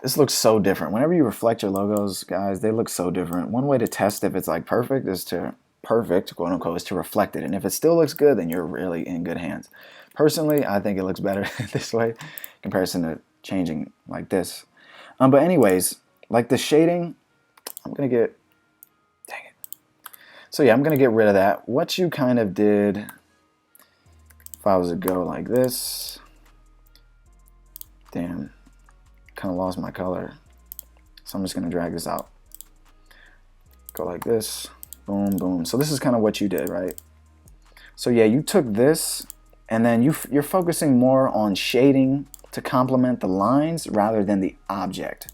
this looks so different. Whenever you reflect your logos, guys, they look so different. One way to test if it's like perfect, quote unquote, is to reflect it. And if it still looks good, then you're really in good hands. Personally, I think it looks better this way in comparison to changing like this. But anyways, like the shading, dang it. So yeah, I'm gonna get rid of that. What you kind of did, if I was to go like this, damn, kind of lost my color. So I'm just gonna drag this out. Go like this, boom, boom. So this is kind of what you did, right? So yeah, you took this, and then you're focusing more on shading to complement the lines rather than the object.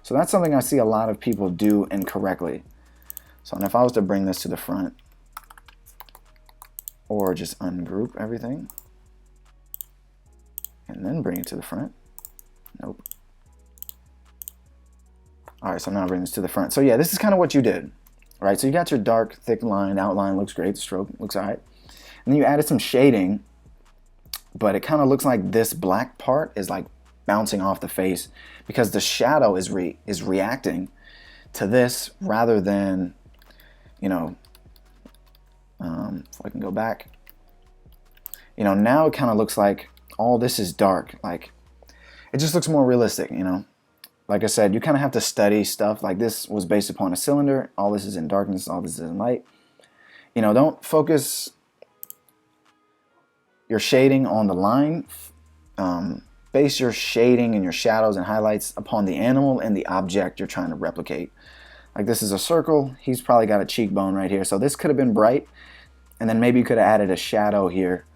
So that's something I see a lot of people do incorrectly. So and if I was to bring this to the front, or just ungroup everything and then bring it to the front. Nope. All right, so now bring this to the front. So yeah, this is kind of what you did, right? So you got your dark, thick line, outline looks great, the stroke looks all right. And then you added some shading, but it kind of looks like this black part is like bouncing off the face because the shadow is reacting to this rather than, you know, if I can go back, you know, now it kind of looks like all this is dark. Like it just looks more realistic, you know. Like I said, you kind of have to study stuff. Like this was based upon a cylinder. All this is in darkness. All this is in light. You know, don't focus your shading on the line. Base your shading and your shadows and highlights upon the animal and the object you're trying to replicate. Like this is a circle. He's probably got a cheekbone right here. So this could have been bright. And then maybe you could have added a shadow here.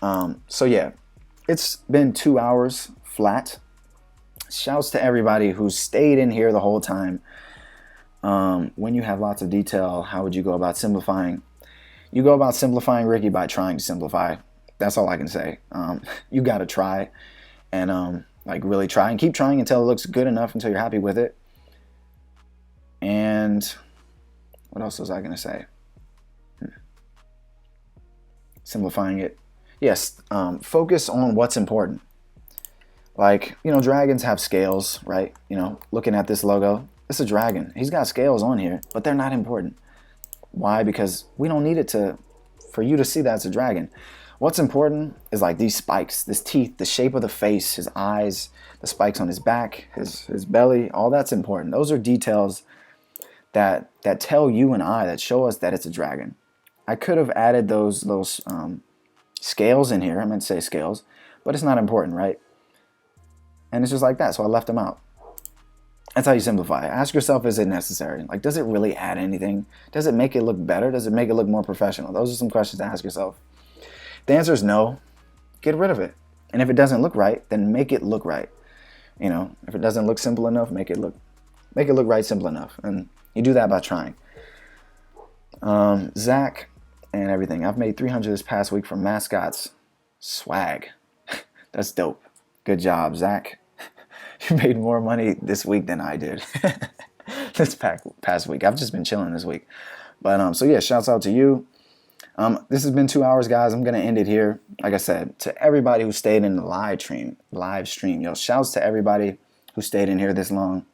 So yeah, it's been 2 hours flat. Shouts to everybody who stayed in here the whole time. When you have lots of detail, how would you go about simplifying? You go about simplifying, Ricky, by trying to simplify. That's all I can say. You got to try and like really try and keep trying until it looks good enough, until you're happy with it. And what else was I going to say? Simplifying it. Yes, focus on what's important. Like, you know, dragons have scales, right? You know, looking at this logo, it's a dragon. He's got scales on here, but they're not important. Why? Because we don't need it for you to see that it's a dragon. What's important is like these spikes, this teeth, the shape of the face, his eyes, the spikes on his back, his belly, all that's important. Those are details that tell you and I, that show us that it's a dragon. I could have added those scales in here. I meant to say scales, but it's not important, right? And it's just like that, so I left them out. That's how you simplify. Ask yourself, is it necessary? Like, does it really add anything? Does it make it look better? Does it make it look more professional? Those are some questions to ask yourself. If the answer is no, get rid of it. And if it doesn't look right, then make it look right. You know, if it doesn't look simple enough, make it look right simple enough. And you do that by trying. Zach and everything. I've made 300 this past week from mascots. Swag. That's dope. Good job, Zach. You made more money this week than I did. This past week. I've just been chilling this week. But so yeah, shouts out to you. This has been 2 hours, guys. I'm gonna end it here. Like I said, to everybody who stayed in the live stream. Yo, shouts to everybody who stayed in here this long.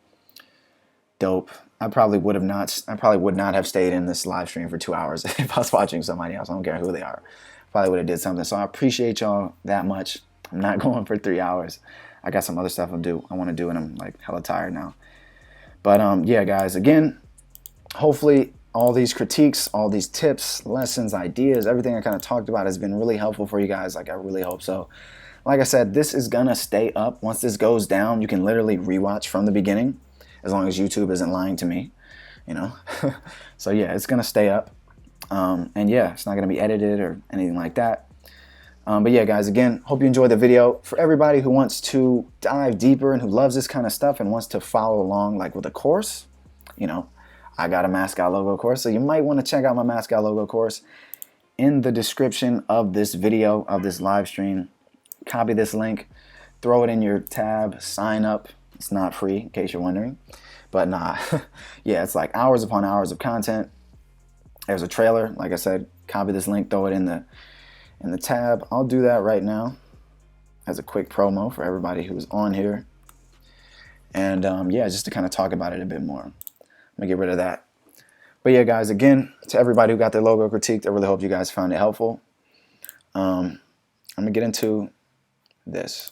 Dope. I probably would not have stayed in this live stream for 2 hours if I was watching somebody else. I don't care who they are. Probably would have did something. So I appreciate y'all that much. I'm not going for 3 hours. I got some other stuff I want to do, and I'm like hella tired now. But yeah, guys, again, hopefully all these critiques, all these tips, lessons, ideas, everything I kind of talked about has been really helpful for you guys. Like, I really hope so. Like I said, this is gonna stay up. Once this goes down, you can literally rewatch from the beginning, as long as YouTube isn't lying to me, you know. So yeah, it's gonna stay up. And yeah, it's not gonna be edited or anything like that. But yeah, guys, again, hope you enjoyed the video. For everybody who wants to dive deeper and who loves this kind of stuff and wants to follow along like with a course, you know, I got a mascot logo course. So you might want to check out my mascot logo course in the description of this video, of this live stream. Copy this link, throw it in your tab, sign up. It's not free, in case you're wondering. But nah, yeah, it's like hours upon hours of content. There's a trailer. Like I said, copy this link, throw it in the tab. I'll do that right now as a quick promo for everybody who's on here. And yeah, just to kind of talk about it a bit more. I'm gonna get rid of that. But yeah, guys, again, to everybody who got their logo critiqued, I really hope you guys found it helpful. I'm gonna get into this.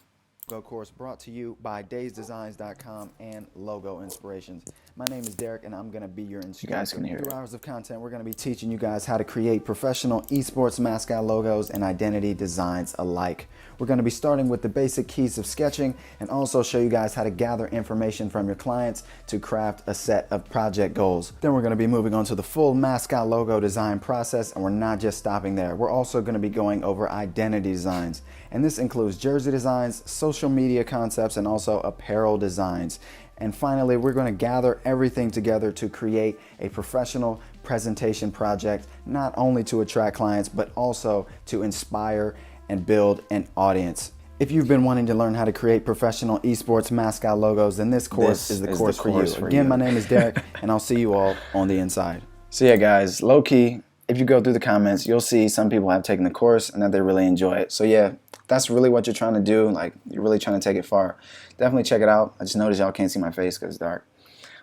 Logo course brought to you by dasedesigns.com and Logo Inspirations. My name is Derek, and I'm going to be your instructor. You guys can hear it. 2 hours of content, we're going to be teaching you guys how to create professional esports mascot logos and identity designs alike. We're going to be starting with the basic keys of sketching and also show you guys how to gather information from your clients to craft a set of project goals. Then we're going to be moving on to the full mascot logo design process, and we're not just stopping there. We're also going to be going over identity designs, and this includes jersey designs, social media concepts, and also apparel designs. And finally, we're going to gather everything together to create a professional presentation project, not only to attract clients, but also to inspire and build an audience. If you've been wanting to learn how to create professional esports mascot logos, then this course is the course for you. Again, my name is Derek, and I'll see you all on the inside. So yeah, guys, low key, if you go through the comments, you'll see some people have taken the course and that they really enjoy it. So yeah, that's really what you're trying to do. Like, you're really trying to take it far. Definitely check it out. I just noticed y'all can't see my face because it's dark,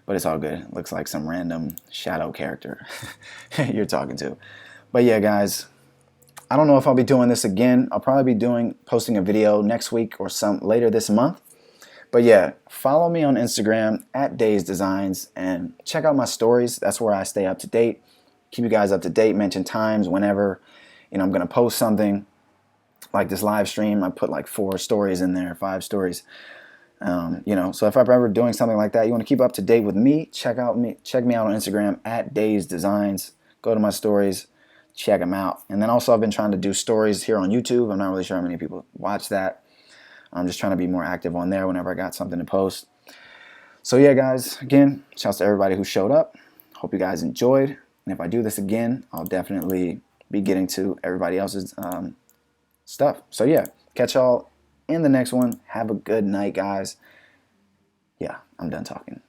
but it's all good. It looks like some random shadow character you're talking to. But yeah, guys, I don't know if I'll be doing this again. I'll probably be posting a video next week or later this month. But yeah, follow me on Instagram at dasedesigns and check out my stories. That's where I stay up to date. Keep you guys up to date, mention times whenever, I'm going to post something like this live stream. I put like 4 stories in there, 5 stories. So if I'm ever doing something like that, you want to keep up to date with me, check me out on Instagram at dasedesigns. Go to my stories, check them out. And then also I've been trying to do stories here on YouTube. I'm not really sure how many people watch that. I'm just trying to be more active on there whenever I got something to post. So yeah, guys, again, shouts to everybody who showed up. Hope you guys enjoyed. And if I do this again, I'll definitely be getting to everybody else's stuff. So yeah, catch y'all in the next one. Have a good night, guys. Yeah, I'm done talking.